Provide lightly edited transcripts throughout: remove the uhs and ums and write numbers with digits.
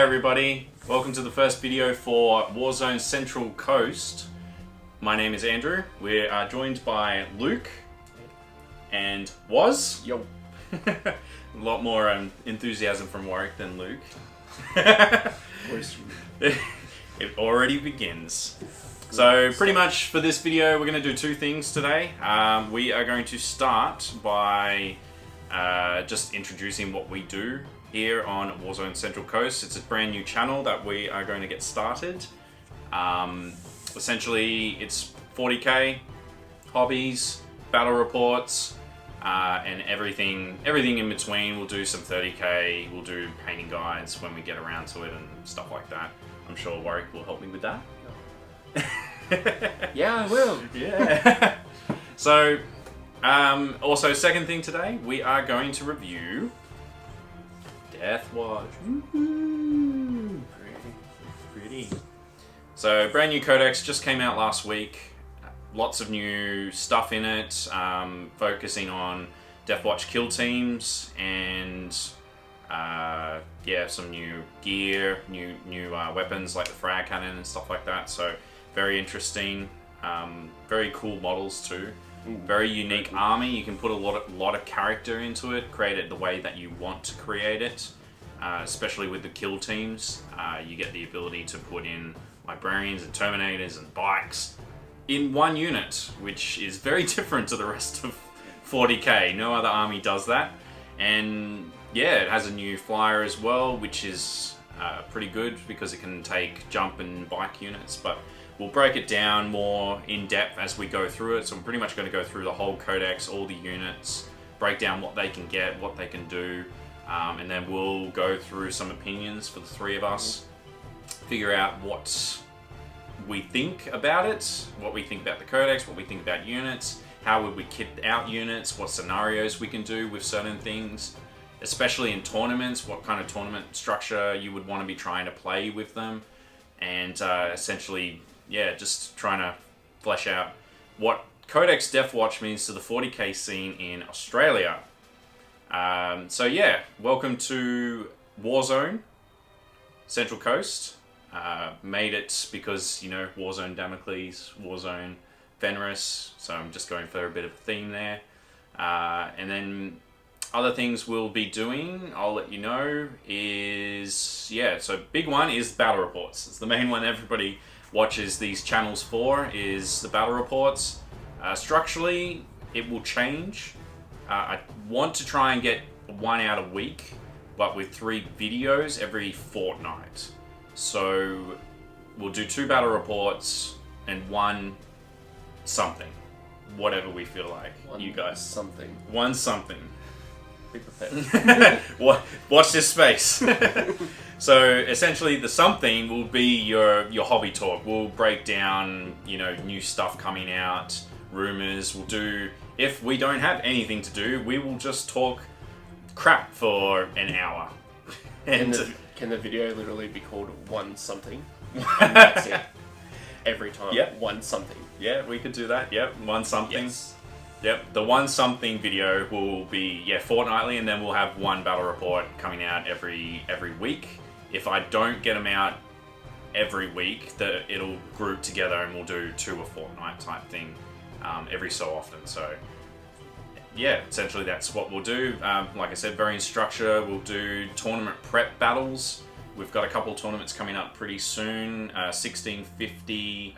everybody, welcome to the first video for Warzone Central Coast. My name is Andrew. We are joined by Luke and Woz. Yo. A lot more enthusiasm from Warwick than Luke. It already begins. So pretty much for this video we're going to do two things today. We are going to start by just introducing what we do here on Warzone Central Coast. It's a brand new channel that we are going to get started. Essentially it's 40k, hobbies, battle reports, and everything in between. We'll do some 30k, we'll do painting guides when we get around to it and stuff like that. I'm sure Warwick will help me with that. Yeah, I will. Yeah. So, also second thing today, we are going to review Deathwatch. Woohoo! Pretty. So, brand new Codex just came out last week. Lots of new stuff in it, focusing on Deathwatch kill teams and some new gear, new weapons like the frag cannon and stuff like that. So very interesting, very cool models too. Very unique army. You can put a lot of character into it, create it the way that you want to create it. Especially with the kill teams, you get the ability to put in librarians and terminators and bikes in one unit, which is very different to the rest of 40k. No other army does that. And yeah, it has a new flyer as well, which is pretty good because it can take jump and bike units, but we'll break it down more in depth as we go through it. So I'm pretty much going to go through the whole codex, all the units, break down what they can get, what they can do, and then we'll go through some opinions for the three of us, figure out what we think about it, what we think about the codex, what we think about units, how would we kit out units, what scenarios we can do with certain things, especially in tournaments, what kind of tournament structure you would want to be trying to play with them, and essentially, yeah, just trying to flesh out what Codex Deathwatch means to the 40k scene in Australia. So yeah, welcome to Warzone Central Coast. Made it because, you know, Warzone Damocles, Warzone Fenris, so I'm just going for a bit of a theme there. And then other things we'll be doing, I'll let you know, is, yeah, so big one is battle reports. It's the main one everybody watches these channels for, is the battle reports. Structurally, it will change. I want to try and get one out a week, but with 3 videos every fortnight. So we'll do 2 battle reports and 1 something, whatever we feel like. You guys. One something. Be prepared. Watch this space. So essentially, the something will be your hobby talk. We'll break down, you know, new stuff coming out, rumors. We'll do, if we don't have anything to do, we will just talk crap for an hour. And Can the video literally be called one something? And that's it. Every time. Yep. One something. Yeah, we could do that. Yep, one something. Yes. Yep, the one something video will be, yeah, fortnightly, and then we'll have one battle report coming out every week. If I don't get them out every week, it'll group together and we'll do 2 a fortnight type thing every so often. So yeah, essentially that's what we'll do. Like I said, varying structure. We'll do tournament prep battles. We've got a couple of tournaments coming up pretty soon. 1650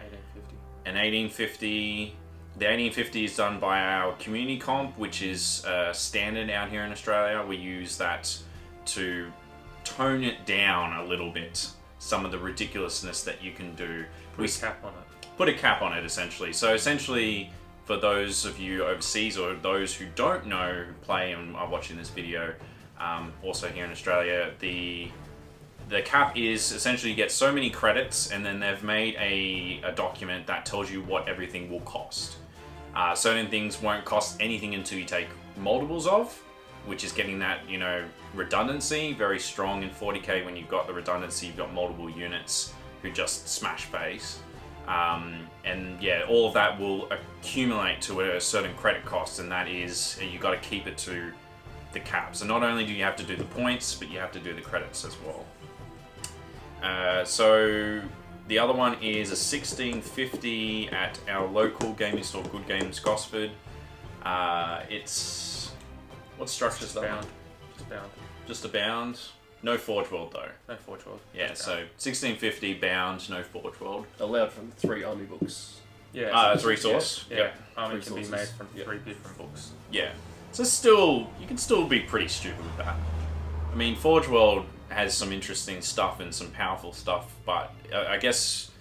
and 1850. The 1850 is done by our community comp, which is standard out here in Australia. We use that to tone it down a little bit. Some of the ridiculousness that you can do. Put a cap on it. Put a cap on it, essentially. So essentially, for those of you overseas or those who don't know who play and are watching this video, also here in Australia, the cap is essentially you get so many credits, and then they've made a document that tells you what everything will cost. Certain things won't cost anything until you take multiples of, which is getting that, you know, redundancy. Very strong in 40k when you've got the redundancy, you've got multiple units who just smash face. And yeah, all of that will accumulate to a certain credit cost, and that is, you got to keep it to the cap. So not only do you have to do the points, but you have to do the credits as well. So the other one is a 1650 at our local gaming store, Good Games Gosford. It's what structure's that one? Just bound. Just a bound. No Forge World though. No Forge World. Yeah, so 1650 bound, no Forge World. Allowed from 3 army books. Yeah. It's resource. Yeah. Yep. Army can be made from 3 different books. Yeah. So you can still be pretty stupid with that. I mean, Forge World has some interesting stuff and some powerful stuff, but I guess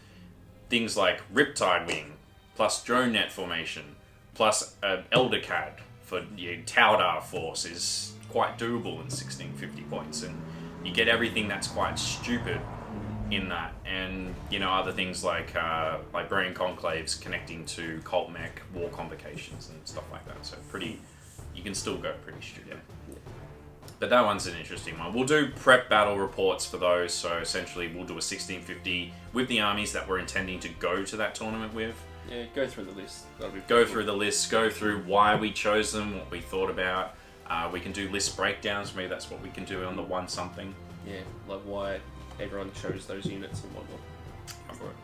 things like Riptide Wing, plus Drone Net Formation, plus Elder Cad for your Taudar Force is quite doable in 1650 points, and you get everything that's quite stupid in that, and other things like Librarian Conclaves connecting to Cult Mech, War Convocations and stuff like that. So you can still go pretty stupid. Yeah. But that one's an interesting one. We'll do prep battle reports for those. So essentially, we'll do a 1650 with the armies that we're intending to go to that tournament with. Yeah, go through the list. Go through the list. Go through why we chose them, what we thought about. We can do list breakdowns. Maybe that's what we can do on the one something. Yeah, like why everyone chose those units and whatnot.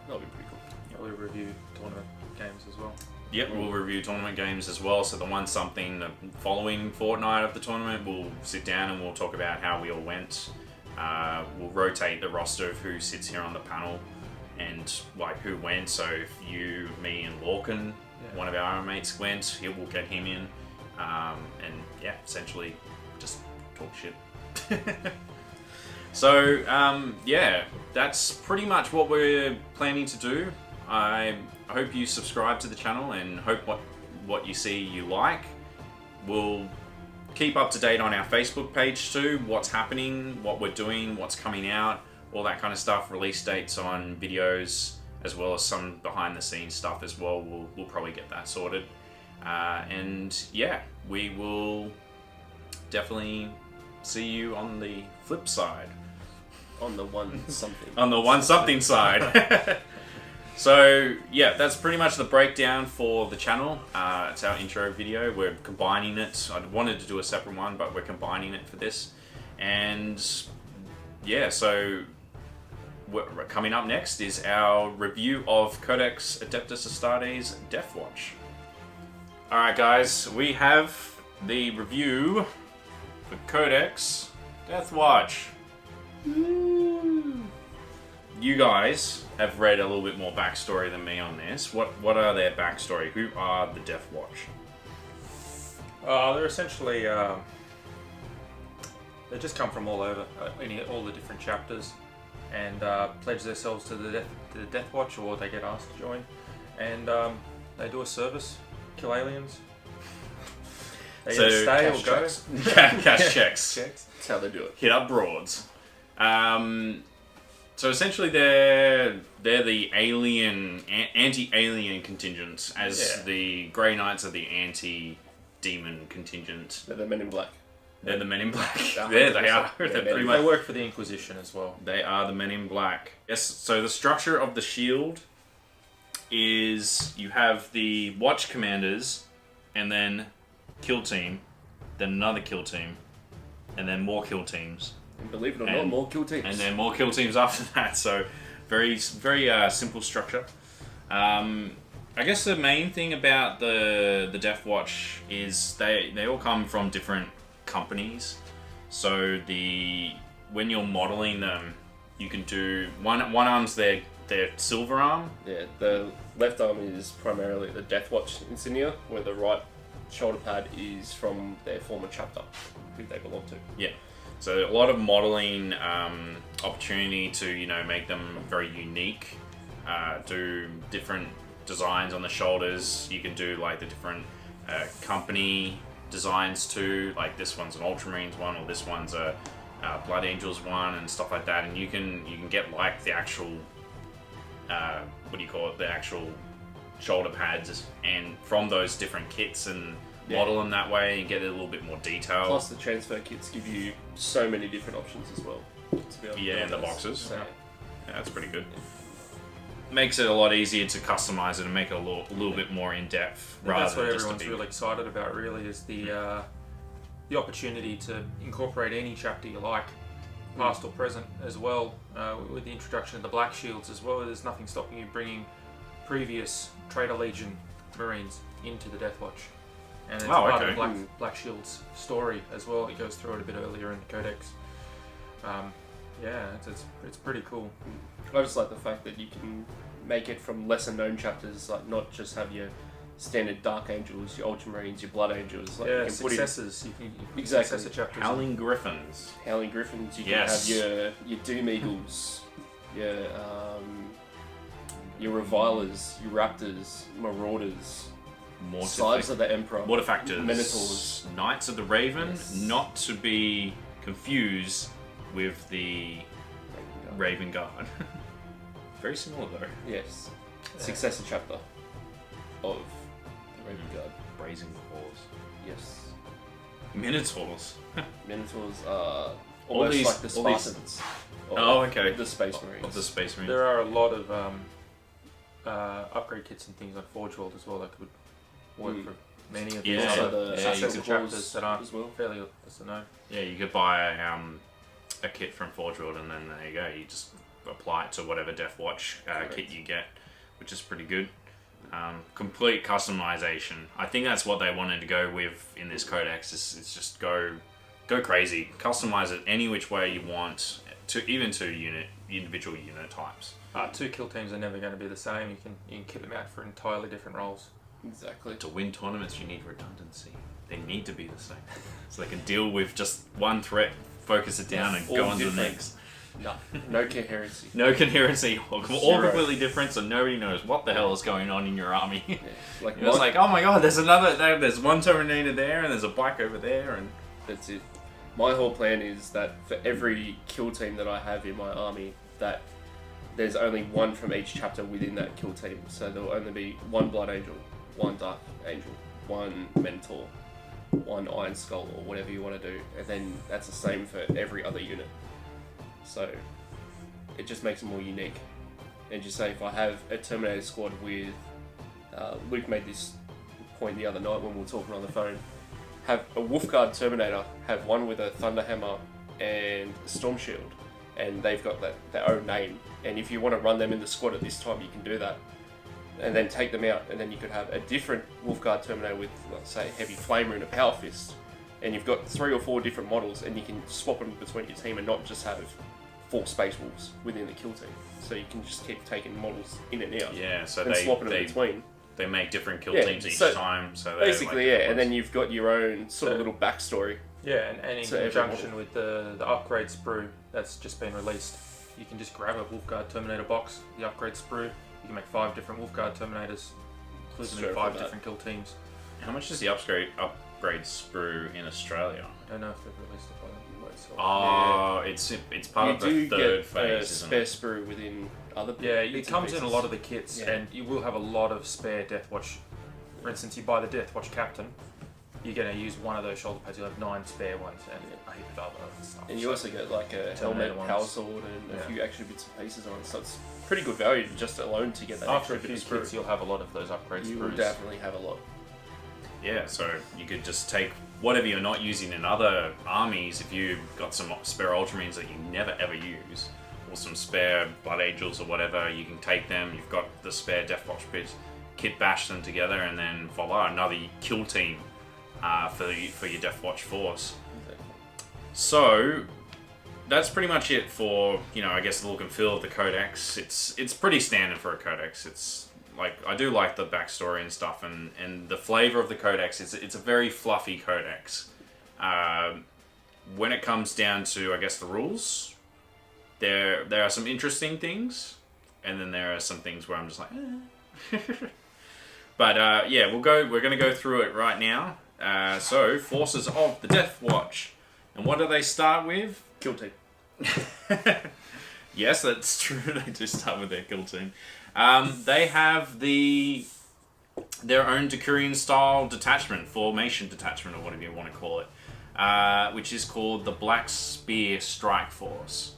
That'll be pretty cool. We'll review tournament games as well. Yep, we'll review tournament games as well. So the one something, the following fortnight of the tournament, we'll sit down and we'll talk about how we all went. We'll rotate the roster of who sits here on the panel and who went. So if you, me, and Lorcan, one of our mates went, we'll get him in, and essentially just talk shit. So that's pretty much what we're planning to do. I hope you subscribe to the channel and hope what you see you like. We'll keep up to date on our Facebook page too, what's happening, what we're doing, what's coming out, all that kind of stuff, release dates on videos, as well as some behind the scenes stuff as well. We'll probably get that sorted. We will definitely see you on the flip side. On the one something. On the one something side. So that's pretty much the breakdown for the channel. It's our intro video. We're combining it. I wanted to do a separate one, but we're combining it for this. And so coming up next is our review of Codex Astartes Deathwatch. Alright guys, we have the review for Codex Deathwatch. You guys have read a little bit more backstory than me on this. What are their backstory? Who are the Deathwatch? They're essentially they just come from all over, all the different chapters, and pledge themselves to the Deathwatch, or they get asked to join, and they do a service, kill aliens. They either stay or go. Cash checks. That's how they do it. Hit up broads. So essentially, they're the anti-alien contingent, as the Grey Knights are the anti-demon contingent. They're the Men in Black. They're the Men in Black. There they are. They work for the Inquisition as well. They are the Men in Black. Yes. So the structure of the shield is you have the Watch Commanders, and then kill team, then another kill team, and then more kill teams. And believe it or not, more kill teams. And then more kill teams after that. So very simple structure. I guess the main thing about the Deathwatch is they all come from different companies. So when you're modeling them, you can do one arm's their silver arm. Yeah, the left arm is primarily the Deathwatch insignia, where the right shoulder pad is from their former chapter, who they belong to. Yeah. So a lot of modeling opportunity to make them very unique. Do different designs on the shoulders. You can do like the different company designs too. Like this one's an Ultramarines one, or this one's a Blood Angels one, and stuff like that. And you can get like the actual the actual shoulder pads, and from those different kits and model them that way and get a little bit more detail. Plus the transfer kits give you so many different options as well. To be able to in the boxes. So, yeah, that's pretty good. Makes it a lot easier to customize it and make it a little bit more in depth. That's what everyone's really excited about. Really, is the opportunity to incorporate any chapter you like past or present as well, with the introduction of the Black Shields as well. There's nothing stopping you bringing previous Traitor Legion Marines into the Deathwatch. And it's part of the Black Shield's story as well. It goes through it a bit earlier in the Codex. It's pretty cool. I just like the fact that you can make it from lesser known chapters, like not just have your standard Dark Angels, your Ultramarines, your Blood Angels. Like you can successors. You can exactly. Successor chapters. Howling Griffins. Howling Griffins. You can have your Doom Eagles, your Revilers, your Raptors, Marauders, Scythes of the Emperor, Mortifactors, Minotaurs, Knights of the Raven, not to be confused with the Raven Guard. Very similar though. Yes. Successor chapter of the Raven Guard. Brazen Claws. Yes. Minotaurs. Minotaurs are almost like the Spartans. The Space Marines. Of the Space Marines. There are a lot of upgrade kits and things like Forge World as well that could work for many of these other successor chapters that aren't fairly lesser known. Yeah, you could buy a kit from Forge World and then there you go. You just apply it to whatever Deathwatch kit you get, which is pretty good. Complete customization. I think that's what they wanted to go with in this codex. Is just go crazy. Customize it any which way you want, even to individual unit types. 2 kill teams are never going to be the same. You can kit them out for entirely different roles. Exactly. To win tournaments, you need redundancy. They need to be the same, so they can deal with just one threat, focus it down, and go on to the next. No coherency. No coherency. All completely different, so nobody knows what the hell is going on in your army. Yeah. Like it's like, oh my god, there's one Terminator there, and there's a black over there, and that's it. My whole plan is that for every kill team that I have in my army, that there's only one from each chapter within that kill team. So there'll only be one Blood Angel, one Dark Angel, one Mentor, one Iron Skull, or whatever you want to do, and then that's the same for every other unit. So it just makes it more unique. And just say if I have a Terminator squad with Luke made this point the other night when we were talking on the phone, have a Wolfguard Terminator, have one with a Thunderhammer and a Storm Shield, and they've got their own name, and if you want to run them in the squad at this time you can do that, and then take them out, and then you could have a different Wolfguard Terminator with, let's say, a Heavy Flamer and a Power Fist, and you've got 3 or 4 different models, and you can swap them between your team and not just have 4 Space Wolves within the kill team. So you can just keep taking models in and out. Yeah, so and swapping them between. They make different kill teams each time. So basically, and then you've got your own sort of little backstory. Yeah, and in conjunction with the upgrade sprue that's just been released, you can just grab a Wolfguard Terminator box, the upgrade sprue. You can make 5 different Wolfguard Terminators, include them in 5 different kill teams. How much is the upgrade sprue in Australia? I don't know if they've released it by the it's part of the third phase. Spare sprue within other. Yeah, it comes in a lot of the kits, and you will have a lot of spare Deathwatch. For instance, you buy the Deathwatch Captain, you're going to use one of those shoulder pads. You'll have 9 spare ones and a heap of other stuff. And you also get like a helmet, power sword, and a few extra bits and pieces on it. So it's pretty good value just alone to get that. After a few kits, you'll have a lot of those upgrade sprues. You will definitely have a lot. Yeah, so you could just take whatever you're not using in other armies. If you've got some spare Ultramarines that you never ever use, or some spare Blood Angels or whatever, you can take them. You've got the spare Deathwatch bits, kit bash them together, and then voila, another kill team for your Deathwatch force. Exactly. So that's pretty much it for, I guess, the look and feel of the Codex. It's pretty standard for a Codex. It's like, I do like the backstory and stuff, and the flavor of the Codex. It's a very fluffy Codex. When it comes down to, I guess, the rules, there are some interesting things, and then there are some things where I'm just like, But we're going to go through it right now. So, Forces of the Deathwatch. And what do they start with? Kill team. Yes, that's true. They do start with their kill team. They have their own Decurion style detachment, formation detachment, or whatever you want to call it, which is called the Black Spear Strike Force.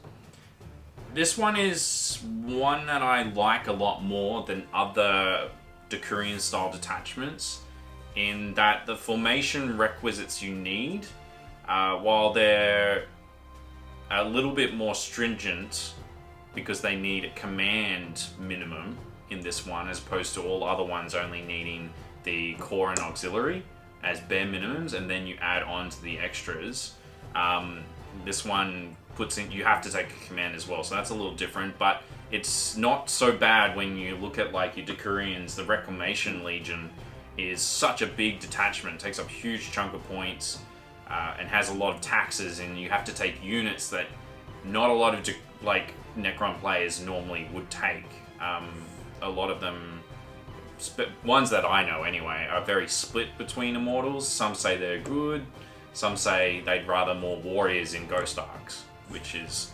This one is one that I like a lot more than other Decurion style detachments, in that the formation requisites you need, while they're a little bit more stringent because they need a command minimum in this one, as opposed to all other ones only needing the core and auxiliary as bare minimums, and then you add on to the extras. This one puts in, you have to take a command as well, so that's a little different, but it's not so bad when you look at like your Decurions. The Reclamation Legion is such a big detachment, takes up a huge chunk of points, and has a lot of taxes, and you have to take units that not a lot of like Necron players normally would take. A lot of them, ones that I know anyway, are very split between Immortals. Some say they're good, some say they'd rather more Warriors in Ghost Arcs, which is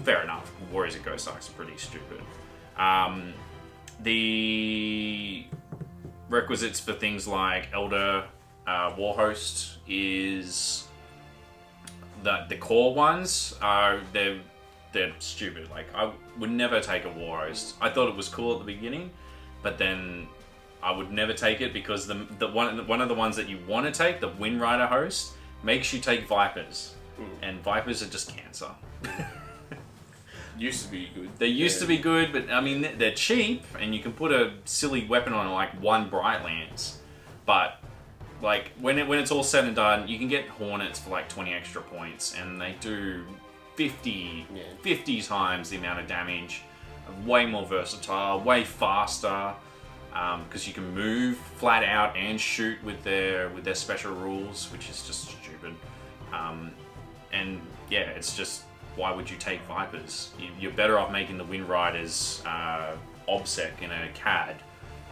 fair enough. Warriors in Ghost Arcs are pretty stupid. The requisites for things like Elder Warhost is the core ones are they're stupid. Like, I would never take a Warhost. I thought it was cool at the beginning, but then I would never take it because the one of the ones that you want to take, the Windrider host, makes you take Vipers, and Vipers are just cancer. Used to be good. They used to be good, but I mean they're cheap, and you can put a silly weapon on like one Bright Lance, but like when it's all said and done, you can get Hornets for like 20 extra points, and they do 50 times the amount of damage. Way more versatile, way faster, because you can move flat out and shoot with their special rules, which is just stupid. And yeah, it's just, why would you take Vipers? You're better off making the Windriders OBSEC in a CAD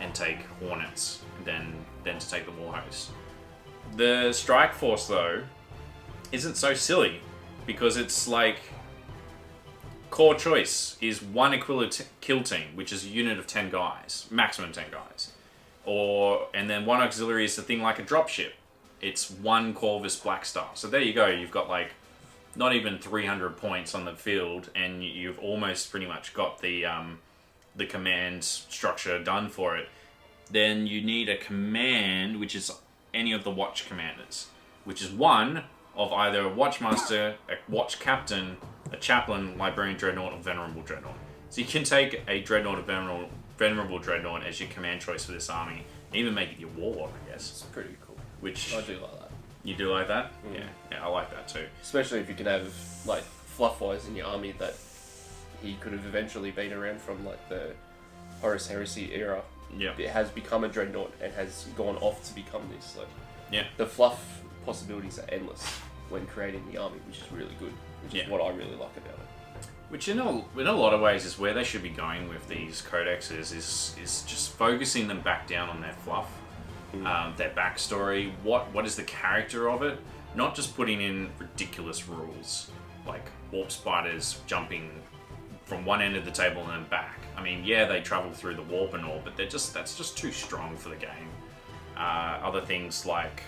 and take Hornets than to take the Warhost. The Strike Force though isn't so silly, because it's like core choice is one Aquila kill team, which is a unit of 10 guys, maximum 10 guys, and then one auxiliary is the thing like a dropship. It's one Corvus Blackstar. So there you go. You've got like not even 300 points on the field, and you've almost pretty much got the command structure done for it. Then you need a command, which is any of the watch commanders, which is one of either a Watchmaster, a Watch Captain, a Chaplain, Librarian Dreadnought, or Venerable Dreadnought. So you can take a Dreadnought or Venerable Dreadnought as your command choice for this army, and even make it your Warlock, I guess. It's pretty cool. Which I do like that. You do like that? Yeah, I like that too. Especially if you can have like Fluffwise in your army that he could have eventually been around from like the Horus Heresy era. Yeah. It has become a Dreadnought and has gone off to become this. Like, yeah. The fluff possibilities are endless when creating the army, which is really good. Which is what I really like about it. Which in a lot of ways is where they should be going with these codexes, is just focusing them back down on their fluff, their backstory, what is the character of it, not just putting in ridiculous rules like warp spiders jumping from one end of the table and then back. I mean, yeah, they travel through the warp and all, but that's just too strong for the game. Other things like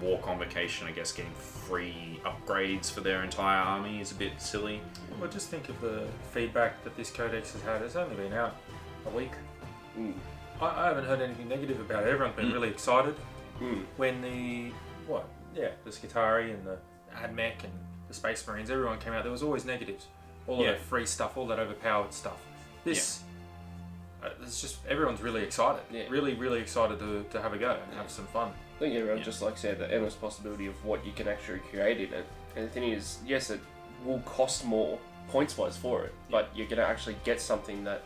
War Convocation, I guess, getting free upgrades for their entire army is a bit silly. Well, just think of the feedback that this codex has had. It's only been out a week. I haven't heard anything negative about it. Everyone's been really excited. When the Skitari and the AdMech and the Space Marines, everyone came out, there was always negatives. All of that free stuff, all that overpowered stuff. This, it's just, everyone's really excited. Really, really excited to have a go and have some fun. I think everyone just like said the endless possibility of what you can actually create in it. And the thing is, yes, it will cost more points-wise for it, but you're going to actually get something that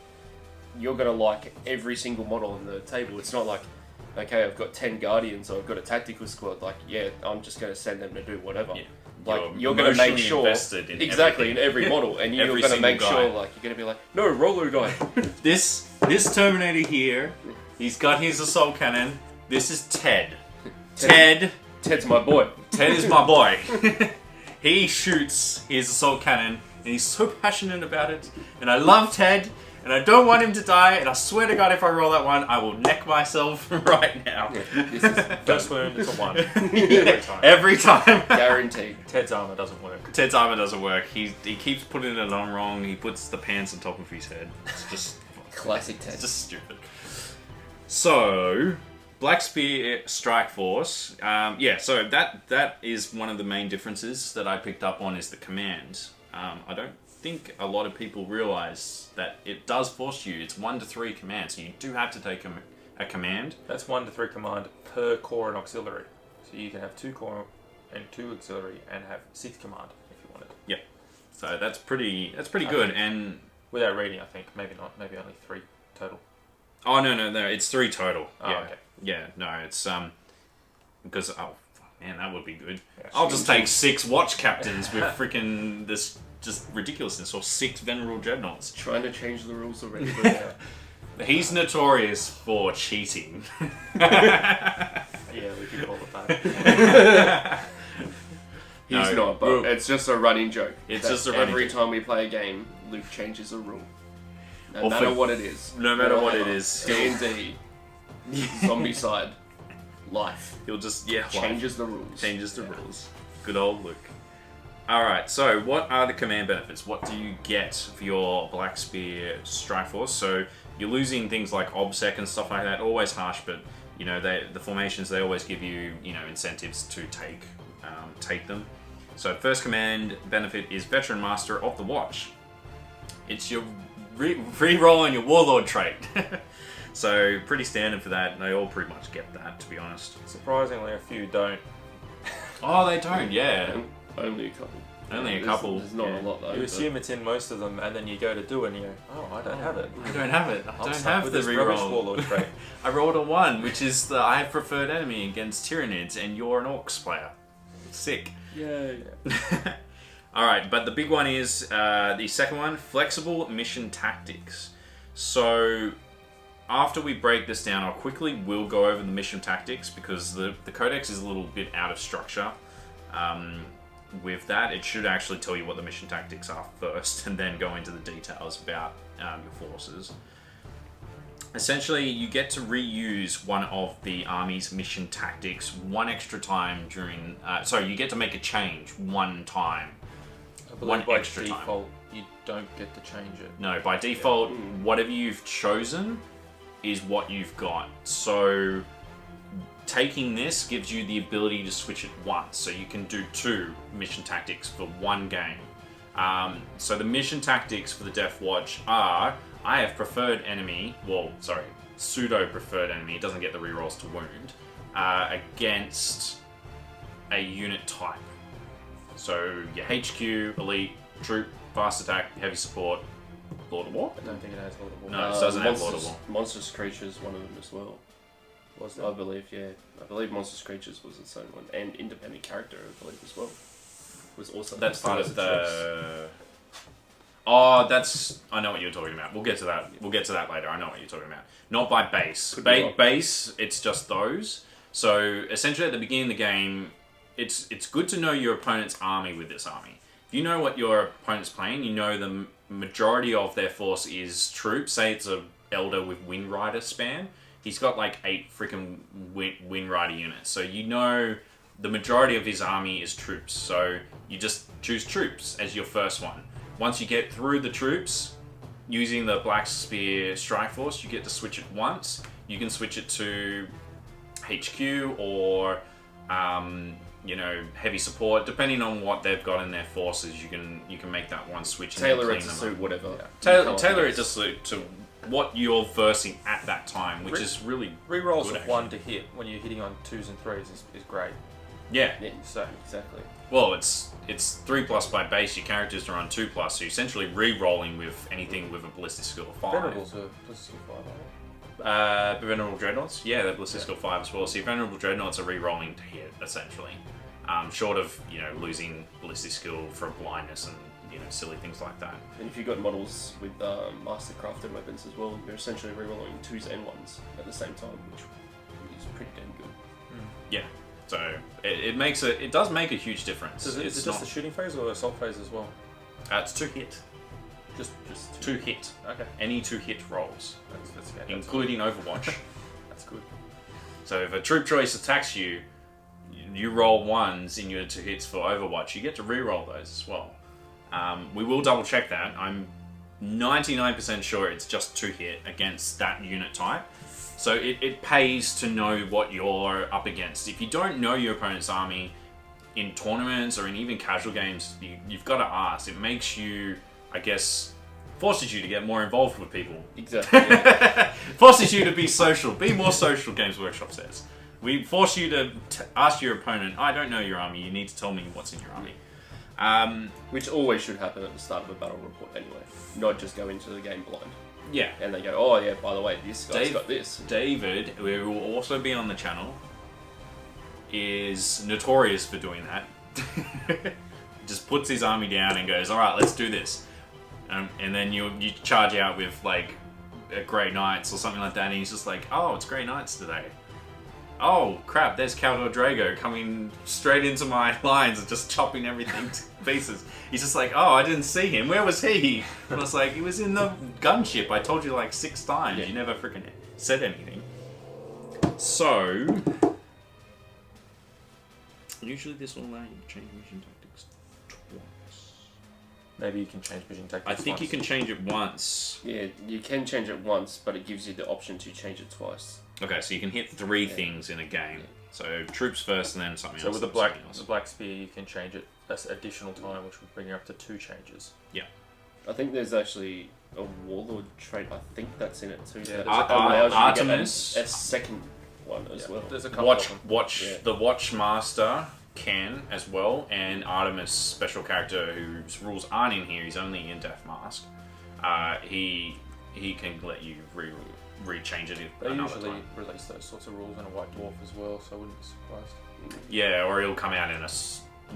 you're going to like every single model on the table. It's not like, okay, I've got 10 Guardians or I've got a tactical squad. Like, yeah, I'm just going to send them to do whatever. Yeah. Like, you're going to make sure in in every model, and you're going to make sure, like, you're going to be like, no, roller guy. This Terminator here, he's got his assault cannon. This is Ted. Ted's my boy. Ted is my boy. He shoots his assault cannon, and he's so passionate about it. And I love Ted, and I don't want him to die. And I swear to God, if I roll that one, I will neck myself right now. This is First wound, it's a 1. Every time. Guaranteed. Ted's armor doesn't work. Ted's armor doesn't work. He keeps putting it on wrong. He puts the pants on top of his head. It's just classic Ted. It's just stupid. So, Black Spear Strike Force. So that is one of the main differences that I picked up on is the command. I don't think a lot of people realize that it does force you. It's 1 to 3 commands, so you do have to take a command. That's 1 to 3 command per core and auxiliary. So you can have 2 core and 2 auxiliary and have 6 command if you wanted. Yeah. So that's pretty good. And without reading, I think maybe not. Maybe only 3 total. Oh no! It's 3 total. Oh, yeah. okay. Yeah. No, it's because man, that would be good. Yeah, I'll just take 6 watch captains with freaking this just ridiculousness, or 6 venerable dreadnoughts. Trying to change the rules already, but He's notorious for cheating. Yeah, we could call it that. he's not. But it's just a running joke. It's that just a running every joke. time we play a game, Luke changes a rule. No Or matter for- what it is. No matter what it is, D&D, zombie side, life. he'll just Changes the rules. changes the rules. Good old Luke. Alright, so what are the command benefits? What do you get for your Black Spear Strike Force? So you're losing things like OBSEC and stuff like that. Always harsh, but the formations, they always give you incentives to take them. So first command benefit is Veteran Master of the Watch. It's your re-roll on your Warlord trait. So pretty standard for that. They all pretty much get that, to be honest. Surprisingly, a few don't. Oh, they don't, yeah. Only a couple. Only a couple. There's not a lot though. You assume it's in most of them, and then you go to do it, and you go, "Oh, I don't have it. I don't have it. I I'm don't stuck have with the this rubbish reroll. warlord trait." I rolled a 1, which is the I have preferred enemy against Tyranids, and you're an Orcs player. Sick. Yay. Alright, but the big one is the second one, Flexible Mission Tactics. So, after we break this down, I'll quickly will go over the mission tactics because the Codex is a little bit out of structure. With that, it should actually tell you what the mission tactics are first and then go into the details about your forces. Essentially, you get to reuse one of the army's mission tactics one extra time during... you get to make a change one time. I believe One by extra time. default, you don't get to change it. No, by default, whatever you've chosen is what you've got. So taking this gives you the ability to switch it once. So you can do 2 mission tactics for one game. So the mission tactics for the Deathwatch are, I have preferred enemy, pseudo preferred enemy, it doesn't get the rerolls to wound, against a unit type. So your HQ, elite, troop, fast attack, heavy support, Lord of War? I don't think it has Lord of War. No, it doesn't have Lord of War. Monstrous Creatures, one of them as well. Was I there? believe, yeah. I believe Monstrous Creatures was its own one. And Independent Character, I believe, as well. Was also That's still part as of a choice. the... Oh, I know what you're talking about. We'll get to that. We'll get to that later. I know what you're talking about. Not by base. Could be wrong. Base, it's just those. So essentially at the beginning of the game, it's good to know your opponent's army with this army. If you know what your opponent's playing, you know the majority of their force is troops. Say it's a Elder with Wind Rider span. He's got like 8 freaking Wind Rider units. So you know the majority of his army is troops. So you just choose troops as your first one. Once you get through the troops, using the Black Spear Strike Force, you get to switch it once. You can switch it to HQ or, heavy support. Depending on what they've got in their forces, you can make that one switch. And Tailor then it clean to them up. suit whatever. Tailor it to what you're versing at that time, which is really Rerolls good, of 1 to hit when you're hitting on 2s and 3s is great. yeah. Yeah, So exactly. Well, it's 3+ by base. Your characters are on 2+, so you're essentially re-rolling with anything with a ballistic skill of 5. Venerables are plus 5, aren't they? Venerable Dreadnoughts, yeah, they're ballistic skill 5 as well. So your Venerable Dreadnoughts are re-rolling to hit, essentially. Short of losing ballistic skill for blindness and silly things like that. And if you've got models with mastercrafted weapons as well, you're essentially rerolling 2s and 1s at the same time, which is pretty damn good. Yeah. So it does make a huge difference. Is it It's just the shooting phase or the assault phase as well? it's 2 hit. Just 2 hit. Okay. Any 2 hit rolls, That's okay. including Overwatch. That's good. So if a troop choice attacks you, you roll 1s in your 2 hits for Overwatch. You get to re-roll those as well. We will double check that. I'm 99% sure it's just 2 hit against that unit type. So it pays to know what you're up against. If you don't know your opponent's army in tournaments or in even casual games, you've got to ask. It makes you, I guess, forces you to get more involved with people. Exactly. Yeah. Forces you to be social. Be more social, Games Workshop says. We force you to ask your opponent, I don't know your army, you need to tell me what's in your army. Which always should happen at the start of a battle report anyway. Not just go into the game blind. Yeah. And they go, oh yeah, by the way, this guy's got this. David, who will also be on the channel, is notorious for doing that. Just puts his army down and goes, alright, let's do this. And then you charge out with like Grey Knights or something like that, and he's just like, oh, it's Grey Knights today. Oh crap, there's Caldor Drago coming straight into my lines and just chopping everything to pieces. He's just like, oh, I didn't see him. Where was he? And I was like, he was in the gunship. I told you like 6 times. Yeah. You never freaking said anything. So, usually this will allow you to change mission tactics twice. Maybe you can change mission tactics. I think you can change it once. Yeah, you can change it once, but it gives you the option to change it twice. Okay, so you can hit 3 things in a game. Yeah. So troops first, and then something So else. with the and something black spear, you can change it that's additional time, which would bring you up to 2 changes. Yeah. I think there's actually a warlord trait. I think that's in it too. Yeah, that there's allows you to get Artemis. a second one as well. There's a couple of them. Watch the Watchmaster can as well, and Artemis, special character whose rules aren't in here. He's only in Death Mask. He can let you rechange it They another usually time. release those sorts of rules in a White Dwarf as well, so I wouldn't be surprised. Yeah, or he'll come out in a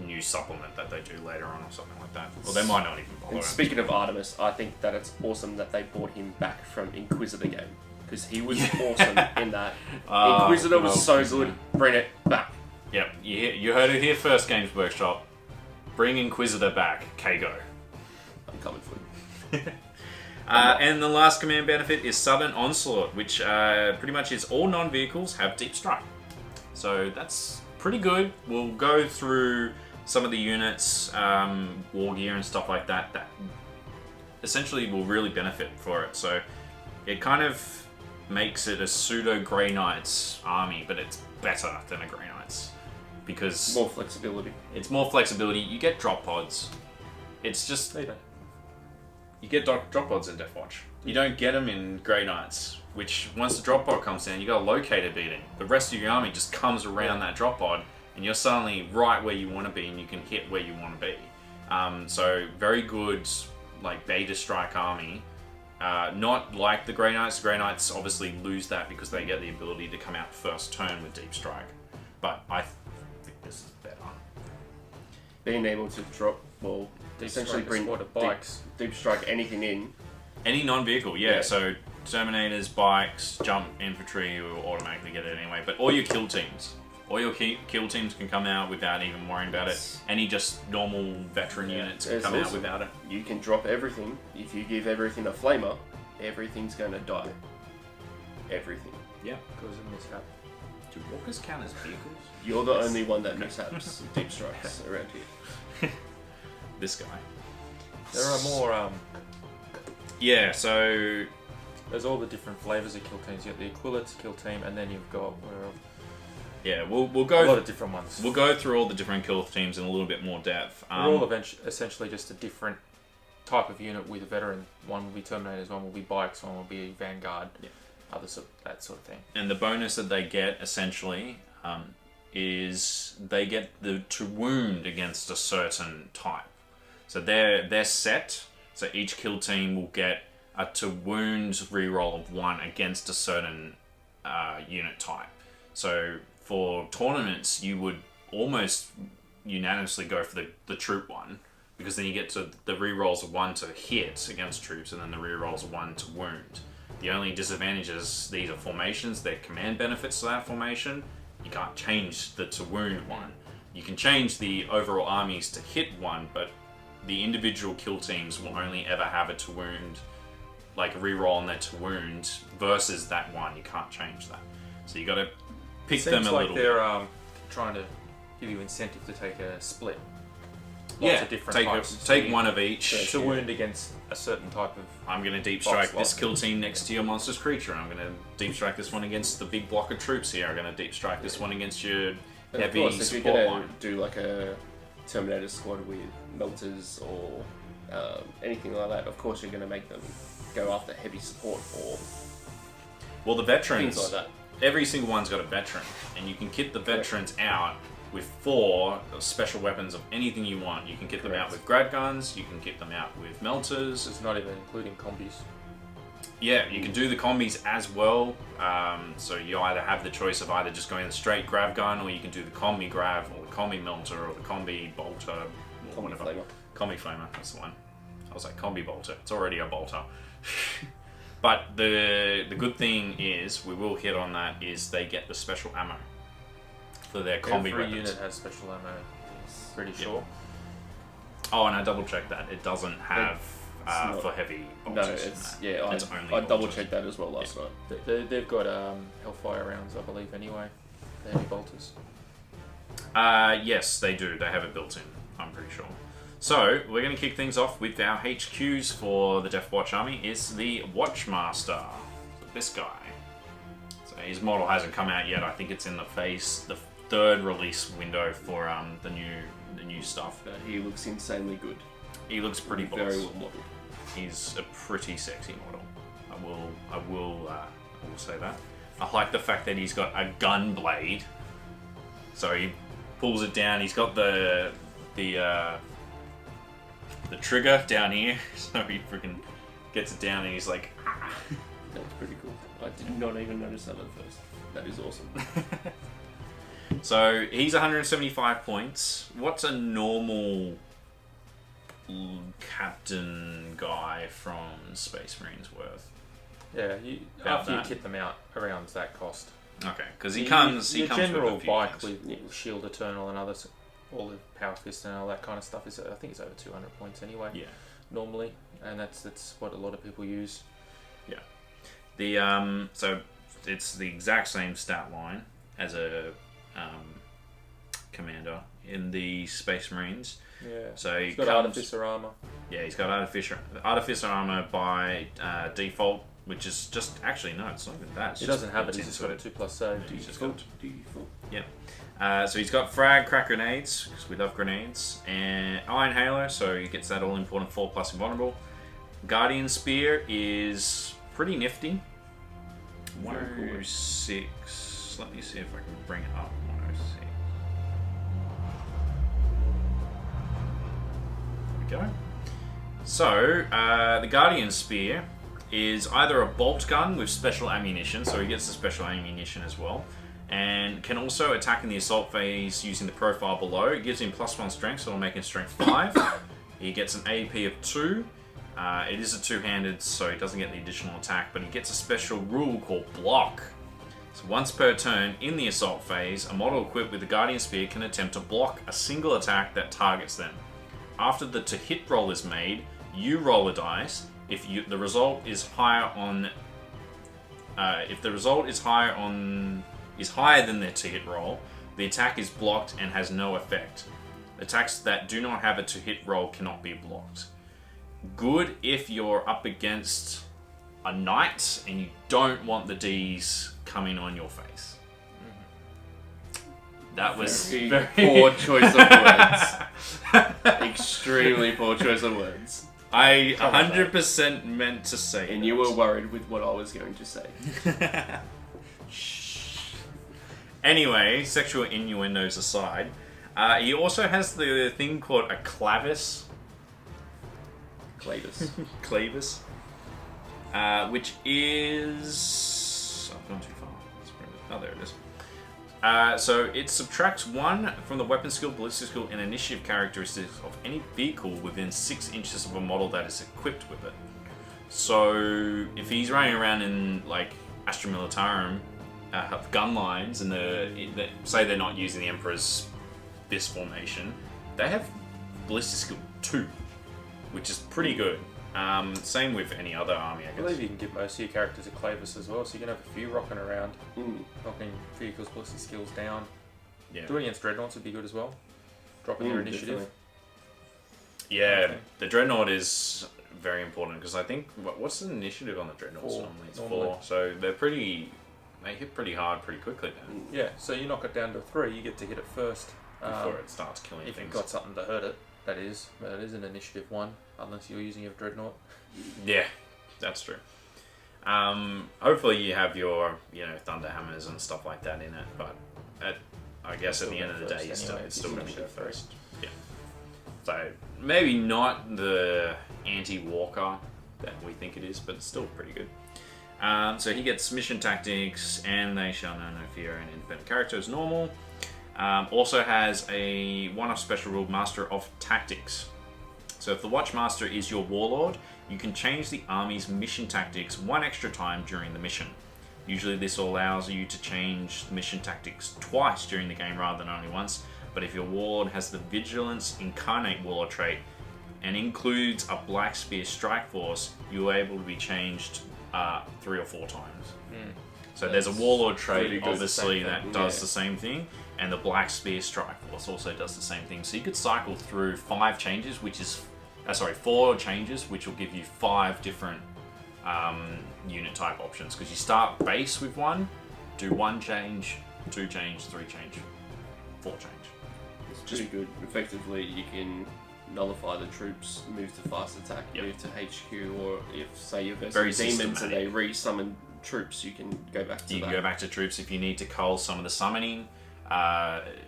new supplement that they do later on or something like that. Or they might not even bother. And speaking of Artemis, I think that it's awesome that they brought him back from Inquisitor game because he was awesome in that. Inquisitor was so good. Bring it back. Yep, you heard it here first, Games Workshop. Bring Inquisitor back, Kago. I'm coming for you. And the last command benefit is Sudden Onslaught, which pretty much is all non-vehicles have Deep Strike. So that's pretty good. We'll go through some of the units, war gear and stuff like that, that essentially will really benefit for it. So it kind of makes it a pseudo Grey Knights army, but it's better than a Grey Knights. Because More flexibility. it's more flexibility. You get drop pods. It's just... You get drop pods in Deathwatch. You don't get them in Grey Knights, which once the drop pod comes down, you got a locator beating. The rest of your army just comes around that drop pod, and you're suddenly right where you want to be, and you can hit where you want to be. So very good, like beta strike army. Not like the Grey Knights. The Grey Knights obviously lose that because they get the ability to come out first turn with Deep Strike. But I think this is better. Being able to drop, well, essentially bring bikes. deep strike anything in. Any non-vehicle, yeah. Yeah. So Terminators, bikes, jump infantry will automatically get it anyway. But all your kill teams, kill teams can come out without even worrying about it. Any just normal veteran units can It's come out awesome. without it. You can drop everything. If you give everything a flamer, everything's going to die. Everything. Yeah. Because of mishap. Do walkers count as vehicles? You're the only one that mishaps deep strikes around here. This guy. There are more. Yeah. So There's all the different flavors of kill teams. You have the Aquila kill team, and then you've got yeah, we'll a lot go. of different ones. We'll go through all the different kill teams in a little bit more depth. They're all essentially just a different type of unit with a veteran. One will be Terminators, one will be bikes, one will be Vanguard, that sort of thing. And the bonus that they get essentially is they get to wound against a certain type. So they're set. So each kill team will get a to wound reroll of 1 against a certain unit type. So for tournaments, you would almost unanimously go for the troop one, because then you get to the rerolls of 1 to hit against troops, and then the rerolls of 1 to wound. The only disadvantage is these are formations. They're command benefits to that formation. You can't change the to wound one. You can change the overall armies to hit 1, but the individual kill teams will only ever have a to wound, like a reroll on their to wound versus that one. You can't change that. So you got to pick them a Seems like little they're bit. trying to give you incentive to take a split. lots of different types. Take one of each. It's a wound against a certain type of. I'm going to deep strike this kill team next to your monster's creature. I'm going to deep strike this one against the big block of troops here. I'm going to deep strike this one against your And heavy of course, if support you're line. going to do like a Terminator squad with melters or anything like that, of course you're going to make them go after heavy support or Well, the veterans, things like that. every single one's got a veteran, and you can kit the veterans out with 4 special weapons of anything you want. You can kit them out with grad guns, you can kit them out with melters. It's not even including combis. Yeah, you can do the combis as well. So you either have the choice of either just going the straight grav gun, or you can do the combi grav, or the combi melter, or the combi bolter, or Combi whatever. flamer. Combi flamer, that's the one. I was like, combi bolter. It's already a bolter. But the good thing is, we will hit on that, is they get the special ammo for their combi Every weapons. unit has special ammo. Pretty sure. Oh, and I double checked that. It doesn't have not- for heavy No, bolters. it's no. yeah. It's only I double bolters. checked that as well last night. They've got Hellfire rounds, I believe, anyway. The heavy bolters. Yes, they do. They have it built in, I'm pretty sure. So, we're going to kick things off with our HQs for the Deathwatch army. Is the Watchmaster. So this guy. So his model hasn't come out yet. I think it's in the 3rd release window for the new stuff. But he looks insanely good. He looks pretty boss. Very well modelled. He's a pretty sexy model. I will say that. I like the fact that he's got a gun blade. So he pulls it down. He's got the trigger down here. So he freaking gets it down and he's like. Ah. That's pretty cool. I did not even notice that at first. That is awesome. So he's 175 points. What's a normal captain guy from Space Marines worth? Yeah, About after you that. kit them out, around that cost. Okay, because he comes. He Your comes general with a few bike things. with Shield Eternal and others, all the Power Fist and all that kind of stuff is, I think it's over 200 points anyway. Yeah. Normally, and that's what a lot of people use. Yeah. The so it's the exact same stat line as a commander in the Space Marines. Yeah. So he He's got comes. Artificer armor. Yeah, he's got artificer armor by default, which is just actually no, it's not even that. It's He just doesn't have it. built He's just got into a 2+ save. He's just got- Default. So he's got frag, crack grenades, because we love grenades, and iron halo, so he gets that all important 4+ invulnerable. Guardian spear is pretty nifty. Very cool. 106. Let me see if I can bring it up. 106. There we go. So the Guardian spear is either a bolt gun with special ammunition, so he gets the special ammunition as well, and can also attack in the assault phase using the profile below. It gives him +1 strength, so it'll make him strength 5. He gets an AP of 2. It is a two-handed, so he doesn't get the additional attack, but he gets a special rule called block. So once per turn in the assault phase, a model equipped with the Guardian Spear can attempt to block a single attack that targets them. After the to-hit roll is made, you roll a dice. If the result is higher than the to-hit roll, the attack is blocked and has no effect. Attacks that do not have a to-hit roll cannot be blocked. Good if you're up against a knight and you don't want the D's coming on your face. That was Very poor choice of words. Extremely poor choice of words. I 100% meant to say And that. you were worried with what I was going to say. Anyway, sexual innuendos aside, he also has the thing called a clavis. Clavis. Which is... I've gone too far. Oh, there it is. So it subtracts 1 from the weapon skill, ballistic skill, and initiative characteristics of any vehicle within 6 inches of a model that is equipped with it. So if he's running around in like Astra Militarum gun lines, and say they're not using the Emperor's Fist formation, they have ballistic skill 2, which is pretty good. Same with any other army, I I guess. believe you can give most of your characters a Clavis as well, so you can have a few rocking around, knocking vehicles' ballistic skills down. Yeah. Do it against Dreadnoughts would be good as well. Dropping their initiative. Yeah, the Dreadnought is very important because I think what's the initiative on the Dreadnoughts? Normally it's normally. 4, so they hit pretty hard pretty quickly then Yeah, so you knock it down to 3, you get to hit it first. before it starts killing If things. you've got something to hurt it, that is. But it is an initiative 1, unless you're using a Dreadnought. Yeah, that's true. Hopefully you have your Thunder Hammers and stuff like that in it, but I guess at the end of the day, it's still going to go first. Yeah. So maybe not the anti-walker that we think it is, but it's still pretty good. So he gets mission tactics, and they shall know no fear, and independent character as normal. Also has a one-off special rule, Master of Tactics. So if the Watchmaster is your warlord, you can change the army's mission tactics one extra time during the mission. Usually this allows you to change mission tactics twice during the game rather than only once, but if your warlord has the Vigilance Incarnate warlord trait and includes a Black Spear Strike Force, you are able to be changed 3 or 4 times. So there's a warlord trait, obviously, that does the same thing, and the Black Spear Strike Force also does the same thing. So you could cycle through 5 changes, which is 4 changes, which will give you 5 different unit type options. Because you start base with 1, do 1 change, 2 change, 3 change, 4 change. It's pretty good. Effectively, you can nullify the troops, move to fast attack, move to HQ, or if, say, you're versing demons and they re-summon troops, you can go back to that. You can go back to troops if you need to cull some of the summoning,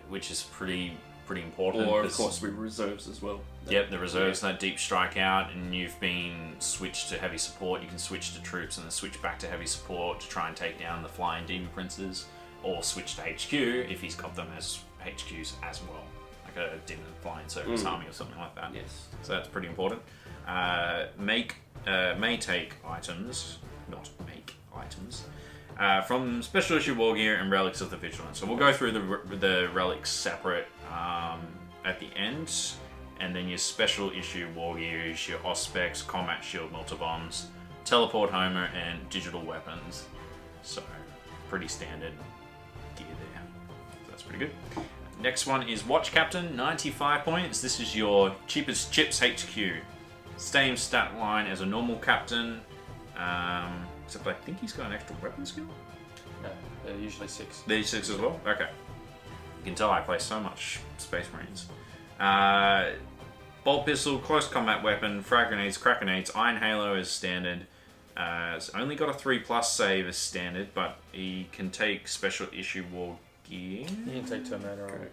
which is pretty important. Or, of course, with reserves as well. Yep, the reserves, that deep strike out, and you've been switched to heavy support, you can switch to troops and then switch back to heavy support to try and take down the flying demon princes, or switch to HQ if he's got them as HQs as well, like a demon flying service army or something like that. Yes. So that's pretty important. May take items, not make items, from special issue war gear and relics of the Vigilance. So we'll go through the relics separate at the end, and then your special issue war gear is your Auspex, Combat Shield, Multibombs, Teleport Homer, and digital weapons. So pretty standard gear there. So that's pretty good. Next one is Watch Captain, 95 points. This is your cheapest chips HQ. Same stat line as a normal captain, except I think he's got an extra weapon skill. No, they're usually 6. They're 6 as well? Okay. You can tell I play so much Space Marines. Bolt pistol, close combat weapon, frag grenades, crack grenades, Iron Halo is standard. It's only got a 3+ save as standard, but he can take special issue war gear. You can take Terminator armor.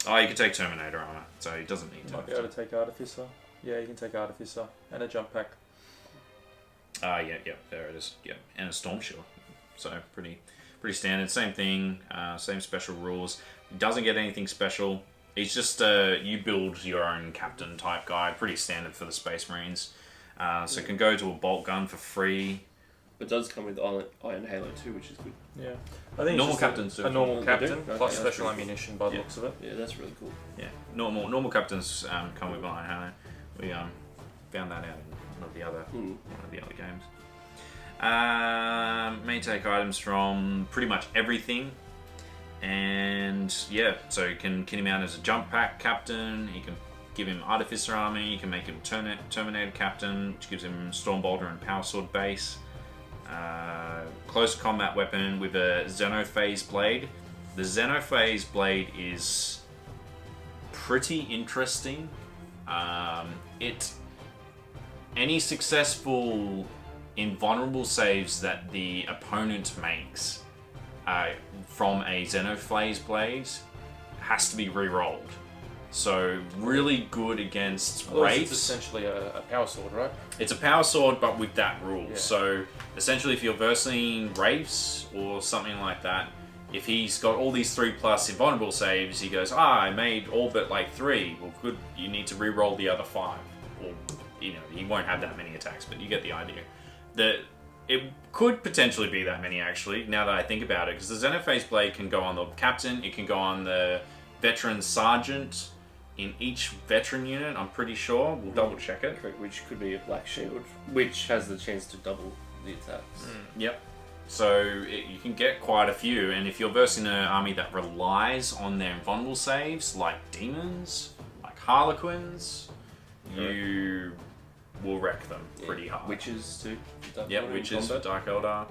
Oh, you can take Terminator armor, so he doesn't need You to. might be able to take Artificer. Yeah, you can take Artificer and a jump pack. Yeah, there it is. Yeah, and a Storm Shield. So pretty standard. Same thing. Same special rules. He doesn't get anything special. He's just you build your own captain type guy. Pretty standard for the Space Marines. So it can go to a bolt gun for free. It does come with Iron Halo too, which is good. Yeah, I think Normal it's just captains do. a normal They captain do? plus Okay, special that's ammunition by the looks of it. Yeah, that's really cool. Yeah, normal captains come with Iron Halo. We found that out in one of the other games. May take items from pretty much everything, and yeah, so you can kit him out as a jump pack captain. You can give him Artificer army. You can make him Terminator captain, which gives him Stormbolter and Power Sword base. Close combat weapon with a Xenophase blade. The Xenophase blade is pretty interesting. Any successful invulnerable saves that the opponent makes from a Xenophase blade has to be re-rolled. So really good against It's wraiths. essentially a power sword, right? It's a power sword, but with that rule. Yeah. So essentially, if you're versing wraiths or something like that, if he's got all these 3+ invulnerable saves, he goes, I made all but like 3. Well, good. You need to re-roll the other 5, or he won't have that many attacks, but you get the idea. It could potentially be that many actually. Now that I think about it, because the Xenophase blade can go on the captain, it can go on the veteran sergeant. In each veteran unit, I'm pretty sure. We'll double check it. Correct, which could be a Black Shield, which has the chance to double the attacks. Yep. So you can get quite a few, and if you're versing an army that relies on their invulnerable saves, like demons, like harlequins, you will wreck them pretty hard. Witches too. Yep, witches, Dark Eldar,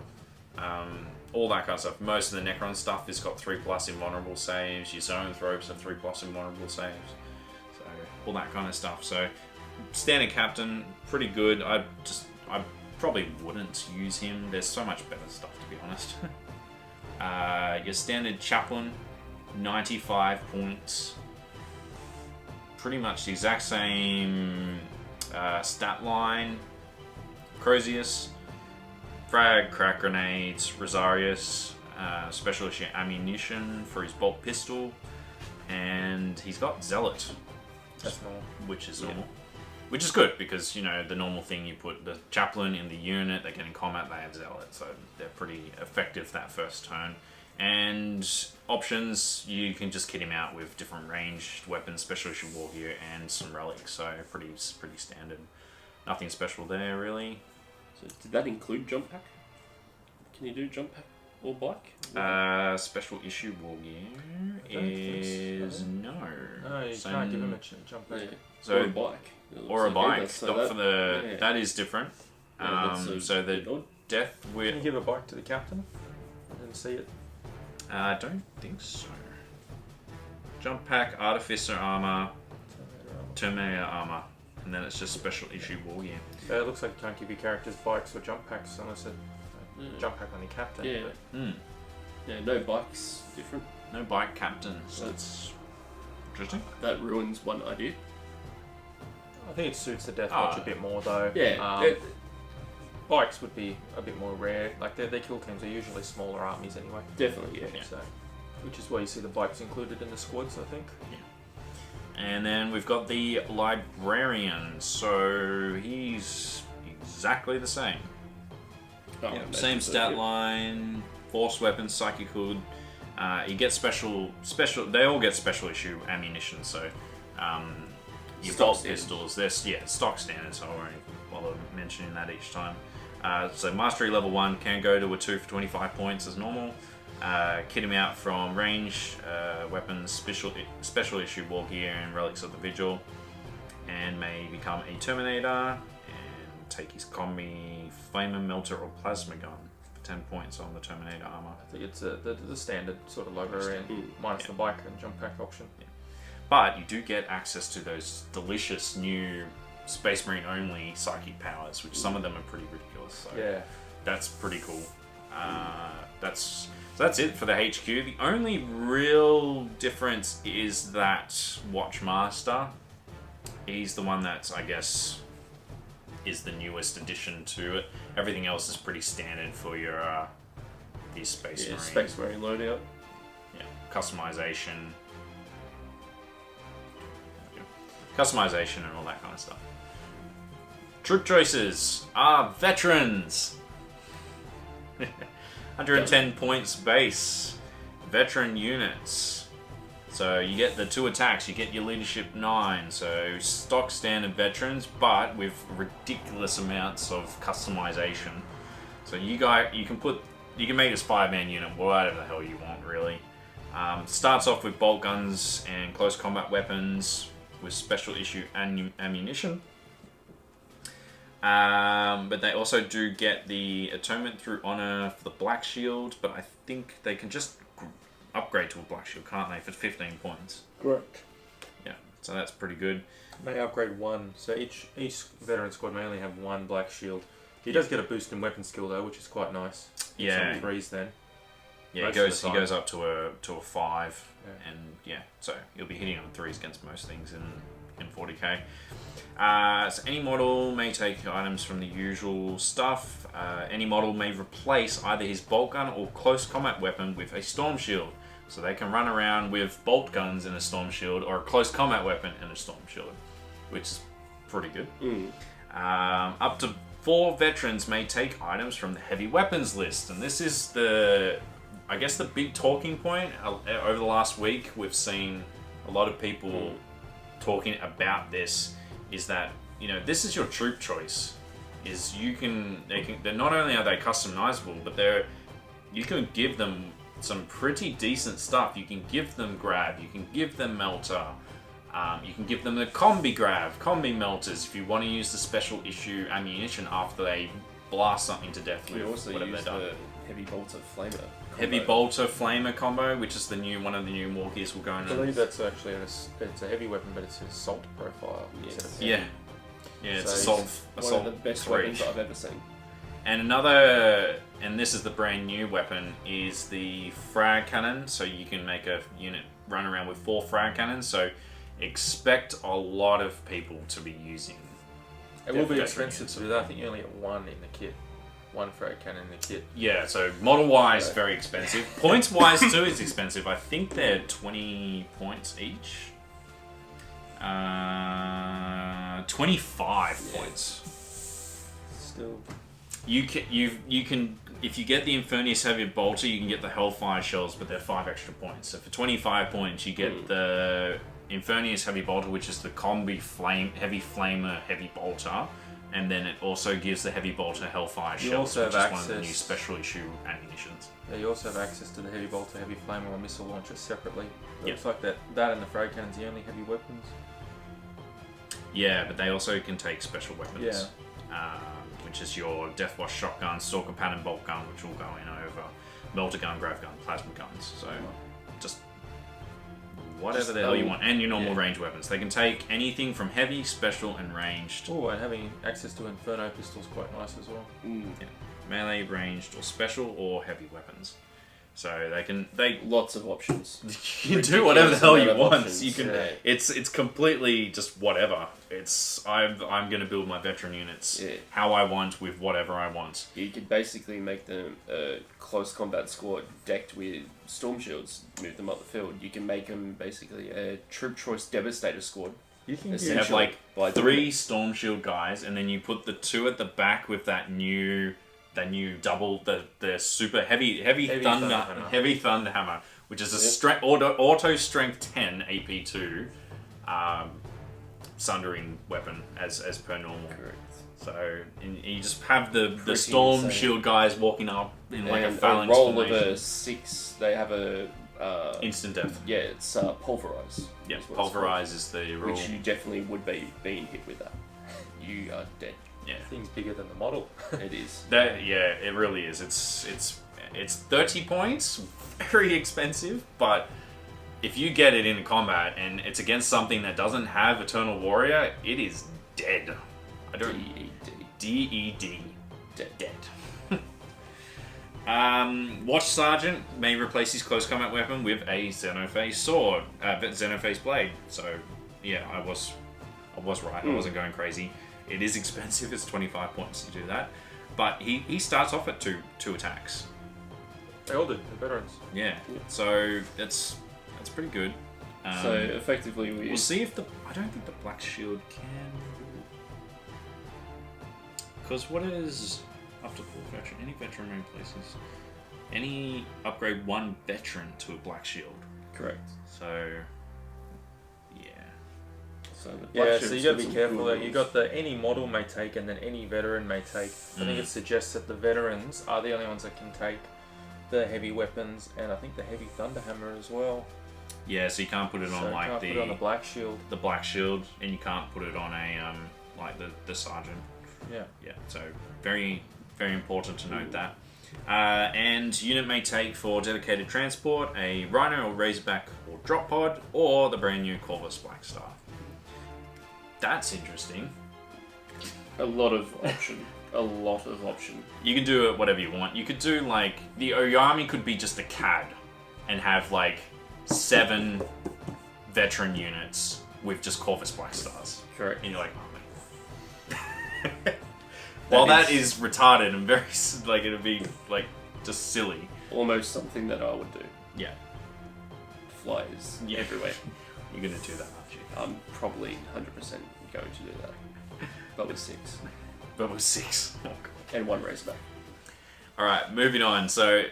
all that kind of stuff. Most of the Necron stuff has got 3+ invulnerable saves. Your Zoanthropes have 3+ invulnerable saves. So all that kind of stuff. So standard captain, pretty good. I probably wouldn't use him. There's so much better stuff, to be honest. Your standard chaplain, 95 points. Pretty much the exact same stat line. Crozius, frag, crack grenades, Rosarius, special issue ammunition for his bolt pistol, and he's got Zealot. That's normal. Which is normal. Which is good because, you know, the normal thing, you put the chaplain in the unit, they get in combat, they have Zealot, so they're pretty effective that first turn. And options, you can just kit him out with different ranged weapons, special issue war gear, and some relics, so pretty standard. Nothing special there, really. So did that include jump pack? Can you do jump pack or bike? Special issue war gear is no. No, you can't give him a jump back. Yeah. So, or a bike. Or a bike. So that is different. So the death Can with you give a bike to the captain and see it? I don't think so. Jump pack, artificer armor, Terminator armor, and then it's just special issue war gear. It looks like you can't give your characters bikes or jump packs unless it jump pack on your captain. Yeah. Yeah, no bikes, different. No bike captain, so that's interesting. That ruins one idea. I think it suits the Deathwatch a bit more though. Yeah. Bikes would be a bit more rare. Like their kill teams are usually smaller armies anyway. Definitely, yeah. So, which is why you see the bikes included in the squads, I think. Yeah. And then we've got the librarian. So he's exactly the same. Oh, Same stat line, force weapons, psychic hood. You get special. They all get special issue ammunition. So your Stock bolt standard. pistols, they're stock standard. So I won't bother mentioning that each time. So mastery level 1 can go to a 2 for 25 points as normal. Kit him out from range weapons, special issue war gear, and relics of the vigil, and may become a Terminator and take his combi flamer melter or plasma gun for 10 points on the Terminator armor. I think it's the standard sort of librarian minus the bike and jump pack option. Yeah. But you do get access to those delicious new Space Marine only psychic powers, which some of them are pretty ridiculous. So Yeah. that's pretty cool. That's it for the HQ. The only real difference is that Watchmaster. He's the one that I guess is the newest addition to it. Everything else is pretty standard for your Space Marine. Space Marine loadout. Yeah, customization and all that kind of stuff. Troop choices are veterans. 110 points base. Veteran units. So you get the 2 attacks, you get your leadership 9. So stock standard veterans, but with ridiculous amounts of customization. So you can make this 5-man unit whatever the hell you want, really. Starts off with bolt guns and close combat weapons with special issue ammunition. But they also do get the Atonement through Honor for the Black Shield, but I think they can just upgrade to a Black Shield, can't they, for 15 points? Correct. Yeah, so that's pretty good. May upgrade one, so each veteran squad may only have one black shield. He does get a boost in weapon skill though, which is quite nice. Yeah. Some threes then. Yeah, Most he of the time. goes up to a 5, Yeah. and yeah, so you'll be hitting on 3s against most things in 40k. So any model may take items from the usual stuff. Any model may replace either his bolt gun or close combat weapon with a storm shield. So they can run around with bolt guns and a storm shield, or a close combat weapon and a storm shield, which is pretty good. Up to 4 veterans may take items from the heavy weapons list, and this is the big talking point. Over the last week, we've seen a lot of people talking about this. Is that, you know, this is your troop choice. Is they're not only are they customizable, but you can give them some pretty decent stuff. You can give them grab, you can give them melter, You can give them the combi melters if you want to use the special issue ammunition after they blast something to death We with also whatever use they're done. the heavy bolter flamer. Combo. Heavy bolter flamer combo, which is one of the new war gears we'll go I into. believe that's actually it's a heavy weapon, but it's an assault profile. Yes. instead of Yeah. heavy. Yeah, it's So assault. One assault of the best 3. weapons I've ever seen. And and this is the brand new weapon, is the frag cannon. So you can make a unit run around with 4 frag cannons. So expect a lot of people to be using. It will be Definitely expensive to do that. I think you only get one in the kit. One frag cannon in the kit. Yeah, so model-wise, Okay. very expensive. Points-wise, too, is expensive. I think they're 20 points each. 25 points. Still, You can if you get the Infernius Heavy Bolter, you can get the Hellfire Shells, but they're 5 extra points. So for 25 points, you get the Infernius Heavy Bolter, which is the combi Heavy Flamer Heavy Bolter, and then it also gives the Heavy Bolter Hellfire You Shells, also which have is one of the new access- special issue ammunitions. Yeah, you also have access to the heavy bolter, heavy flame, or missile launcher separately. It Yeah. looks like that and the frag cannon's the only heavy weapons. Yeah, but they also can take special weapons. Yeah. Which is your Deathwatch shotgun, Stalker Pattern bolt gun, which will go in over melter gun, grav gun, plasma guns. So just whatever Just, the hell you um, want, and your normal yeah. range weapons. They can take anything from heavy, special, and ranged. Oh, and having access to Inferno pistols quite nice as well. Melee, ranged, or special, or heavy weapons. So lots of options. you can do whatever the hell you Ridiculous amount of want. options. You can. Yeah. It's completely just whatever. I'm going to build my veteran units how I want with whatever I want. You could basically make them a close combat squad decked with storm shields, move them up the field. You can make them basically a troop choice devastator squad. You can You Essentially, have like by 3 storm shield guys, and then you put the 2 at the back with that new double the super heavy thunder hammer. heavy thunder hammer, which is a auto strength 10 AP2 sundering weapon as per normal. Correct. So and you just have the Pretty storm insane. shield guys walking up in like a And phalanx roll formation. of a 6, they have a Instant death. yeah, it's pulverize. Yeah, is what it's pulverize is the called, rule. which you definitely would be being hit with that. You are dead. Yeah. things bigger than the model. It is. It really is. It's 30 points, very expensive, but if you get it in combat and it's against something that doesn't have Eternal Warrior, it is dead. I don't DED. Dead. Watch Sergeant may replace his close combat weapon with a Xenophase sword, Xenophase blade. So yeah, I was right. I wasn't going crazy. It is expensive. It's 25 points to do that, but he starts off at two attacks. They all do. The veterans. Yeah, so that's pretty good. So effectively, We'll see if I don't think the Black Shield can. Because what is after full veteran? Any veteran replaces any upgrade 1 veteran to a Black Shield. correct. So yeah. So the Yeah, Black so Shield's you got to got be some careful cool that you rules. got the any model may take and then any veteran may take. I think it suggests that the veterans are the only ones that can take the heavy weapons and I think the heavy thunder hammer as well. Yeah, so you can't put it So on you like can't put it on the black shield. the Black Shield, and you can't put it on a like the Sergeant. Yeah. Yeah, so very, very important to note that. And unit may take for dedicated transport a Rhino or Razorback or Drop Pod, or the brand new Corvus Blackstar. That's interesting. A lot of option. A lot of option. You can do it whatever you want. You could do like the Oyami could be just a CAD and have like 7 veteran units with just Corvus Blackstars. Correct. And you're like, oh man. While that is retarded and very like it'd be like just silly. Almost something that I would do. Yeah, Flies Yeah. everywhere. you're gonna do that, aren't you? I'm probably 100% going to do that. But with 6. But with 6. Oh, God. And 1 Razorback. All right, moving on. So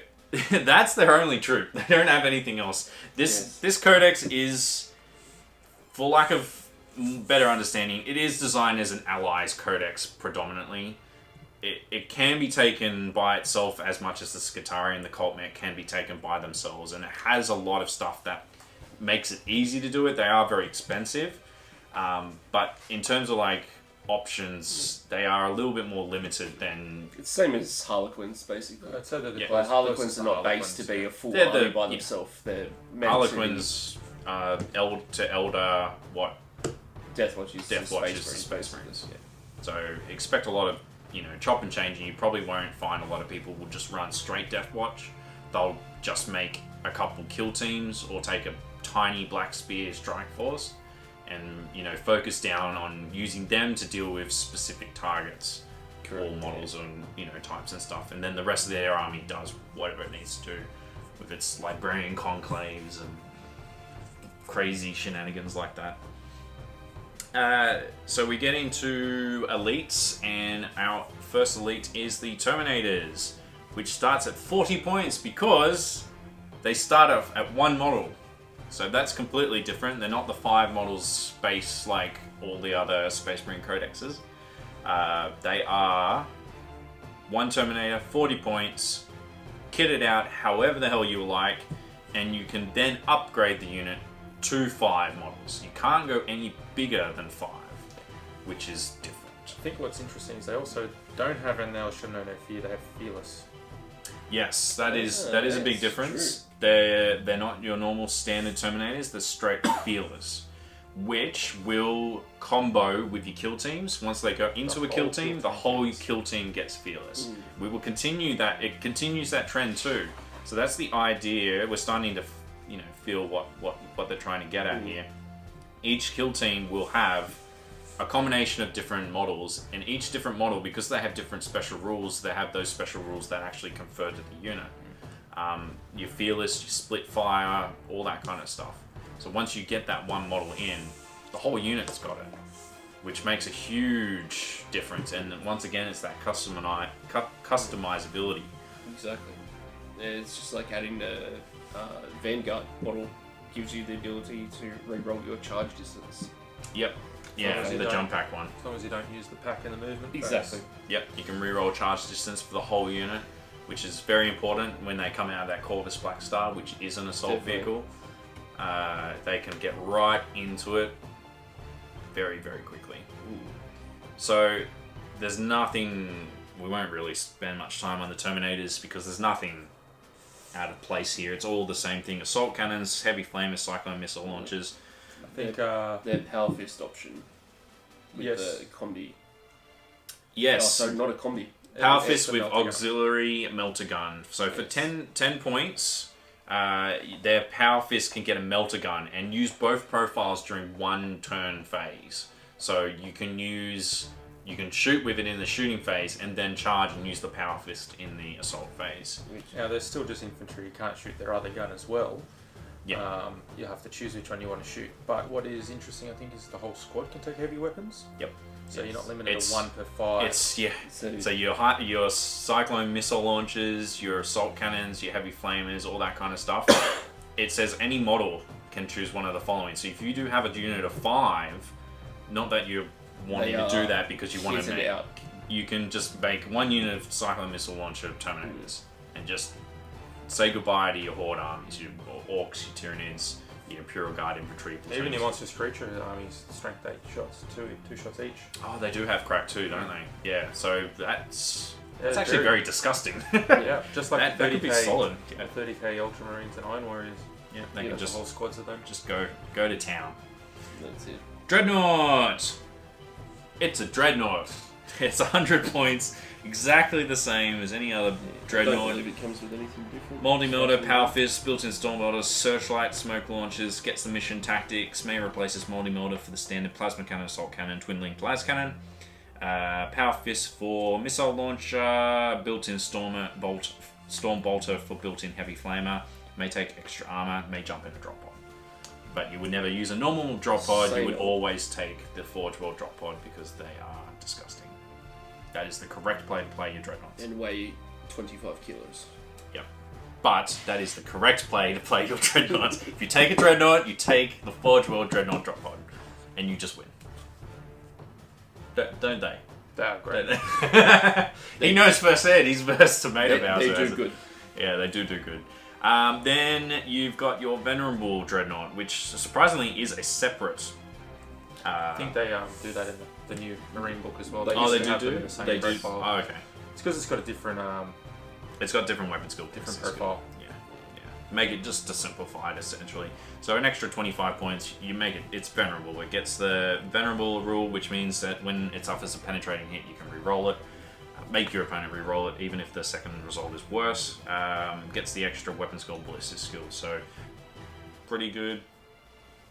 that's their only troop. They don't have anything else. This codex is, for lack of better understanding, it is designed as an allies codex predominantly. It can be taken by itself as much as the Skitarii and the Cult Mech can be taken by themselves, and it has a lot of stuff that makes it easy to do it. They are very expensive, but in terms of like options, they are a little bit more limited than. It's the same as Harlequins, basically. I'd say they're the Yeah. Like closest Harlequins are not Harlequins, based to be a full They're army the- by yeah. themselves. They're meant Harlequins, Eld to Elder, what to be Deathwatch is Deathwatch Space is the Marines, Space basically. Marines. So expect a lot of, chop and change, and you probably won't find a lot of people will just run straight Deathwatch. They'll just make a couple kill teams or take a tiny Black Spear strike force and, focus down on using them to deal with specific targets, Correct, all models and, types and stuff. And then the rest of their army does whatever it needs to do with its librarian conclaves and crazy shenanigans like that. So we get into elites, and our first elite is the Terminators, which starts at 40 points because they start off at one model. So that's completely different. They're not the 5 models space like all the other Space Marine codexes. They are one Terminator, 40 points, kitted out however the hell you like, and you can then upgrade the unit to 5 models. You can't go any bigger than 5, which is different. I think what's interesting is they also don't have an El Shimno no Fear, they have Fearless. Yes, that is a big that's difference. They're not your normal standard Terminators. They're straight fearless, which will combo with your kill teams. Once they go into a kill team, the whole kill team gets fearless. We will continue that. It continues that trend too. So that's the idea. We're starting to, feel what they're trying to get at here. Each kill team will have a combination of different models, and each different model, because they have different special rules, they have those special rules that actually confer to the unit. Your fearless, your split fire, all that kind of stuff. So once you get that one model in, the whole unit's got it, which makes a huge difference. And once again, it's that customizability. Exactly. It's just like adding the Vanguard model gives you the ability to re-roll your charge distance. Yep. Yeah, Obviously the don't- jump pack one. As long as you don't use the pack in the movement. Exactly. Yep, you can reroll charge distance for the whole unit, which is very important when they come out of that Corvus Black Star, which is an assault Definitely. vehicle. They can get right into it very, very quickly. So there's nothing, we won't really spend much time on the Terminators because there's nothing out of place here. It's all the same thing. Assault cannons, heavy flamers, cyclone missile launchers. I think, Their Power Fist option with Yes. the combi. Yes. Oh, sorry, not a combi. Power it's Fist the with melter gun. auxiliary melter gun. So for Yes. 10 points, their Power Fist can get a melter gun and use both profiles during one turn phase. So you can shoot with it in the shooting phase and then charge and use the Power Fist in the assault phase. Now, they're still just infantry, you can't shoot their other gun as well. Yeah. You have to choose which one you want to shoot. But what is interesting, I think, is the whole squad can take heavy weapons. Yep. So you're not limited It's- to 1 per 5. It's yeah. So, So your cyclone missile launchers, your assault cannons, your heavy flamers, all that kind of stuff. It says any model can choose one of the following. So if you do have a unit of 5, not that you're wanting to do that because you want to kitted make, out. you can just make one unit of cyclone missile launcher Terminators and just say goodbye to your horde armies, your orcs, your Tyranids, your Imperial Guard infantry. Even platoons. your monstrous creature armies, strength 8 shots, two shots each. Oh, they do have crack too, don't they? Yeah. So that's Yeah, actually very disgusting. Yeah, just like that, the that could 30k, be solid. the 30k Ultramarines and Iron Warriors. Yeah, they You can got the just whole squads of them. just go to town. That's it. Dreadnought! It's a Dreadnought. It's 100 points, exactly the same as any other I don't Dreadnought. believe it comes with anything different. Multi-melter, Power Fist, built-in storm bolters, searchlight, smoke launchers, gets the mission tactics, may replace this multi-melter for the standard plasma cannon, assault cannon, twin-linked las cannon. Power Fist for missile launcher, built-in storm bolter for built-in heavy flamer, may take extra armor, may jump in a drop pod. But you would never use a normal drop pod, you Same would old. always take the Forge World drop pod because they are disgusting. That is the correct way to play your Dreadnoughts. And weigh 25 kilos. Yep. But that is the correct play to play your Dreadnoughts. If you take a Dreadnought, you take the Forge World Dreadnought drop pod. And you just win. Don't they? They're great. He knows first aid. He's versed tomato They Bowser. do good. Yeah, they do good. Then you've got your Venerable Dreadnought, which surprisingly is a separate. I think they do that in the new Marine book as well. They Oh, used they to do have do? them in the same They do. profile. Oh, okay. It's because it's got a different It's got different weapon skill. different It's good. profile. Yeah. Make it just to simplify it essentially. So an extra 25 points, you make it. It's Venerable. It gets the Venerable rule, which means that when it suffers a penetrating hit, you can re-roll it. Make your opponent re-roll it, even if the second result is worse. Gets the extra weapon skill, ballistic skill. So pretty good.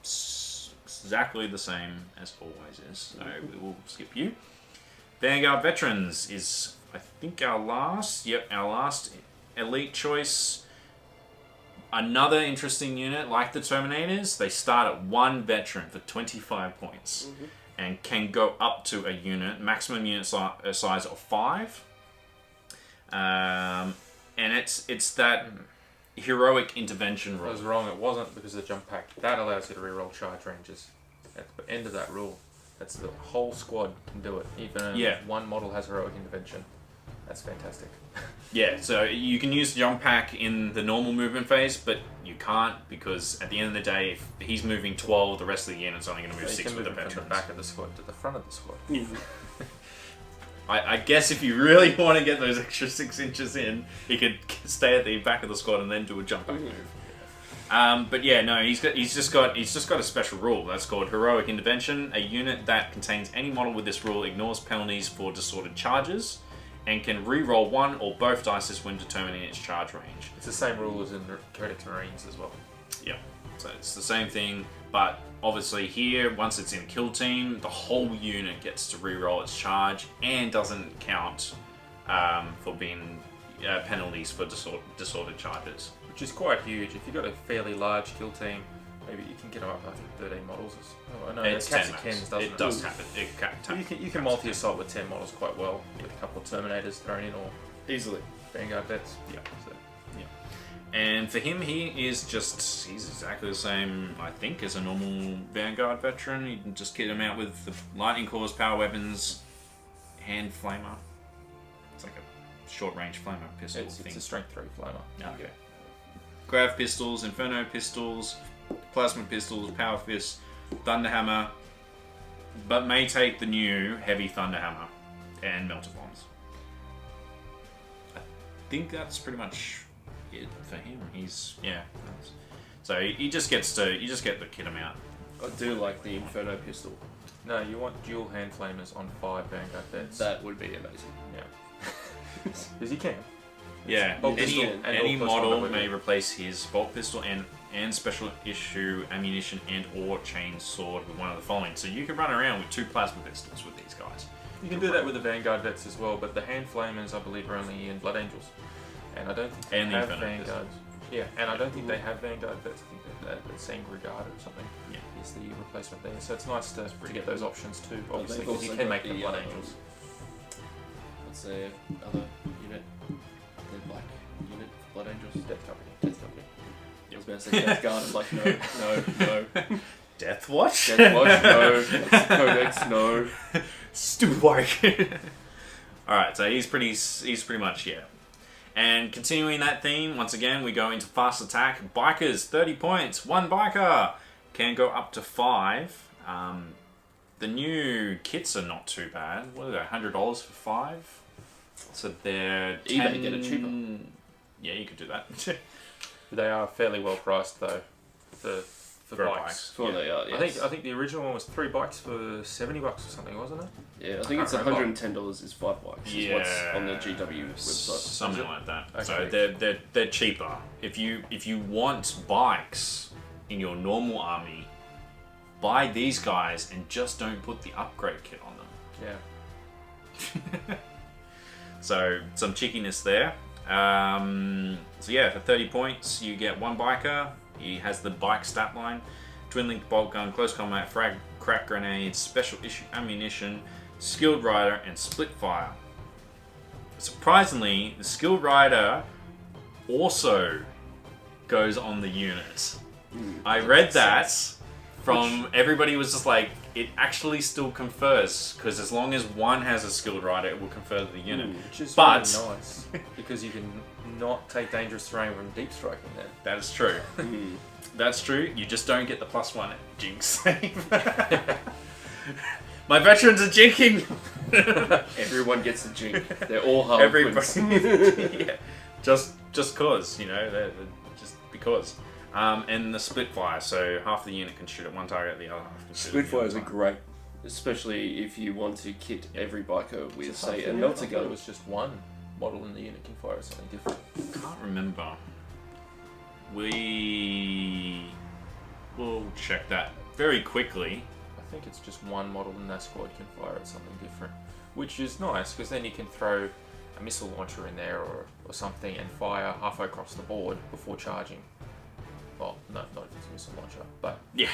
Exactly the same as always is. So we will skip you. Vanguard Veterans is, I think, our last. Yep, our last elite choice. Another interesting unit, like the Terminators, they start at 1 veteran for 25 points. And can go up to a unit, maximum unit size of 5. And it's that heroic intervention I rule. was wrong. It wasn't because of the jump pack. That allows you to reroll charge ranges. At the end of that rule, that's the whole squad can do it. Even if one model has heroic intervention. That's fantastic. Yeah, so you can use jump pack in the normal movement phase, but you can't because at the end of the day, if he's moving 12, the rest of the unit's only going to move 6 with the veterans. From the back of the squad to the front of the squad. I guess if you really want to get those extra 6 inches in, he could stay at the back of the squad and then do a jump back move. But yeah, no, he's just got a special rule that's called Heroic Intervention. A unit that contains any model with this rule ignores penalties for disordered charges, and can re-roll 1 or both dice when determining its charge range. It's the same rule as in Codex Marines as well. Yeah, so it's the same thing, but obviously here, once it's in kill team, the whole unit gets to re-roll its charge and doesn't count for being penalties for disordered charges. Which is quite huge. If you've got a fairly large kill team, maybe you can get up, I think, 13 models. Oh, no, It's 10 Cans, max. doesn't It does happen. You can multi-assault with 10 models quite well, with a couple of Terminators thrown in, or Easily. Vanguard Vets. Yeah. So, yeah. And for him, he's exactly the same, I think, as a normal Vanguard veteran. You can just kit him out with the lightning cores, power weapons, hand flamer. It's like a short-range flamer pistol It's thing. a strength 3 flamer. Okay. Grav pistols, Inferno pistols, plasma pistols, power fists, Thunderhammer, but may take the new heavy Thunderhammer and melter bombs. I think that's pretty much it for him. So he just get the kit him out. I do like the Inferno pistol. No, you want dual hand flamers on 5 Vanguard Vets. That would be amazing. Yeah. Because you can. Yeah, Bolt pistol any and all model plus may replace his bolt pistol and special issue ammunition and or chain sword with one of the following. So you can run around with 2 plasma pistols with these guys. You can do that with the Vanguard Vets as well, but the hand flamers, I believe, are only in Blood Angels. And I don't think they And the have Inferno Vanguards. Yeah, and I don't think they have Vanguard Vets. I think that Sangregard or something is the replacement there. So it's nice to get those options too, obviously, because you can make them Blood Angels. What's the other unit? The black unit for Blood Angels? Death Company. Death Company. I was about to say Death Guard. I'm like, no. Deathwatch? Deathwatch, no. That's Codex, no. Stupid work. Alright, so he's pretty much, yeah. And continuing that theme, once again, we go into fast attack. Bikers, 30 points. 1 biker can go up to 5. The new kits are not too bad. What are they, $100 for 5? So they're 10... eBay get it cheaper. Yeah, you could do that. They are fairly well priced though for bikes. For they are, yes. I think the original one was 3 bikes for $70 or something, wasn't it? Yeah, I think it's $110 is 5 bikes. Yeah, Is what's on the GW website. Something like that. Okay. So they're cheaper. If you want bikes in your normal army, buy these guys and just don't put the upgrade kit on them. Yeah. So some cheekiness there. So yeah, for 30 points you get 1 biker. He has the bike stat line: twin link bolt gun, close combat, frag, crack grenades, special issue ammunition, skilled rider, and split fire. Surprisingly, the skilled rider also goes on the unit. I read that from everybody was just like, it actually still confers, because as long as one has a skilled rider, it will confer to the unit. Which is But- really nice, because you can not take dangerous terrain from deep striking then. That is true. That's true. You just don't get the +1 jinx save. My veterans are jinking. Everyone gets a jink. They're all Everybody. harlequins. Yeah. Just cause, you know, they're just because. And the split fire, so half the unit can shoot at one target, the other half can shoot Split at the other fires are target. great, especially if you want to kit every biker with, It's a tough say, a thing. I melter thought gun. It was just one model in the unit can fire something different. Can't remember. We will check that very quickly. I think it's just one model in that squad can fire at something different, which is nice because then you can throw a missile launcher in there or something and fire halfway across the board before charging. Well, no, not if it's a missile launcher, but Yeah.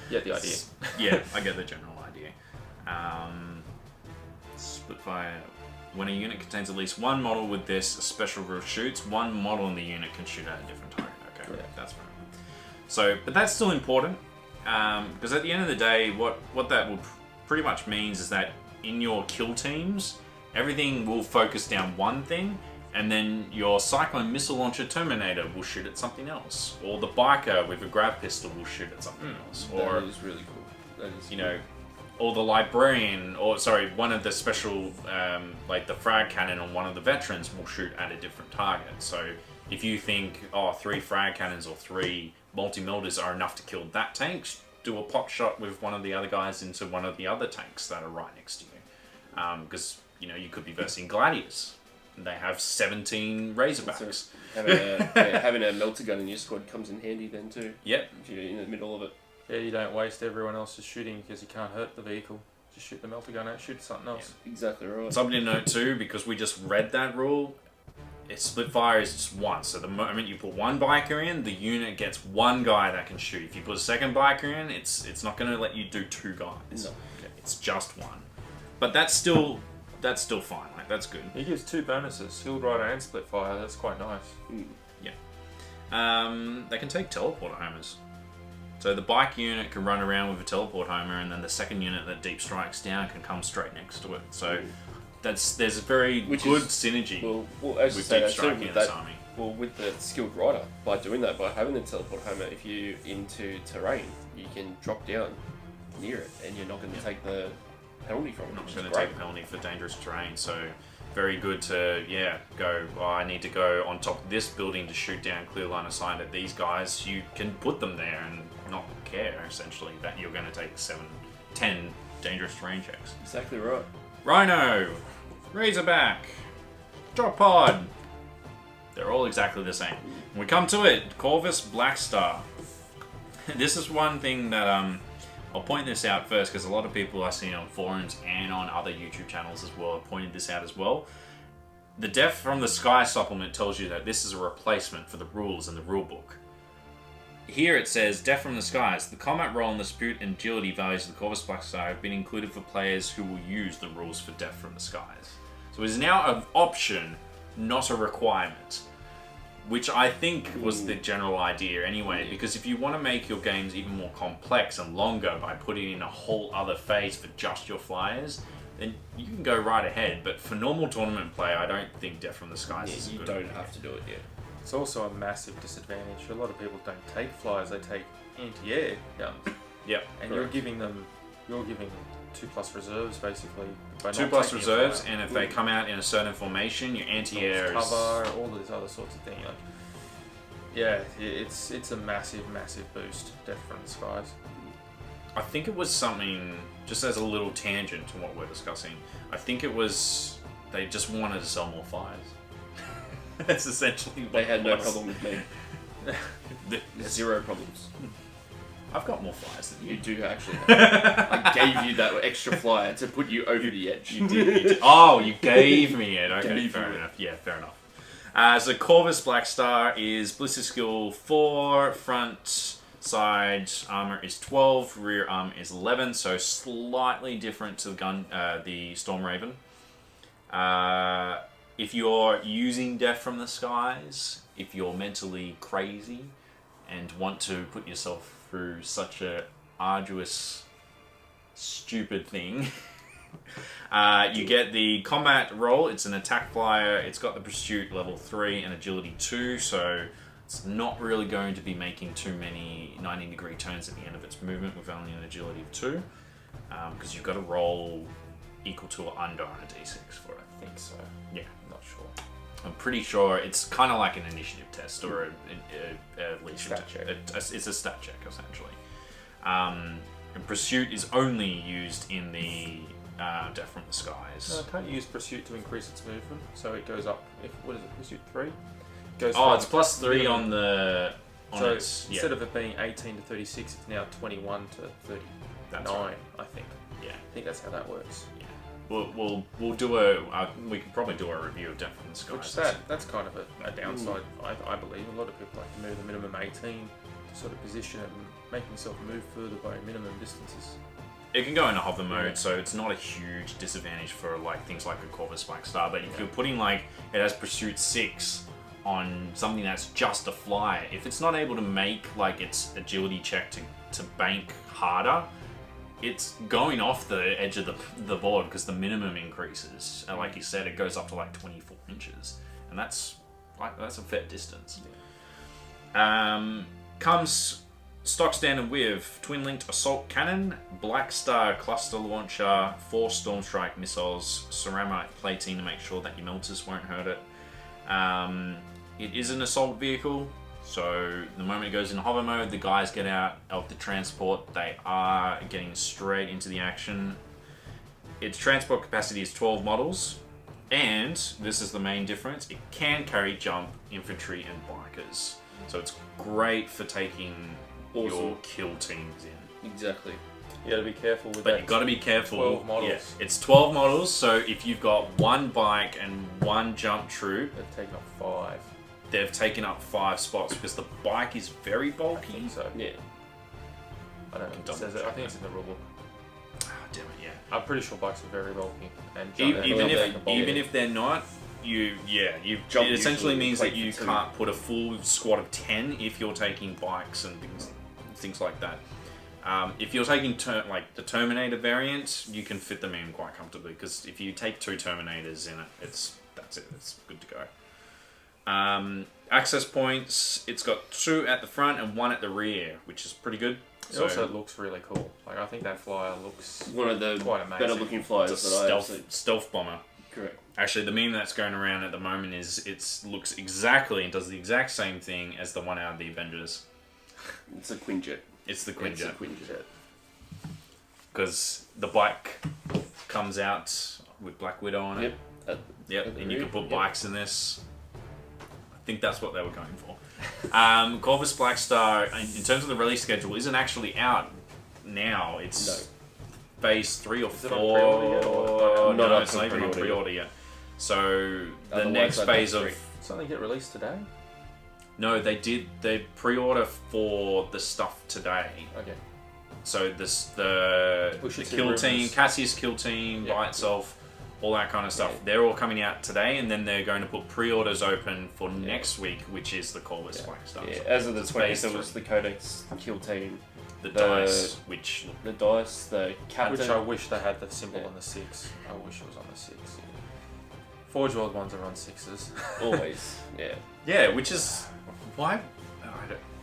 yeah, the idea. Yeah, I get the general idea. Split fire. When a unit contains at least one model with this special rule shoots, one model in the unit can shoot at a different target. Okay, Yeah. that's right. So, but that's still important because at the end of the day, what that will pretty much means is that in your kill teams, everything will focus down one thing, and then your Cyclone Missile Launcher Terminator will shoot at something else, or the biker with a grab pistol will shoot at something else, or That is really cool. That is you know, or the librarian, or sorry, one of the special, like the frag cannon on one of the veterans will shoot at a different target. So if you think, 3 frag cannons or 3 multi-milders are enough to kill that tank, do a pop shot with one of the other guys into one of the other tanks that are right next to you. Because, you know, you could be versing gladiators. And they have 17 Razorbacks. So having a melter gun in your squad comes in handy then too. Yep. If you're in the middle of it. Yeah, you don't waste everyone else's shooting because you can't hurt the vehicle. Just shoot the melter gun out, shoot something else. Exactly right. Something to note too, because we just read that rule, split fire is just one. So the moment you put one biker in, the unit gets one guy that can shoot. If you put a second biker in, it's not going to let you do 2 guys. No. It's just one. But that's still fine. Like that's good. He gives 2 bonuses, Shield Rider and Split Fire. That's quite nice. They can take teleport homers. So the bike unit can run around with a teleport homer, and then the second unit that deep strikes down can come straight next to it. So there's a very Which good is- synergy Well, as you with say, deep that's striking with in this that. army. Well, with the skilled rider, by doing that, by having the teleport homer, if you're into terrain, you can drop down near it, and you're not going to take the penalty from it. Not which going is to great. take a penalty for dangerous terrain, so very good to go. I need to go on top of this building to shoot down clear line of sight at these guys. You can put them there and not care essentially that you're going to take 7-10 dangerous terrain checks. Exactly right. Rhino, Razorback, Drop Pod. They're all exactly the same. When we come to it, Corvus Blackstar. This is one thing that I'll point this out first because a lot of people I've seen on forums and on other YouTube channels as well have pointed this out as well. The Death from the Sky supplement tells you that this is a replacement for the rules in the rulebook. Here it says, Death from the Skies. The combat roll and the spirit and agility values of the Corvus Blackstar have been included for players who will use the rules for Death from the Skies. So it is now an option, not a requirement. Which I think was the general idea anyway, because if you want to make your games even more complex and longer by putting in a whole other phase for just your flyers, then you can go right ahead. But for normal tournament play, I don't think Death from the Skies is a you good don't idea. have to do it yet. It's also a massive disadvantage. A lot of people don't take flyers; they take anti-air guns, Yep. and Correct. you're giving 2+ reserves basically. by not 2+ taking a reserves, flyer. and if they come out in a certain formation, your anti-air is... cover, all these other sorts of things. Like, yeah, it's a massive boost. Death from the Skies. I think it was something, just as a little tangent to what we're discussing, I think it was they just wanted to sell more flyers. That's essentially what They had it no was. problem with me. Zero problems. I've got more flyers than you. You do actually have. I gave you that extra flyer to put you over the edge. You did. Oh, you gave me it. Okay, Gave fair you it. enough. Yeah, fair enough. So Corvus Blackstar is Blister Skill 4, front side armor is 12, rear armor is 11, so slightly different to the Storm Raven. If you're using Death from the Skies, if you're mentally crazy and want to put yourself through such a arduous stupid thing. You get the combat roll. It's an attack flyer. It's got the pursuit level 3 and agility 2, so it's not really going to be making too many 90-degree turns at the end of its movement with only an agility of 2, because you've got to roll equal to or under on a d6 for it. I think so. Yeah. I'm not sure. I'm pretty sure it's kind of like an initiative test or a leadership Stat check. It's a stat check, essentially. And pursuit is only used in the Death from the Skies. Can't you use pursuit to increase its movement? So it goes up. What is it? Pursuit 3. Goes Oh, from it's plus 3 minimum. on the. So its, instead of it being 18 to 36, it's now 21 to 39. That's right. I think. Yeah. I think that's how that works. Yeah. We'll do a. We could probably do a review of Death from the Skies. Which that's kind of a downside, I believe. A lot of people like to move the minimum 18 to sort of position it and make themselves move further by minimum distances. It can go into hover mode, so it's not a huge disadvantage for like things like a Corvus Black Star. But if you're putting like it has pursuit 6 on something that's just a flyer, if it's not able to make like its agility check to bank harder, it's going off the edge of the board because the minimum increases, and like you said, it goes up to like 24 inches, and that's a fair distance. Comes stock standard with twin-linked assault cannon, Black Star cluster launcher, 4 Storm Strike missiles, ceramite plating to make sure that your melters won't hurt it. It is an assault vehicle, so the moment it goes in hover mode, the guys get out of the transport. They are getting straight into the action. Its transport capacity is 12 models, and this is the main difference, it can carry jump, infantry, and bikers. So it's great for taking your kill teams in. Exactly. You got to be careful with But that. you've got to be careful. 12 models. Yeah, it's 12 models, so if you've got 1 bike and 1 jump troop, They've taken up 5. they've taken up 5 spots because the bike is very I bulky. think so. Yeah. I don't know. It says it. I think it's in the rulebook. Oh, damn it, yeah. I'm pretty sure bikes are very bulky. And Even if they're not, it essentially usually means that plate you for 2. can't put a full squad of 10 if you're taking bikes and things like that. If you're taking like the Terminator variant, you can fit them in quite comfortably because if you take 2 Terminators in it, that's it. It's good to go. Access points. It's got 2 at the front and 1 at the rear, which is pretty good. It also looks really cool. Like I think that flyer looks One of the quite amazing. better looking flyers It's a that I have seen. stealth bomber. Correct. Actually, the meme that's going around at the moment is it looks exactly and does the exact same thing as the one out of the Avengers. It's a Quinjet. It's the It's a Quinjet. Quinjet. Because the bike comes out with Black Widow on it. Yep. And you can put bikes in this. I think that's what they were going for. Corvus Black Star, in terms of the release schedule, isn't actually out now. It's phase 3 or 4. it on pre-order yet, or- Not up it's for not even on pre-order pre-order yet. So the Otherwise, next I'd phase have of... 3. Something get released today? No, they did. They pre-order for the stuff today. Okay. So the We should see kill team, rumours. Cassie's kill team by itself, all that kind of stuff. Yeah. They're all coming out today, and then they're going to put pre-orders open for next week, which is the Corvus Black Star. Yeah, as of the It's 20th, phase it was 3. the Codex kill team, The dice, which the dice, the captain. Which I wish they had the symbol on the 6. I wish it was on the 6. Forge World ones are on 6s. Always, yeah. yeah, which is why.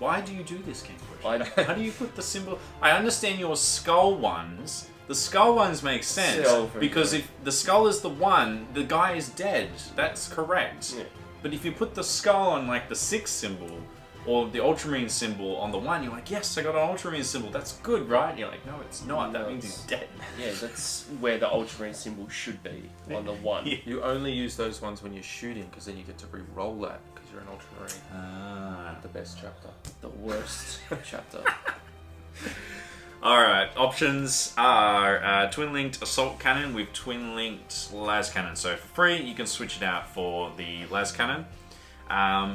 Why do you do this, King Bush? How do you put the symbol? I understand your skull ones. The skull ones make sense because if the skull is the 1, the guy is dead. That's correct. Yeah. But if you put the skull on like the 6 symbol or the Ultramarine symbol on the 1, you're like, yes, I got an Ultramarine symbol. That's good, right? And you're like, no, it's not. That means he's dead. Yeah, that's where the Ultramarine symbol should be, on the 1. Yeah. You only use those ones when you're shooting because then you get to re-roll that because you're an Ultramarine. The best chapter. The worst chapter. Alright, options are twin-linked assault cannon with twin-linked las cannon. So for free, you can switch it out for the las cannon.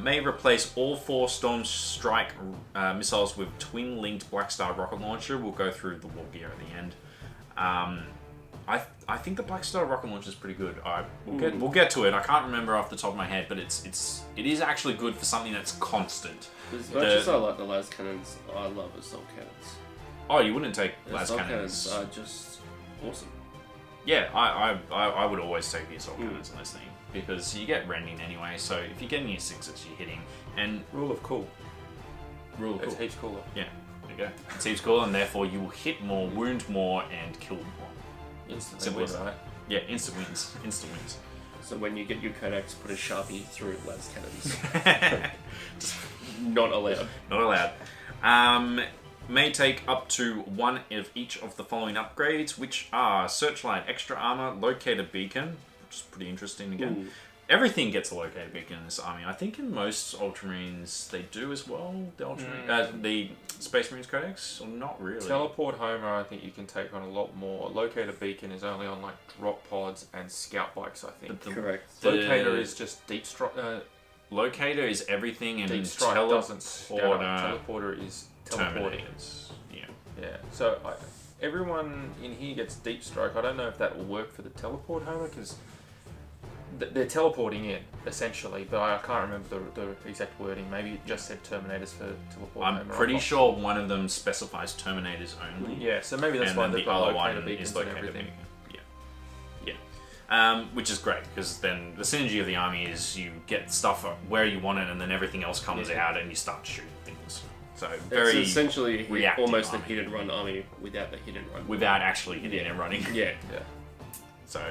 May replace all 4 Storm Strike missiles with twin-linked Black Star rocket launcher. We'll go through the war gear at the end. I think the Black Star rocket launcher is pretty good. We'll get to it. I can't remember off the top of my head, but it is actually good for something that's constant. As much as I like the las cannons, I love assault cannons. Oh, you wouldn't take The las assault cannons. cannons are just awesome. Yeah, I would always take the assault cannons on this thing because you get rending anyway. So if you're getting your 6s, you're hitting. And Rule of cool. rule of It's cool. heaps cooler. Yeah, there you go. It seems cool, and therefore you will hit more, wound more, and kill more. Instantly Simple win, as that. right? Yeah, instant wins. Instant wins. So when you get your Codex, put a Sharpie through las cannons. Not allowed. Not allowed. May take up to one of each of the following upgrades, which are Searchlight, Extra Armor, Locator Beacon, which is pretty interesting again. Ooh. Everything gets a Locator Beacon in this army. I think in most Ultramarines they do as well. The Space Marines Codex, or not really. Teleport Homer, I think you can take on a lot more. Locator Beacon is only on like drop pods and scout bikes, I think. But Correct. Locator is just deep strike. Locator is everything, and Deep strike doesn't scatter. Teleporter is teleporting. Terminators. Yeah. Yeah. So everyone in here gets deep strike. I don't know if that will work for the teleport Homer because they're teleporting in essentially, but I can't remember the exact wording. Maybe it just said Terminators for teleport. I'm Homer. pretty sure one of them specifies Terminators only. Yeah. So maybe that's and why then they've the got other locator one beacons is and Locator everything. Beacon. Yeah. Which is great because then the synergy of the army is you get stuff where you want it, and then everything else comes out, and you start shooting things. So very It's essentially reactive almost a army. hit and run army without the hit and run. without actually hitting and running. Yeah. Yeah. So,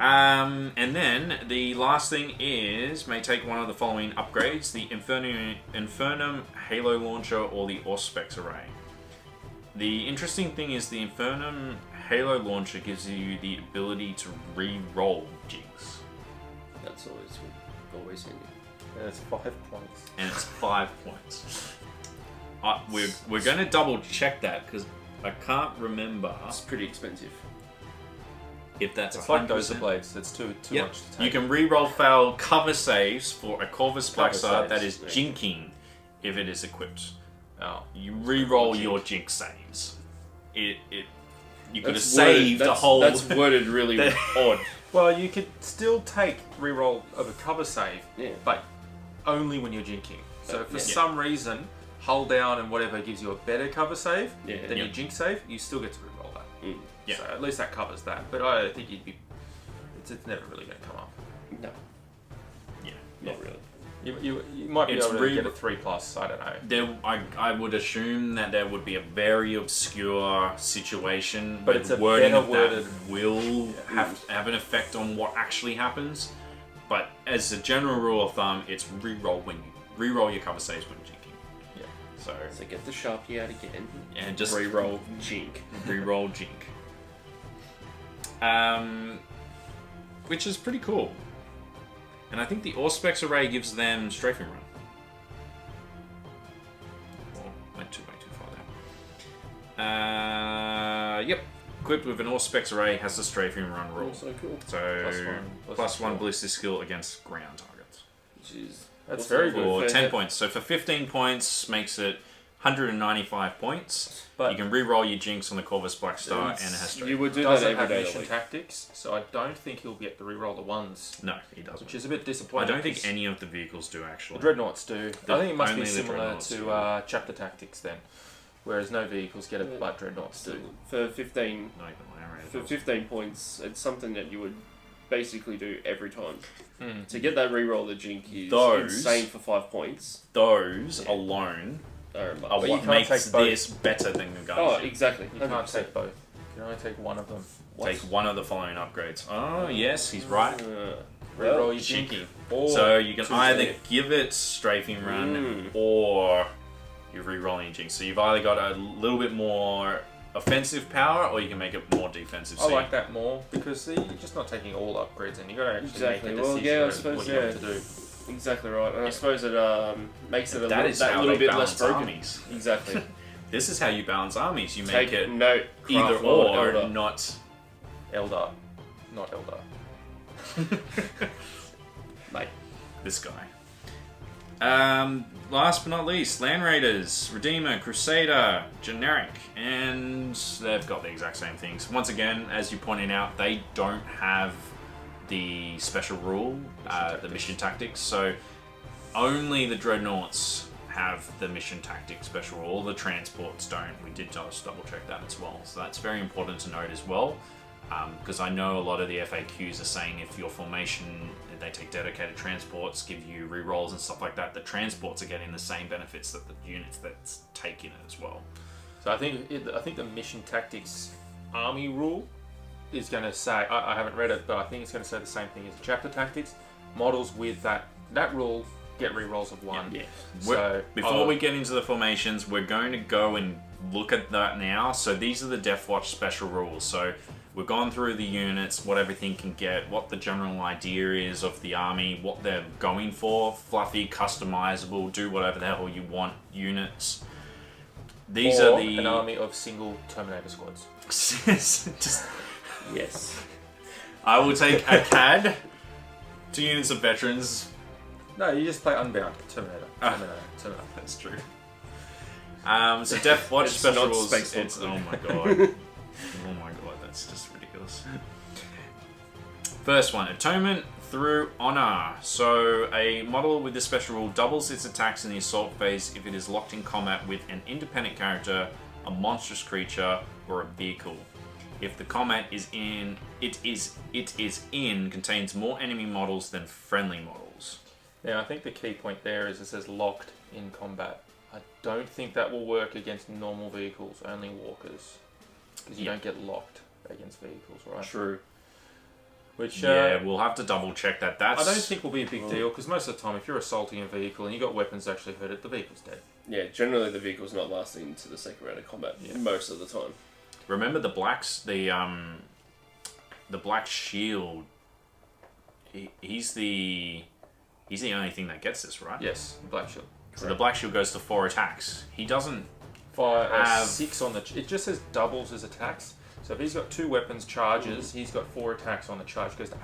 and then the last thing is may take one of the following upgrades: the Infernum Halo Launcher or the Auspex Array. The interesting thing is the Infernum Halo Launcher gives you the ability to re-roll jigs, That's always good. Always handy. And it's 5 points. and it's 5 points. We're going to double check that because I can't remember It's pretty expensive. if that's It's like 100%. Dozer Blades. It's too Yep. much to take. You can re-roll fail cover saves for a Corvus Cover Plaxar that saves, is jinking if it is equipped. Oh. You re-roll Jink. your jink saves. You could have That's saved worded, the whole. That's worded really odd. Well, you could still take reroll of a cover save, Yeah. but only when you're jinking. So if for Yeah. some reason, hull down and whatever gives you a better cover save Yeah. than Yeah. your jink save, you still get to reroll that. Mm. Yeah. So at least that covers that. But I think it's never really going to come up. No, Yeah. not really. You might be It's able to get a 3+. I don't know. I would assume that there would be a very obscure situation, But with it's a wording better that worded- will have an effect on what actually happens. But as a general rule of thumb, it's re-roll your cover saves when jinking. Yeah. So So get the Sharpie out again. and just Reroll Jink. re-roll jink. Which is pretty cool. And I think the Auspex Array gives them strafing run. Well, went way too far there. Yep. Equipped with an Auspex Array has the strafing run rule. Also cool. So, +1 +1 ballistic skill against ground targets. Which is That's also very good For for 10 head- points. So for 15 points makes it 195 points. But you can re-roll your jinx on the Corvus Black Star and it It's- has strafing. You would do that doesn't every have day. mission Like. tactics, so I don't think he'll get to reroll the ones, No, he doesn't. which is a bit I disappointing. don't think 'cause any of the vehicles do the actually. Dreadnoughts do. I think it must be only the similar Dreadnoughts to do. chapter tactics then, whereas no vehicles get it, but Dreadnoughts do. For 15, Not even Land Raiders. for 15 points, it's something that you would basically do every time. Mm. To get that reroll the Jink is Those- insane for 5 points. Those Yeah. alone Are are But you what can't makes take both. this better than the Oh, Gunship. exactly. You can't 100%. take both. You can only take one of them. What? Take one of the following upgrades. Oh, yes, he's right. Reroll Well, your Cheeky. jinky. Or So you can choose either a- give it strafing run Mm. or you're re-rolling your jinx. So you've either got a little bit more offensive power or you can make it more defensive. I So like that more because you're just not taking all upgrades and you got to actually Exactly. make a Well, decision yeah, I on suppose, what you want yeah. to do. exactly right. And I Yeah. suppose it makes it a that little, is that how little they bit less balance broken. armies. Exactly. This is how you balance armies. You make Take it note. either Craft Lord or, Elder. not. Eldar, not Eldar. Mate. This guy. Last but not least, Land Raiders, Redeemer, Crusader, Generic, and they've got the exact same things. Once again, as you pointed out, they don't have the special rule, the mission tactics, so only the Dreadnoughts have the mission tactics special rule. All the transports don't. We did just double check that as well. So that's very important to note as well. Because I know a lot of the FAQs are saying if your formation, they take dedicated transports, give you rerolls and stuff like that, the transports are getting the same benefits that the units that take in it as well. So I think the mission tactics army rule is going to say, I haven't read it, but I think it's going to say the same thing as the chapter tactics. Models with that rule get rerolls of 1. Yeah. So Before we get into the formations, we're going to go and look at that now. So these are the Deathwatch special rules. So we've gone through the units, what everything can get, what the general idea is of the army, what they're going for, fluffy, customizable, do whatever the hell you want units. These or are the an army of single Terminator squads. Just, Yes. I will take a CAD, 2 units of veterans. No, you just play Unbound Terminator. Terminator. That's true. So Deathwatch It's special not rules. Space It's, Wolf. oh my god. Oh my god, that's just ridiculous. First one, Atonement through Honor. So a model with this special rule doubles its attacks in the assault phase if it is locked in combat with an independent character, a monstrous creature, or a vehicle. If the combat contains more enemy models than friendly models. Now, I think the key point there is it says locked in combat. I don't think that will work against normal vehicles, only walkers. Because you don't get locked against vehicles, right? True. Which, Yeah, we'll have to double check that. That's I don't think will be a big deal, because most of the time, if you're assaulting a vehicle and you've got weapons that actually hurt it, the vehicle's dead. Yeah, generally the vehicle's not lasting to the second round of combat most of the time. Remember the blacks, the Black Shield. He's the only thing that gets this, right? Yes, Black Shield. So the Black Shield goes to 4 attacks. He doesn't. Fire 6 on the... It just says doubles his attacks. So if he's got 2 weapons charges, he's got 4 attacks on the charge. Goes to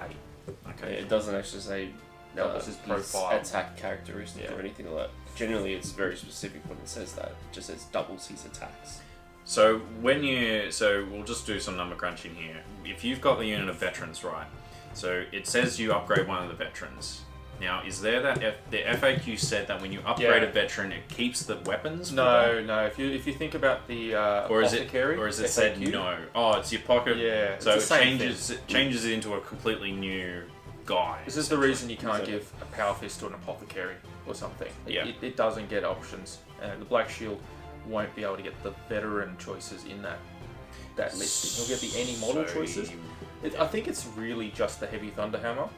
8. Okay, it doesn't actually say Doubles his profile. attack characteristic or anything like that. Generally, it's very specific when it says that. It just says doubles his attacks. So we'll just do some number crunching here. If you've got the unit of veterans, right? So it says you upgrade one of the veterans. Now, is there that the FAQ said that when you upgrade a veteran, it keeps the weapons? No. If you think about the Or is apothecary, it said FAQ? no? Oh, it's your pocket. Yeah, So it's the it same changes it into a completely new guy. This is the reason you can't give a power fist to an apothecary or something. It doesn't get options. The Black Shield won't be able to get the veteran choices in that list. You'll get the any model choices. I think it's really just the heavy Thunderhammer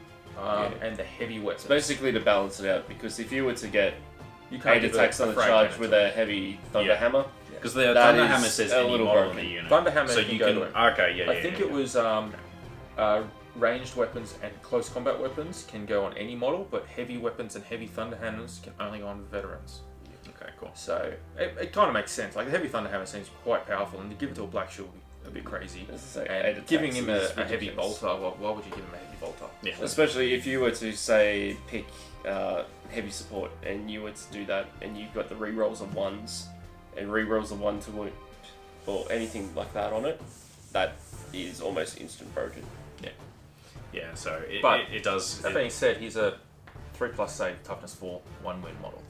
and the heavy weapons. It's basically to balance it out, because if you were to get You can't 8 give attacks a on the frag charge cannon with to a heavy Thunderhammer, Because the that Thunderhammer is says a any little model broken. in the unit. Thunderhammer So can you go can. to it. Okay, yeah. I think it was ranged weapons and close combat weapons can go on any model, but heavy weapons and heavy Thunderhammers can only go on veterans. Okay, cool. So it kind of makes sense. Like the heavy Thunderhammer seems quite powerful, and to give it to a Black Shield would be a bit crazy. As I say, 8 And attacks giving him is a heavy ridiculous. bolter, why would you give him a heavy bolter? Yeah. Especially if you were to say pick heavy support, and you were to do that, and you've got the rerolls of 1s and rerolls of 1 to wound or anything like that on it, that is almost instant broken. Yeah, so it does. That being said, he's a 3+ save, toughness 4, 1 win model.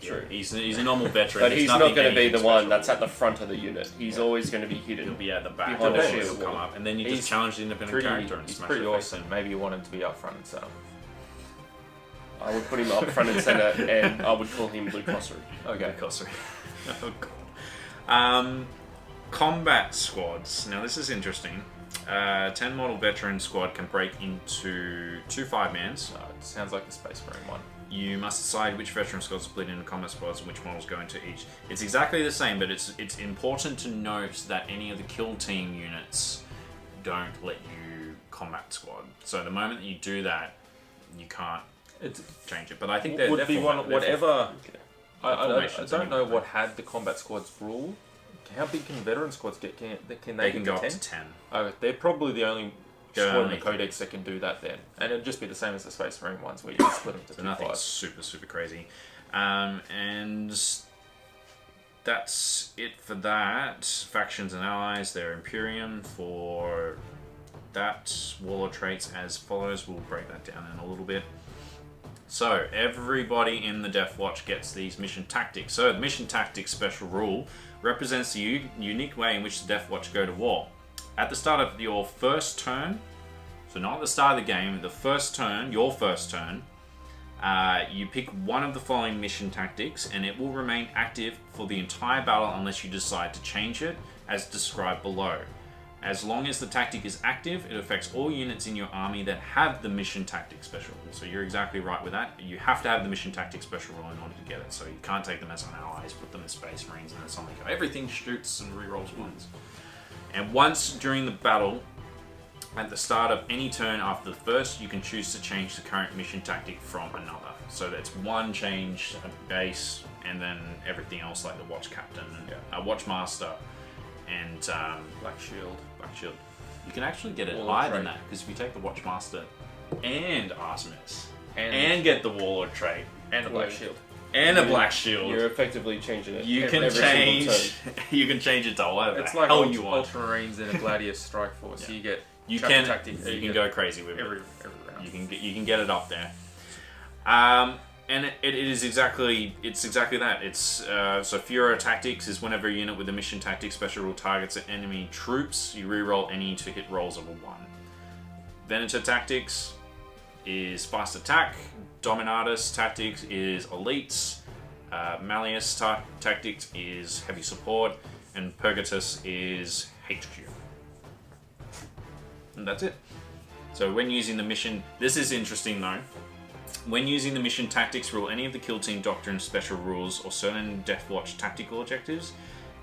True. He's a normal veteran. But There's he's not nothing going to be anything the one special. that's at the front of the unit. He's always going to be He'll hidden. be at the back. Behind The the shield shield. will come up, and then you just He's challenge the independent character and He's smash pretty their face awesome. Maybe you want him to be up front and center. I would put him up front and center, and I would call him Blue Crosser. Okay. Because oh god. Combat squads. Now this is interesting. 10 model veteran squad can break into 2 5-mans. It sounds like the Space Marine one. You must decide which veteran squads split into combat squads and which models go into each. It's exactly the same, but it's important to note that any of the kill team units don't let you combat squad. So the moment that you do that, you can't change it. But I think would be one whatever. I formations don't know anyway. what had the combat squads rule. How big can veteran squads get? Can They they can get go to up 10? to 10. Oh, they're probably the only Go squad in only the Codex that can do that then. And it'd just be the same as the Space Marine ones where you can split them to So 2 nothing 5s. super crazy. And that's it for that. Factions and allies, they're Imperium. For that, warlord traits as follows. We'll break that down in a little bit. So everybody in the Deathwatch gets these mission tactics. So the mission tactics special rule represents the unique way in which the Deathwatch go to war. At the start of your first turn, so not at the start of the game, the first turn, your first turn, you pick one of the following mission tactics and it will remain active for the entire battle unless you decide to change it, as described below. As long as the tactic is active, it affects all units in your army that have the mission tactic special rule. So you're exactly right with that. You have to have the mission tactic special rule in order to get it. So you can't take them as an allies, put them as Space Marines, and then suddenly go, everything shoots and rerolls ones. And once during the battle, at the start of any turn after the first, you can choose to change the current mission tactic from another. So that's one change at base, and then everything else like the Watch Captain and Watch Master and Black Shield. You can actually get it Warlord higher than trait. that, because if you take the Watch Master and Artemis And get the Warlord trait the Black Yeah. Shield. and a Black Shield, You're effectively changing it. you can every single change. turn. You can change it to whatever It's the like hell you want. Ultramarines and a Gladius Strike Force. Yeah. So you get You chapter can tactic. you can get go crazy with every it. round. You can get it up there. And it is exactly that. It's so Furor Tactics is whenever a unit with a mission tactic special rule targets enemy troops, you reroll any to hit rolls of a 1. Venator Tactics is fast attack. Dominatus Tactics is elites. Malleus Tactics is heavy support, and Purgatus is HQ. And that's it. So when using the mission, this is interesting though. When using the mission tactics rule, any of the Kill Team Doctrine special rules or certain Deathwatch tactical objectives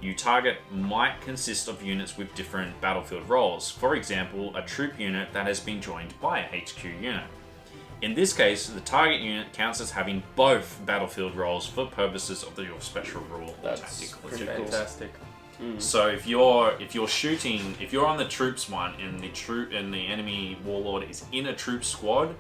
you target might consist of units with different battlefield roles. For example, a troop unit that has been joined by a HQ unit. In this case, the target unit counts as having both battlefield roles for purposes of your special rule or That's tactical pretty objective. cool. Fantastic. So if you're shooting, if you're on the troops one and the enemy warlord is in a troop squad,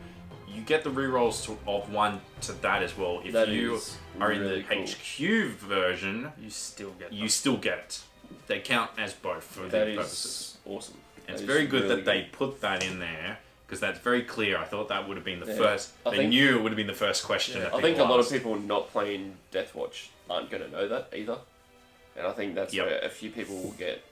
you get the rerolls of 1 to that as well. If That you is are really in the cool. HQ version, You still get you still get it. They count as both for That the is purposes. awesome. It's That very is good really that they put that in there, because that's very clear. I thought that would have been the Yeah. first. I They think- knew it would have been the first question. Yeah. That I think a people lot of asked. people not playing Deathwatch aren't going to know that either. And I think that's Yep. where a few people will get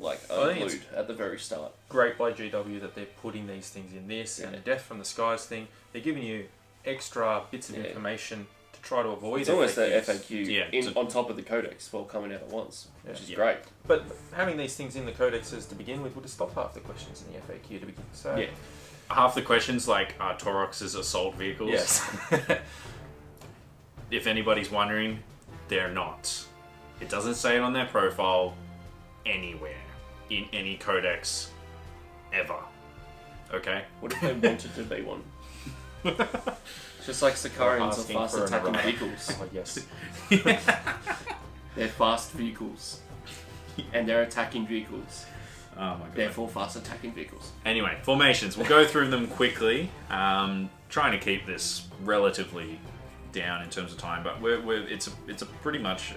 I think unglued at the very start. great by GW that they're putting these things in this and the Death from the Skies thing. They're giving you extra bits of Yeah. information to try to avoid It's almost the FAQs. FAQ Yeah, on top of the Codex while coming out at once, which Yeah. is Yeah. great. But having these things in the codexes to begin with would have stopped half the questions in the FAQ to begin. So Yeah. Half the questions like are Taurox's assault vehicles? yes, If anybody's wondering, they're not. It doesn't say it on their profile anywhere in any codex ever. Okay? What if they wanted to be one? Just like Sicarians are Asking fast for an attacking array. vehicles. oh, yes. They're fast vehicles. And they're attacking vehicles. Oh my god. Therefore, fast attacking vehicles. Anyway, formations. We'll go through them quickly. Trying to keep this relatively down in terms of time, but it's a pretty much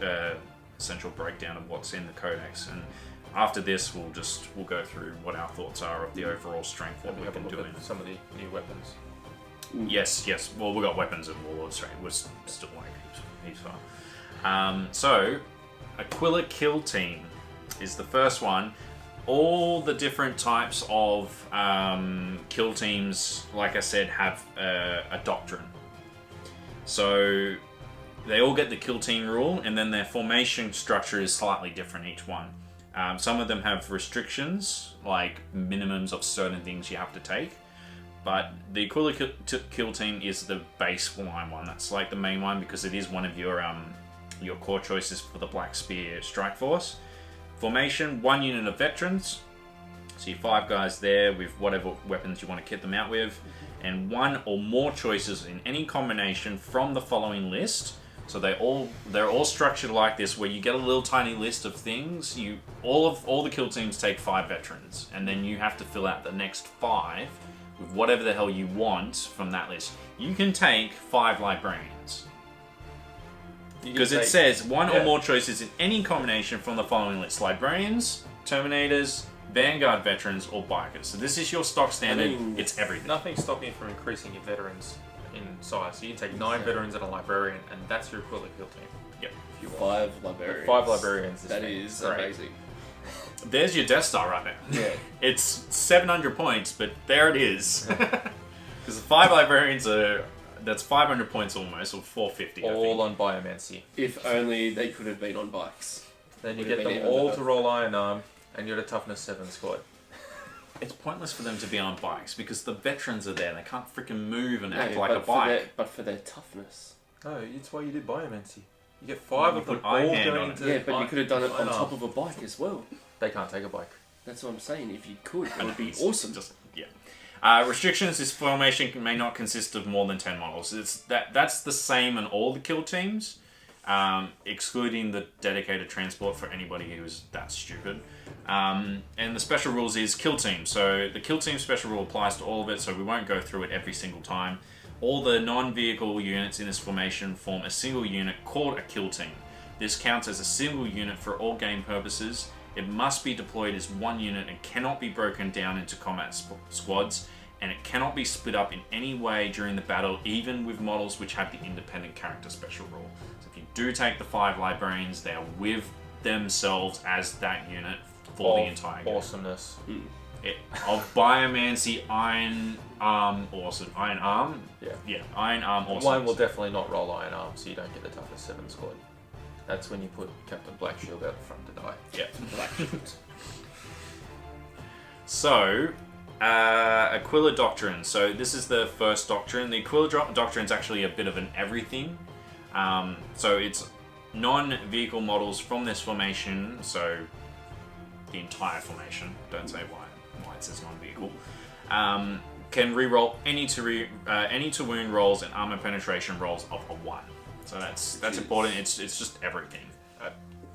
essential breakdown of what's in the codex. And after this, we'll go through what our thoughts are of the overall strength, what We we have a can look do in at some of the new weapons. Yes. Well, we got weapons and warlords, right? We're still like heaps far. So, Aquila Kill Team is the first one. All the different types of kill teams, like I said, have a doctrine. So they all get the kill team rule, and then their formation structure is slightly different each one. Some of them have restrictions, like minimums of certain things you have to take. But the Aquila Kill Team is the baseline one. That's like the main one because it is one of your core choices for the Black Spear Strike Force. Formation, 1 unit of veterans. So you 5 guys there with whatever weapons you want to kit them out with. And 1 or more choices in any combination from the following list. So they're all structured like this, where you get a little tiny list of things. All the kill teams take 5 veterans, and then you have to fill out the next 5 with whatever the hell you want from that list. You can take 5 librarians. Because it says 1 or more choices in any combination from the following list: librarians, terminators, vanguard veterans, or bikers. So this is your stock standard. I mean, it's everything. Nothing's stopping you from increasing your veterans in size. So you can take 9 veterans and a librarian, and that's your equivalent kill team. Yep. If you want. 5 librarians. 5 librarians. That is great. amazing. There's your Death Star right there. Yeah. It's 700 points, but there it is. Because the 5 librarians that's 500 points almost, or 450. All on biomancy. If only they could have been on bikes. Then you Would have get been them even all better. to roll Iron Arm, and you're a toughness 7 squad. It's pointless for them to be on bikes because the veterans are there. They can't freaking move and No, act like a but for bike. but for their toughness. No, it's why you did biomancy. You get 5 You of them put all Iron Hand going on it. into Yeah, but you could have done it on Iron top Arm. of a bike as well. They can't take a bike. That's what I'm saying. If you could, it would be It's awesome. Just, yeah. Restrictions: this formation may not consist of more than 10 models. That's the same in all the kill teams, excluding the dedicated transport for anybody who's that stupid. And the special rules is kill team. So the kill team special rule applies to all of it, so we won't go through it every single time. All the non-vehicle units in this formation form a single unit called a kill team. This counts as a single unit for all game purposes. It must be deployed as one unit and cannot be broken down into combat squads, and it cannot be split up in any way during the battle, even with models which have the independent character special rule. So if you do take the 5 librarians, they are with themselves as that unit for the entire game. Awesomeness. Of Biomancy, Iron Arm, Iron Arm? Yeah. Iron Arm, Mine awesome. will definitely not roll Iron Arm, so you don't get the toughness 7 squad. That's when you put Captain Blackshield out the front to die. Yeah. So, Aquila Doctrine. So this is the first doctrine. The Aquila Doctrine is actually a bit of an everything. So it's non-vehicle models from this formation. So the entire formation. Don't say why it says non-vehicle. Can reroll any to wound rolls and armor penetration rolls of a 1. So that's important. It's just everything.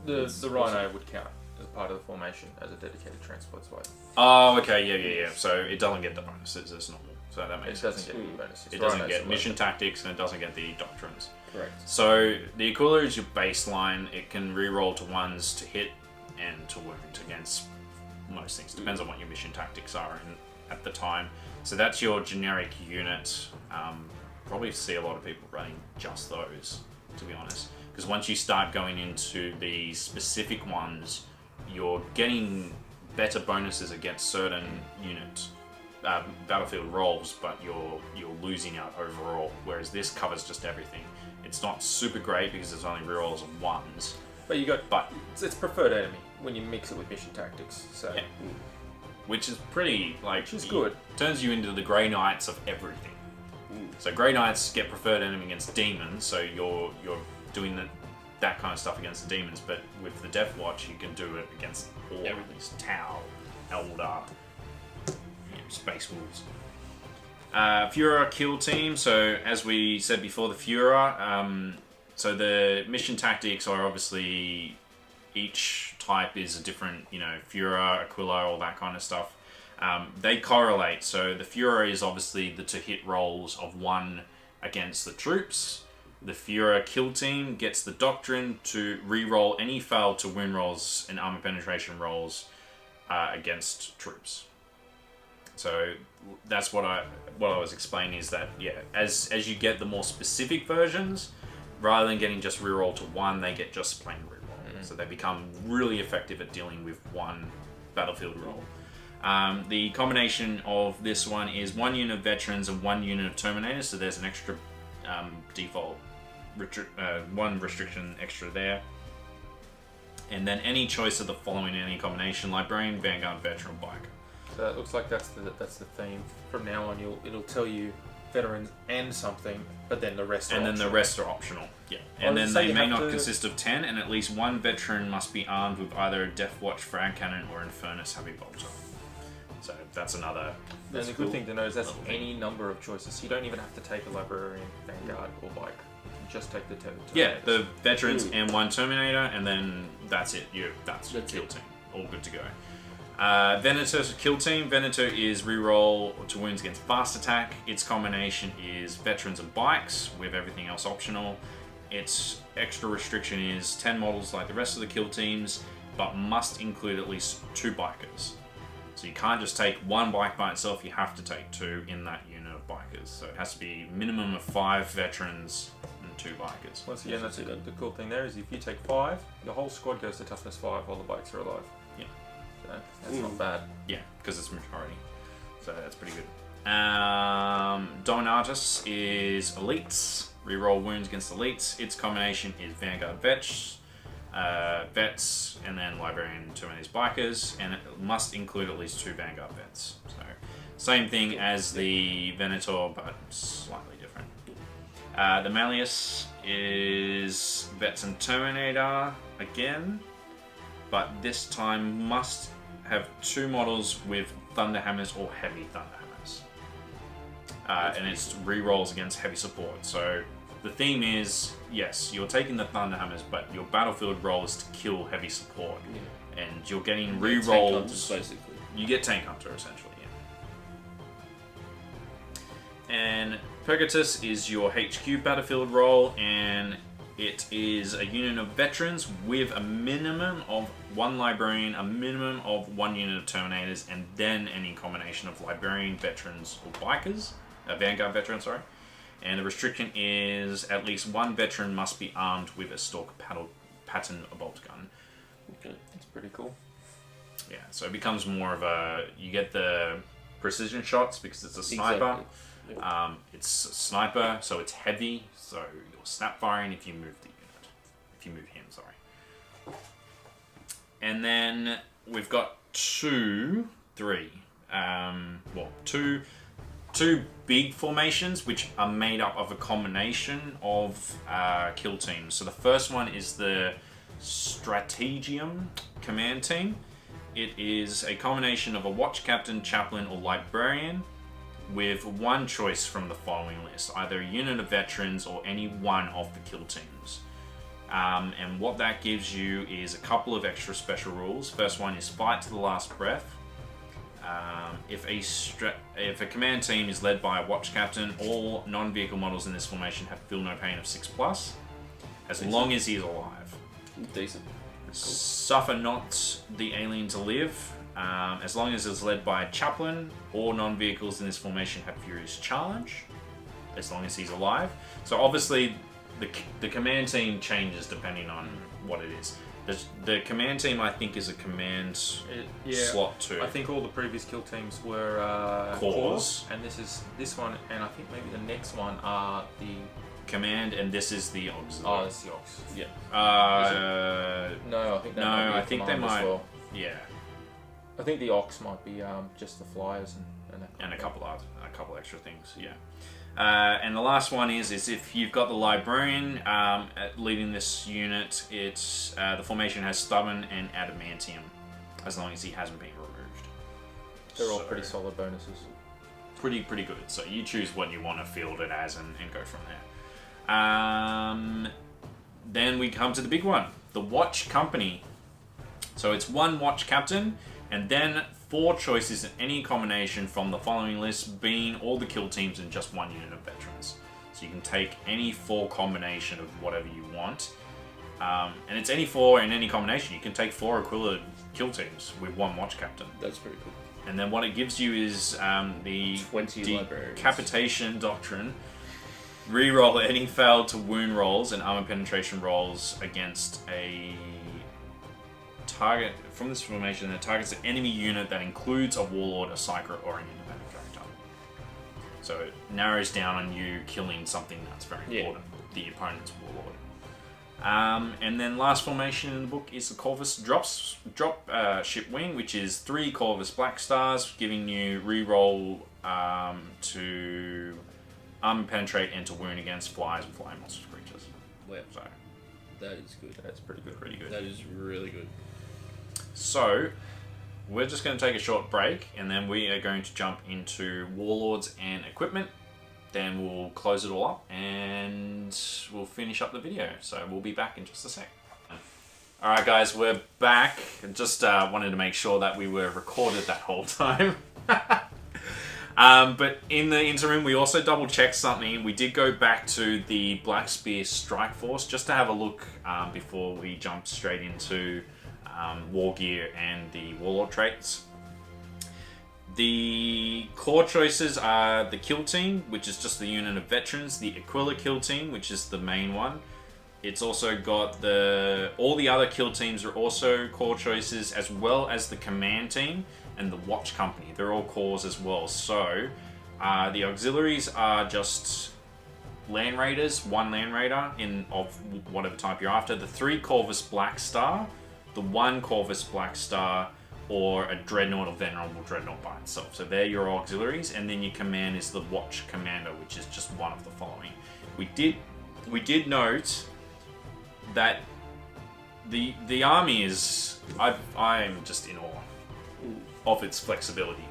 The Rhino would count as part of the formation as a dedicated transport squad. Oh, okay, yeah. So it doesn't get the bonuses as normal. So that makes It sense. doesn't get any bonuses. It doesn't Rhino's get the mission weapon. tactics, and it doesn't get the doctrines. Correct. So the Aquila is your baseline. It can reroll to 1s to hit and to wound against most things. Depends on what your mission tactics are at the time. So that's your generic unit. Probably see a lot of people running just those, to be honest. Because once you start going into the specific ones, you're getting better bonuses against certain unit battlefield roles, but you're losing out overall. Whereas this covers just everything. It's not super great because it's only rerolls of 1s. But it's preferred enemy when you mix it with mission tactics. So Yeah. Which is pretty, Which is good. Turns you into the Grey Knights of everything. So Grey Knights get preferred enemy against demons, so you're doing that kind of stuff against the demons, but with the Deathwatch you can do it against all of these Tau, Eldar, Space Wolves. Führer kill team, so as we said before, the Führer, so the mission tactics are obviously each type is a different, Führer, Aquila, all that kind of stuff. They correlate, so the Führer is obviously the to-hit rolls of 1 against the troops. The Führer kill team gets the doctrine to re-roll any failed to win rolls and armor penetration rolls against troops. So that's what I was explaining is that, as you get the more specific versions, rather than getting just re-roll to 1, they get just plain re-roll. So they become really effective at dealing with 1 battlefield roll. The combination of this one is 1 unit of veterans and 1 unit of terminators, so there's an extra default 1 restriction extra there. And then any choice of the following in any combination: librarian, vanguard, veteran, bike. So it looks like that's the theme. From now on, it'll tell you veterans and something, but then the rest. And are then the optional. rest are optional. Yeah. Well, And then so they you may have not to- consist of 10, and at least 1 veteran must be armed with either a Deathwatch frag cannon or Infernus heavy bolter. So that's another. And the cool. good thing to know is that's Little thing. any number of choices. You don't even have to take a librarian, vanguard, or bike. You can just take the 10. Yeah, the veterans and 1 Terminator, and then that's it. That's your That's kill it. team. All good to go. Venator's kill team. Venator is reroll to wounds against fast attack. Its combination is veterans and bikes, with everything else optional. Its extra restriction is 10 models like the rest of the kill teams, but must include at least 2 bikers. So you can't just take 1 bike by itself, you have to take 2 in that unit of bikers. So it has to be minimum of 5 veterans and 2 bikers. Once again, that's the cool thing there is if you take 5, the whole squad goes to toughness 5 while the bikes are alive. Yeah. So that's not bad. Yeah, because it's majority. So that's pretty good. Dominatus is elites. Reroll wounds against elites. Its combination is Vanguard Vets, and then Librarian Terminator's Bikers, and it must include at least 2 Vanguard Vets. So, same thing as the Venator, but slightly different. The Malleus is Vets and Terminator again, but this time must have 2 models with Thunderhammers or Heavy Thunderhammers. And it's rerolls against heavy support. So the theme is, yes, you're taking the Thunderhammers, but your battlefield roll is to kill heavy support. Yeah. And you're getting rerolls. Basically. You get Tank Hunter, essentially, yeah. And Purgatus is your HQ battlefield roll, and it is a unit of veterans with a minimum of 1 Librarian, a minimum of 1 unit of Terminators, and then any combination of Librarian, Veterans, or Bikers. Vanguard Veterans, sorry. And the restriction is at least 1 veteran must be armed with a Stalker pattern bolt gun. Okay. That's pretty cool. Yeah, so it becomes more of a... You get the precision shots because it's a sniper. Exactly. Yeah. It's a sniper, so it's heavy, so you're snap firing if you move the unit. If you move him, sorry. And then we've got two big formations which are made up of a combination of kill teams. So the first one is the Strategium Command Team. It is a combination of a Watch Captain, Chaplain, or Librarian with 1 choice from the following list, either a unit of veterans or any one of the kill teams. And what that gives you is a couple of extra special rules. First one is fight to the last breath. If a command team is led by a Watch Captain, all non-vehicle models in this formation have feel no pain of 6+, as long as he is alive. Decent. Cool. Suffer not the alien to live, as long as it's led by a Chaplain. All non-vehicles in this formation have Furious Charge, as long as he's alive. So obviously, the command team changes depending on what it is. The command team, I think, is a command slot too. I think all the previous kill teams were Cores, and this one, and I think maybe the next one are the command, and this is the auxiliary. Oh, it's the Ox. Yeah. No, I think that no, might be I think they might. as well. Yeah. I think the Ox might be just the flyers and a couple extra things. Yeah. And the last one is if you've got the Librarian leading this unit, it's the formation has Stubborn and Adamantium, as long as he hasn't been removed. They're all pretty solid bonuses. Pretty good. So you choose what you want to field it as and go from there. Then we come to the big one, the Watch Company. So it's 1 Watch Captain, and then 4 choices in any combination from the following list, being all the kill teams and just 1 unit of veterans. So you can take any 4 combination of whatever you want. And it's any 4 in any combination. You can take 4 equivalent kill teams with 1 Watch Captain. That's pretty cool. And then what it gives you is the 20 librarians. Decapitation Doctrine. Reroll any failed to wound rolls and armor penetration rolls against a target from this formation that targets an enemy unit that includes a Warlord, a Psyker, or an independent character. So it narrows down on you killing something that's very important, the opponent's Warlord. And then last formation in the book is the Corvus Drop Ship Wing, which is 3 Corvus Black Stars, giving you reroll to armor penetrate and to wound against flies and flying monsters creatures. Wow. So that is good. That's pretty good. Pretty good. That is really good. So, we're just going to take a short break, and then we are going to jump into Warlords and equipment. Then we'll close it all up, and we'll finish up the video. So we'll be back in just a sec. Alright guys, we're back. Just wanted to make sure that we were recorded that whole time. But in the interim, we also double-checked something. We did go back to the Black Spear Strike Force just to have a look before we jumped straight into War Gear and the Warlord traits. The core choices are the kill team, which is just the unit of veterans, the Aquila kill team, which is the main one. It's also got all the other kill teams are also core choices, as well as the command team and the watch company. They're all cores as well. So the auxiliaries are just land raiders, one land raider of whatever type you're after. The 3 Corvus Black Star, the 1 Corvus Black Star, or a Dreadnought or Venerable Dreadnought by itself. So they're your auxiliaries, and then your command is the Watch Commander, which is just one of the following. We did note that the army is... I'm just in awe of its flexibility.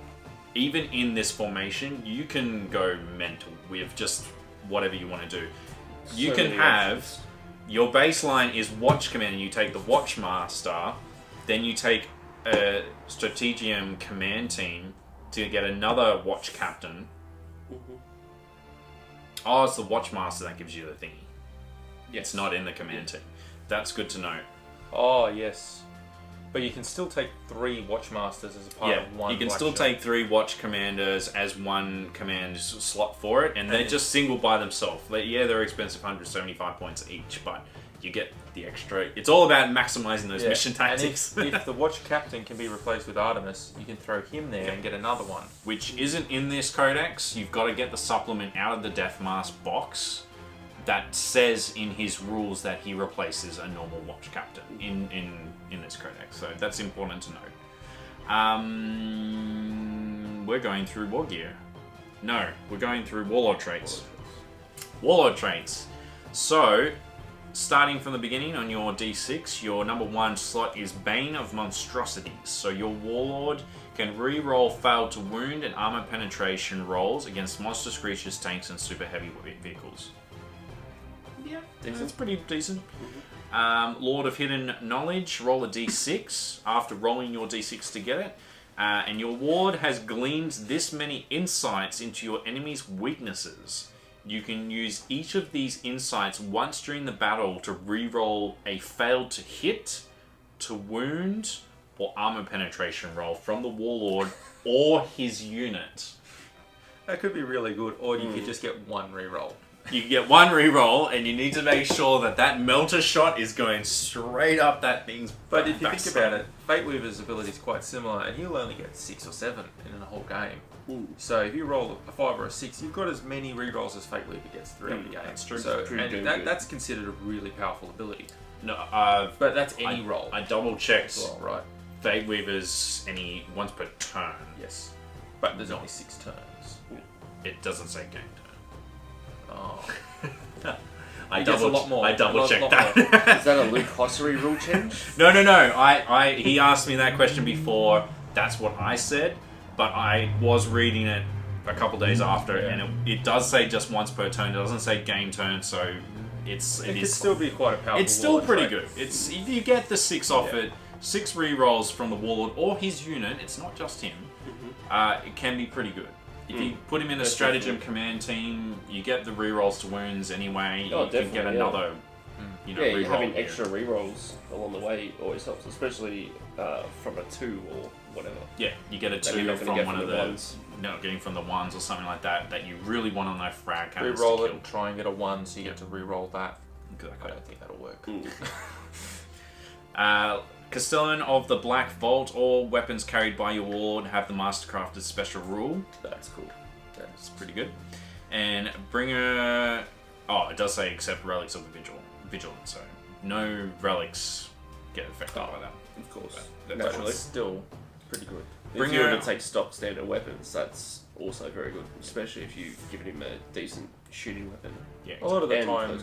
Even in this formation, you can go mental with just whatever you want to do. You can have... Options. Your baseline is Watch Commander, you take the Watch Master, then you take a Strategium command team to get another Watch Captain. Mm-hmm. Oh, it's the Watch Master that gives you the thingy. Yes. It's not in the command team. That's good to know. Oh, yes. But you can still take 3 Watchmasters as a part of one. You can still take 3 Watch Commanders as one command slot for it, and they're just single by themselves. They're expensive, 175 points each, but you get the extra. It's all about maximizing those mission tactics. And if the Watch Captain can be replaced with Artemis, you can throw him there and get another one. Which isn't in this codex. You've got to get the supplement out of the Death Mask box that says in his rules that he replaces a normal Watch Captain in this codex. So that's important to note. We're going through War Gear. No, we're going through Warlord traits. Warlord traits. So, starting from the beginning on your D6, your number 1 slot is Bane of Monstrosities. So your Warlord can re-roll failed to wound and armor penetration rolls against monstrous creatures, tanks, and super heavy vehicles. Yeah, that's pretty decent. Lord of Hidden Knowledge, roll a D6 after rolling your D6 to get it. And your ward has gleaned this many insights into your enemy's weaknesses. You can use each of these insights once during the battle to re-roll a failed to hit, to wound, or armor penetration roll from the Warlord or his unit. That could be really good, or you could just get 1 re-roll. You get 1 re-roll, and you need to make sure that melter shot is going straight up that thing's But if you think about it, Fate Weaver's ability is quite similar, and he'll only get 6 or 7 in a whole game. Ooh. So if you roll a 5 or a 6, you've got as many re-rolls as Fate Weaver gets throughout the game. That's true. So, that's considered a really powerful ability. No, but that's any roll. I double checked. Well, right. Fate Weaver's once per turn. Yes. But there's only 6 turns. It doesn't say game turn. Oh. I double checked that. Is that a Luke Hossery rule change? No. He asked me that question before. That's what I said, but I was reading it a couple days after, and it does say just once per turn. It doesn't say game turn, so it could still be quite a powerful. It's still pretty good. It's if you get the 6 off it, 6 re-rolls from the Warlord or his unit. It's not just him. It can be pretty good. If you put him in a stratagem command team, you get the rerolls to wounds anyway. You can get another, reroll. Having extra rerolls along the way always helps, especially from a 2 or whatever. Yeah, you get a 2 from one of the ones. No, getting from the 1s or something like that you really want on those frag cannons. Reroll it and try and get a 1, so you get to reroll that. Exactly. I don't think that'll work. Castellan of the Black Vault, all weapons carried by your Warlord have the Mastercrafter's special rule. That's cool. That's pretty good. And Bringer... Oh, it does say except relics of the Vigilance, so no relics get affected by that. Of course. Naturally. Still pretty good. If you were to take stock standard weapons, that's also very good, especially if you've given him a decent shooting weapon. Yeah, a lot of the time,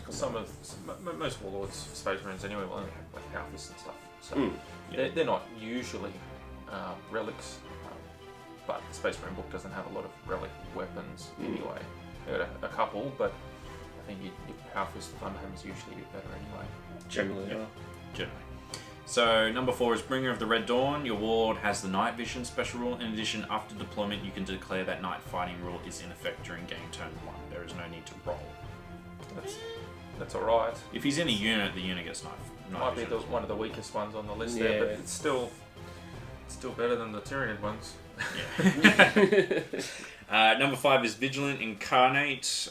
most Warlords, Space Marines anyway, will only have like power fists and stuff. So they're not usually relics, but the Space Marine book doesn't have a lot of relic weapons anyway. They've got a couple, but I think your power fist Thunderhammer is usually a bit better anyway. Generally. So number 4 is Bringer of the Red Dawn. Your Ward has the Night Vision special rule. In addition, after deployment, you can declare that night fighting rule is in effect during game turn 1. There is no need to roll. That's alright. If he's in a unit, the unit gets night Might vision. be one of the weakest ones on the list there, but it's still better than the Tyranid ones. Number 5 is Vigilant Incarnate.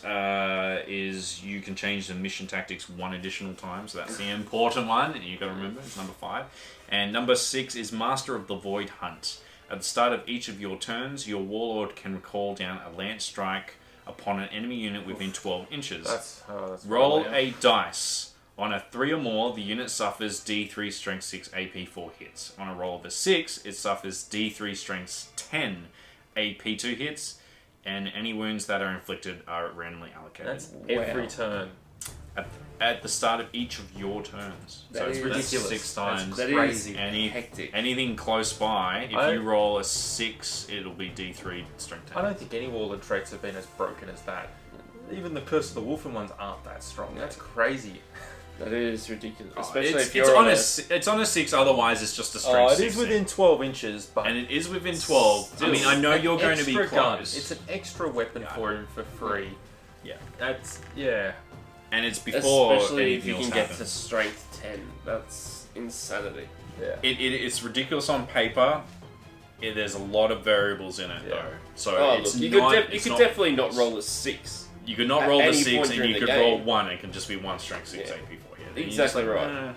Is you can change the mission tactics 1 additional time, so that's the important one. You got to remember, it's number 5. And number 6 is Master of the Void Hunt. At the start of each of your turns, your warlord can call down a lance strike upon an enemy unit within 12 inches. That's Roll a dice. On a 3 or more, the unit suffers D3 Strength 6 AP 4 hits. On a roll of a 6, it suffers D3 Strength 10 AP 2 hits, and any wounds that are inflicted are randomly allocated. That's every turn. At the start of each of your turns. That So it's is ridiculous. 6 times. That Crazy. is hectic. Anything close by, if you roll a 6, it'll be D3 Strength 10. I don't think any warlord traits have been as broken as that. Even the Curse of the Wolfen ones aren't that strong. That's crazy. That is ridiculous. Oh, Especially it's, if you're it's on a 6, otherwise it's just a strength 6. It is within 12 inches, but... And it is within 12. I mean, I know you're going to be extra close. gun. It's an extra weapon for him for free. Yeah. That's... Yeah. And it's before especially if you anything can else get to happens. strength 10. That's insanity. Yeah. It's ridiculous on paper. There's a lot of variables in it, though. So Oh, it's look, you not, could definitely not roll a 6. You could not at roll the any 6 point and during you the could roll game. 1. It can just be 1 strength 6 Yeah. AP 4. Yeah. And you're Exactly just like, right.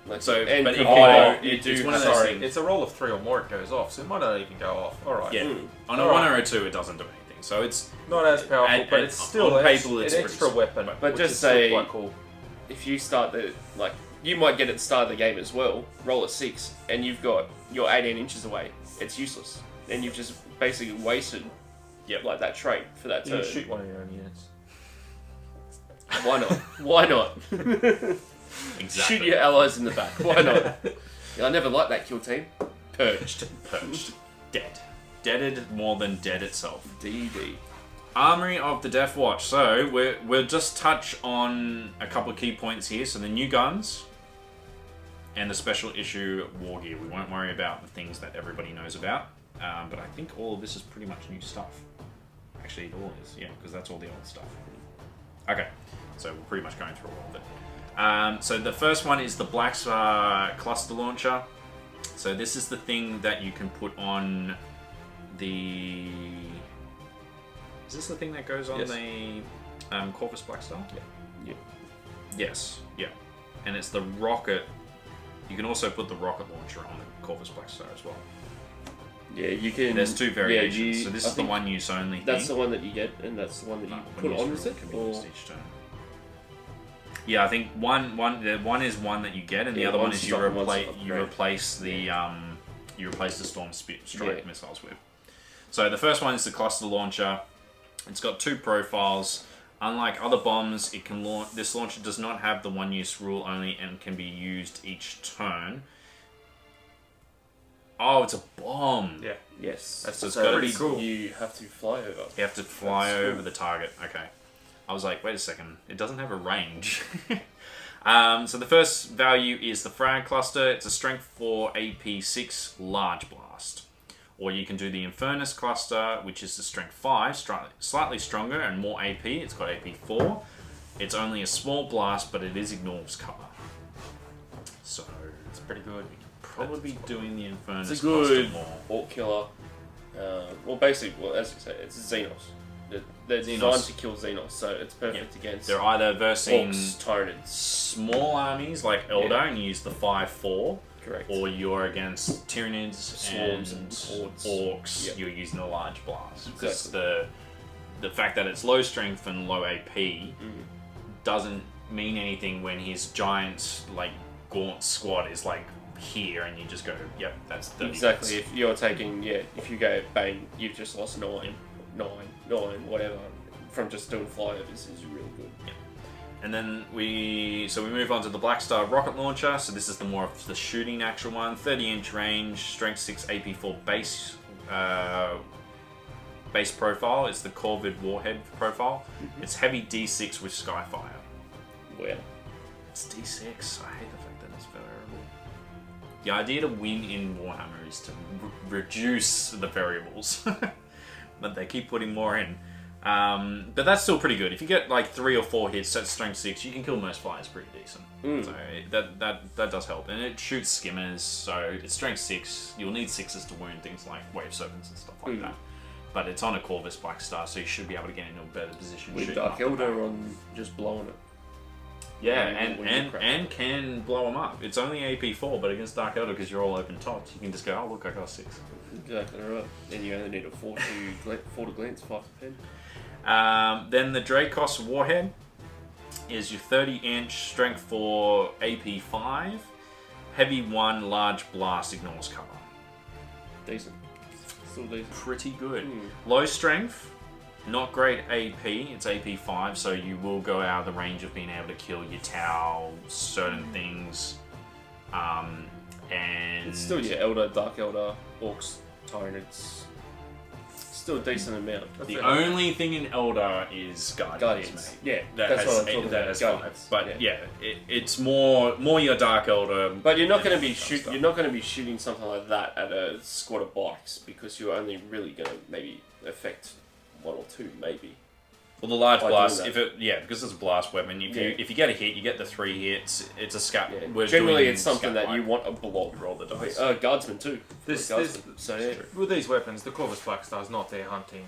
Like, So, and but if you oh, go, you it's do one of those Sorry, things. it's a roll of 3 or more, it goes off, so it might not even go off. Alright. Yeah. Mm. On a Alright. 1 or a 2, it doesn't do anything. So it's Not as powerful, And- but and it's still on an paper, it's extra pretty- weapon. But which just is still say- quite cool. if you start you might get at the start of the game as well, roll a 6, and you're 18 inches away. It's useless. And you've just basically wasted like that trait for that You turn. can shoot one of your own units. Why not? Why not? exactly. Shoot your allies in the back. Why not? I never liked that kill team. Purged. Purged. Dead. Deaded more than dead itself. DD. Armory of the Deathwatch. So we'll just touch on a couple of key points here. So the new guns and the special issue war gear. We won't worry about the things that everybody knows about, but I think all of this is pretty much new stuff. Actually, it all is, yeah, because that's all the old stuff. Okay, so we're pretty much going through all of it. So the first one is the Black Star Cluster Launcher. So this is the thing that you can put on the... Is this the thing that goes on Yes. the Corvus Black Star? Yeah. Yes, yeah. And it's the rocket. You can also put the rocket launcher on the Corvus Black Star as well. Yeah, you can. There's 2 variations. you- so this I is the think one use only thing. That's the one that you get, and that's the one that you One put use on, rule is it? can be Or used each turn. Yeah, I think one is one that you get, and the Yeah, other one one's is you stock and one's replace upgrade. you replace the Storm Strike Yeah. missiles with. So the first one is the Cluster Launcher. It's got 2 profiles. Unlike other bombs, it can launch. This launcher does not have the one-use rule only, and can be used each turn. Oh, it's a bomb. Yeah. yes, That's just so pretty it's- cool. You have to fly over. You have to fly That's over cool. the target. Okay. I was like, wait a second. It doesn't have a range. So the first value is the Frag Cluster. It's a Strength 4 AP 6 Large Blast. Or you can do the Infernus Cluster, which is the Strength 5, slightly stronger and more AP. It's got AP 4. It's only a small blast, but it is ignores cover. So It's pretty good. probably doing the Infernus It's a good Cluster more. Orc killer. Well, basically, as you say, it's a Xenos. They're Xenos. designed to kill Xenos, so it's perfect against They're either versing Orcs, Tyranids. small armies like Eldar and you use the 5-4, Correct. or you're against Tyranids Swarms and and hordes. Orcs, Yep. you're using a large blast. Because Exactly. the fact that it's low strength and low AP Mhm. doesn't mean anything when his giant, like, gaunt squad is, like, here and you just go, yep, that's 30 Exactly. hits. If you're taking, if you go bang, you've just lost 9, whatever. From just doing flyovers is really good. And then we move on to the Black Star rocket launcher. So this is the more of the shooting actual one. 30-inch range, strength 6 AP4 base profile. It's the Corvid warhead profile. It's heavy D6 with Skyfire. Well, It's D6. I hate the fact that it's variable. The idea to win in Warhammer is to reduce the variables, but they keep putting more in. But that's still pretty good. If you get like 3 or 4 hits at strength 6, you can kill most flyers pretty decent. So that does help. And it shoots skimmers, so it's strength 6. You'll need 6s to wound things like wave serpents and stuff like that. But it's on a Corvus Black Star, so you should be able to get into a better position. With Dark Elder on just blowing it. Yeah, and can blow them up. It's only AP4, but against Dark Elder, because you're all open tops, you can just go, oh look, I got 6. Exactly right. And you only need a 4 to glance, 5 to pen. Then the Dracos Warhead is your 30-inch strength 4 AP5. Heavy 1, large blast, ignores cover. Decent. Still decent. Pretty good. Low strength. Not great AP, it's AP5, so you will go out of the range of being able to kill your Tau, certain things. And it's still your Elder, Dark Elder, Orcs, Tyrants. Still a decent amount. The only thing in Elder is Guardians. Yeah, that's what I'm talking about. Guardians. But yeah, it's more your Dark Elder. But you're not going to be shooting something like that at a squad of bikes, because you're only really going to maybe affect 1 or 2, maybe. Well, the large blast, because it's a blast weapon. If you get a hit, you get the 3 hits. It's a scat. Yeah. Generally, it's something that you want a blob. Roll the dice. Guardsman too. With these weapons, the Corvus Black Star is not there hunting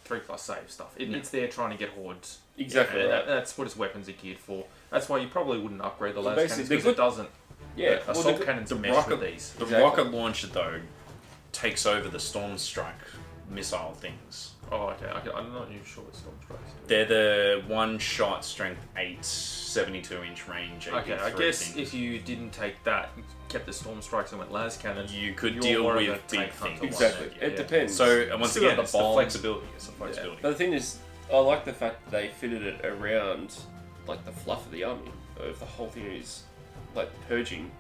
3+ save stuff. It's there trying to get hordes. Exactly. Right. That's what its weapons are geared for. That's why you probably wouldn't upgrade the las cannons, because it doesn't. Yeah, assault cannons mesh with these. The rocket launcher though takes over the Storm Strike missile things. Oh, okay. I'm not even sure what Storm Strikes do. They're the one-shot strength 8, 72-inch range. Okay, I guess if you didn't take that, kept the Storm Strikes and went las cannons, you could deal with big things. Exactly. It depends. So once again, it's the flexibility. But the thing is, I like the fact that they fitted it around like the fluff of the army. If the whole thing is like purging,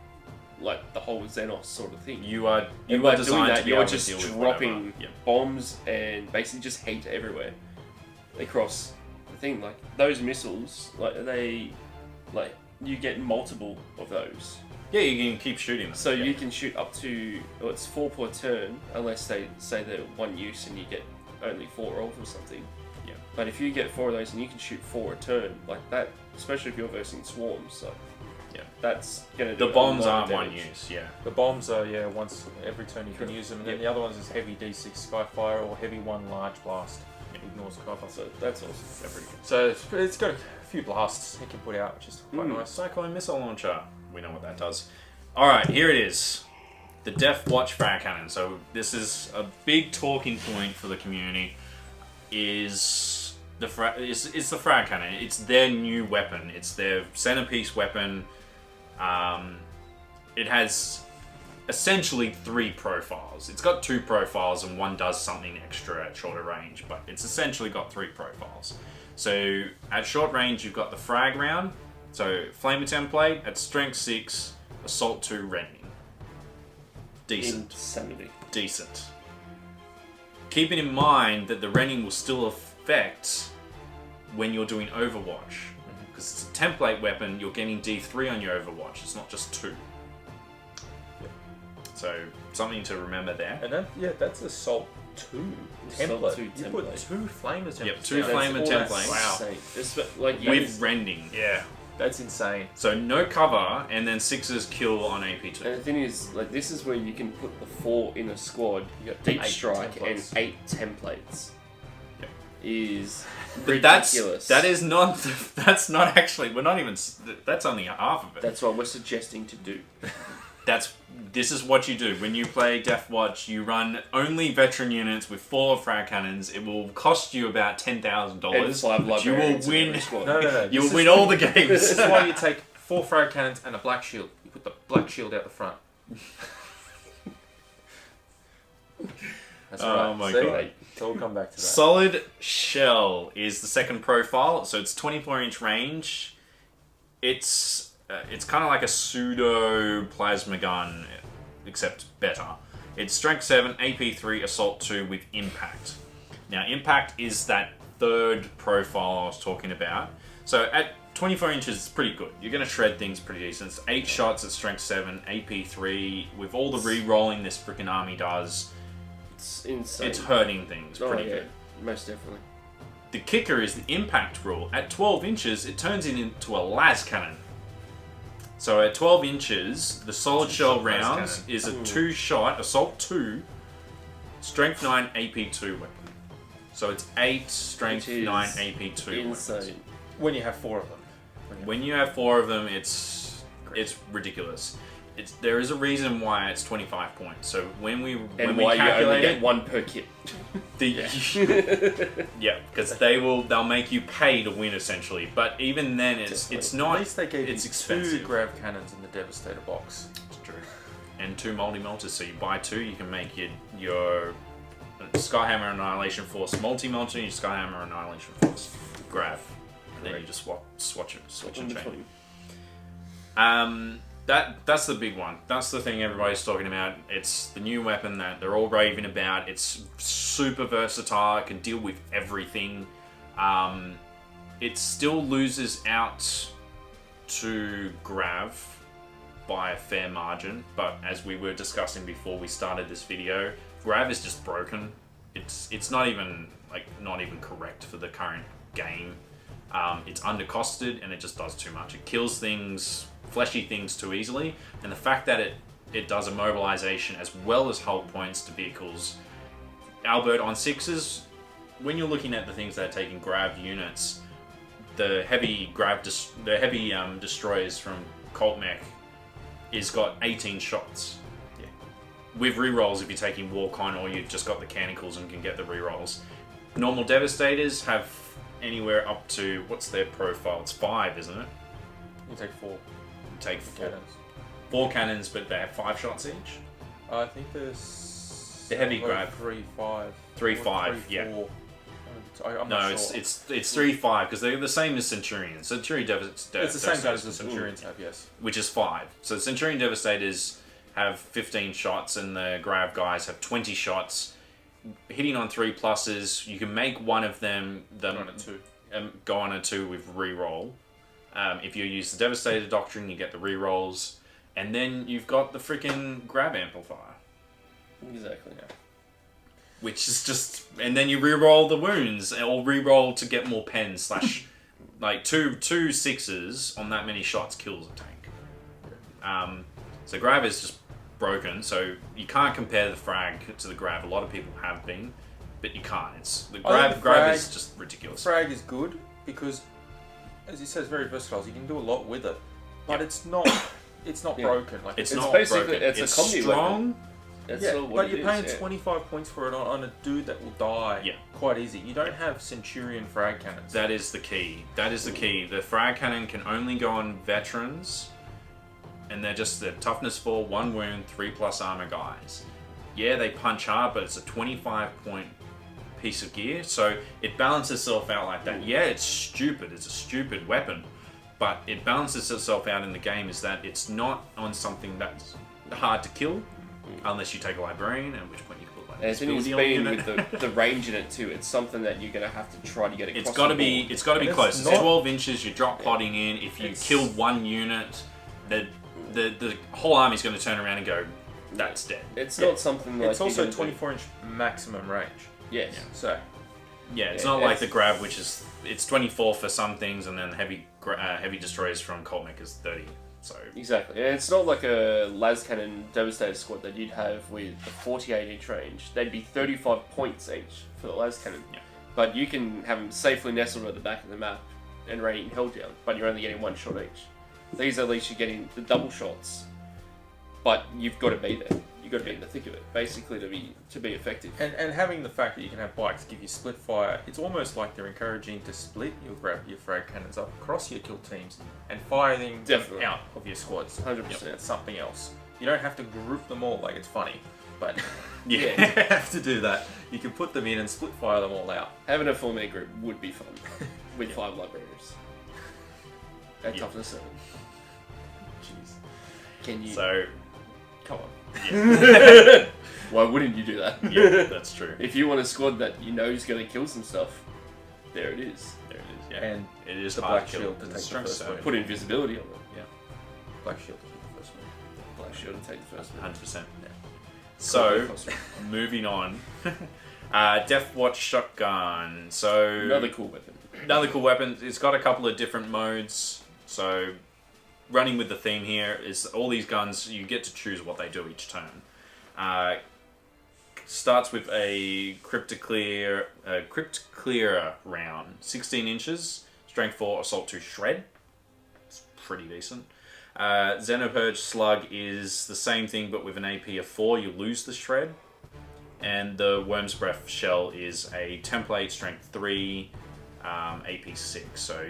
like the whole Xenos sort of thing. You are doing designed that. to be You're able just to deal with dropping bombs and basically just heat everywhere. They cross the thing. Like those missiles, you get multiple of those. Yeah, you can keep shooting them. So you can shoot up to it's 4 per turn, unless they say they're 1 use and you get only 4 rolls or something. Yeah. But if you get 4 of those and you can shoot 4 a turn, like that, especially if you're versing swarms, so that's gonna do the bombs aren't damage. 1 use. Yeah. The bombs are once every turn you can use them, and then the other ones is heavy D6 Skyfire or heavy 1 large blast. It ignores cover. So that's awesome. They're pretty good. So it's got a few blasts it can put out, which is quite nice. Cyclone missile launcher. We know what that does. All right, here it is. The Deathwatch frag cannon. So this is a big talking point for the community. Is the frag cannon? It's their new weapon. It's their centerpiece weapon. It has essentially 3 profiles. It's got 2 profiles and one does something extra at shorter range, but it's essentially got 3 profiles. So at short range, you've got the frag round. So Flamer template at strength 6, assault 2, rending. Decent. Insanity. Decent. Keeping in mind that the rending will still affect when you're doing Overwatch. Because it's a template weapon, you're getting D3 on your Overwatch. It's not just 2. Yep. So something to remember there. And that's assault 2 template. You put 2 flamer templates. Yep, 2 flamer templates. Wow. With rending. Yeah. That's insane. So no cover, and then 6s kill on AP2. And the thing is, like, this is where you can put the 4 in a squad. You got deep strike templates. And 8 templates. Yep. Is but ridiculous. That's not actually. We're not even. That's only half of it. That's what we're suggesting to do. This is what you do when you play Deathwatch. You run only veteran units with 4 frag cannons. It will cost you about $10,000. But you will win. No. You will win all the games. This is why you take 4 frag cannons and a black shield. You put the black shield out the front. That's right. Oh my god. So we'll come back to that. Solid Shell is the second profile. So it's 24-inch range. It's kind of like a pseudo plasma gun, except better. It's strength 7, AP 3, assault 2 with impact. Now impact is that third profile I was talking about. So at 24 inches, it's pretty good. You're going to shred things pretty decent. It's 8 shots at strength 7, AP 3. With all the re-rolling this freaking army does, It's insane. it's hurting things pretty good. Most definitely. The kicker is the impact rule. At 12 inches, it turns it into a las cannon. So at 12 inches, the solid shell rounds is a 2-shot, Assault 2, Strength 9, AP 2 weapon. So it's 8 Strength 9, AP 2 insane. weapons. When you have 4 of them. When you have 4 of them, it's ridiculous. There is a reason why it's 25 points. So when we why you only get 1 per kit. Yeah, because they'll make you pay to win essentially. But even then, it's not. At least they gave it's you expensive. 2 grav cannons in the Devastator box. It's true. And 2 multi-melters. So you buy 2, you can make your Skyhammer Annihilation Force multi-melter, your Skyhammer Annihilation Force grav, and then you just switch and change. That's the big one. That's the thing everybody's talking about. It's the new weapon that they're all raving about. It's super versatile. It can deal with everything. It still loses out to Grav by a fair margin, but as we were discussing before we started this video, Grav is just broken. It's not even correct for the current game. It's undercosted and it just does too much. It kills things, fleshy things too easily, and the fact that it does immobilization as well as hull points to vehicles. Albert, on 6s, when you're looking at the things that are taking Grav units, the heavy destroyers from Colt Mech is got 18 shots. Yeah. With rerolls if you're taking Warcon or you've just got the Canicles and can get the rerolls. Normal Devastators have anywhere up to, what's their profile? It's 5, isn't it? You take 4. You take 4. Cannons. 4 cannons, but they have 5 shots each? I think there's... The heavy Grav. 3-5. 3-5, yeah. 4. I'm No, not sure. it's 3-5 because they're the same as Centurions. Centurion Devastators. It's the same guys as the Centurions have, yes. Which is 5. So Centurion Devastators have 15 shots and the Grav guys have 20 shots. Hitting on 3+, you can make one of them Go on a 2. Go on a 2 with reroll. If you use the Devastator Doctrine, you get the rerolls. And then you've got the freaking Grav Amplifier. Exactly. Yeah. Which is just... And then you reroll the wounds, or reroll to get more pens, / like, two 6s on that many shots kills a tank. So Grav is just broken, so you can't compare the frag to the Grav. A lot of people have been, but you can't. The Grav is just ridiculous. The frag is good because, as he says, very versatile. You can do a lot with it, but it's not broken. Like it's It's not basically- broken. it's a comedy strong. That's yeah, all what but it you're is, paying yeah. 25 points for it on a dude that will die quite easy. You don't have Centurion frag cannons. That is the key. The frag cannon can only go on veterans, and they're just the toughness 4, 1 wound, 3+ armor guys. Yeah, they punch hard, but it's a 25-point piece of gear, so it balances itself out like that. Yeah, it's stupid. It's a stupid weapon, but it balances itself out in the game is that it's not on something that's hard to kill, unless you take a librarian, at which point you can put like And this the thing is, building being unit. with the range in it too, it's something that you're gonna have to try to get across. It's got to the be. board. It's got to be And close. it's It's not- 12 inches. You're drop potting in. If you kill one unit, the whole army's going to turn around and go, "That's dead." It's not something like It's also you're gonna do- 24-inch maximum range. Yes. So Yeah, it's Yeah, not like it's- the Grav, which is it's 24 for some things, and then heavy destroyers from Colt Mech is 30. So Exactly, and it's not like a las cannon Devastator squad that you'd have with a 48-inch range. They'd be 35 points each for the las cannon. Yeah. But you can have them safely nestled at the back of the map and raining hell down, but you're only getting 1 shot each. These at least you're getting the double shots, but you've got to be there. You've got to be in the thick of it, basically, to be effective. and having the fact that you can have bikes give you split fire, it's almost like they're encouraging to split your frag cannons up across your kill teams and fire them Definitely. out of your squads. 100%. That's something else. You don't have to group them all like it's funny, but yeah. you have to do that. You can put them in and split fire them all out. Having a 4-man group would be fun with 5 librarians. At toughness 7. Jeez. Can you? So Come on. yeah, Why wouldn't you do that? yeah, that's true. If you want a squad that you know is going to kill some stuff, there it is. There it is. Yeah, And it is the hard Black to kill. Shield to It's take the strength first 7. one. Put invisibility on them. Black Shield is the first one. Black Shield to take the first one. 100%. So, Cool. moving on. Deathwatch shotgun. So Another cool weapon. Another cool weapon. It's got a couple of different modes. So running with the theme here is all these guns, you get to choose what they do each turn. Starts with a crypt clearer round, 16 inches, strength 4, assault 2, shred. It's pretty decent. Xenopurge slug is the same thing, but with an AP of 4, you lose the shred. And the Worm's Breath shell is a template, strength 3, AP 6. So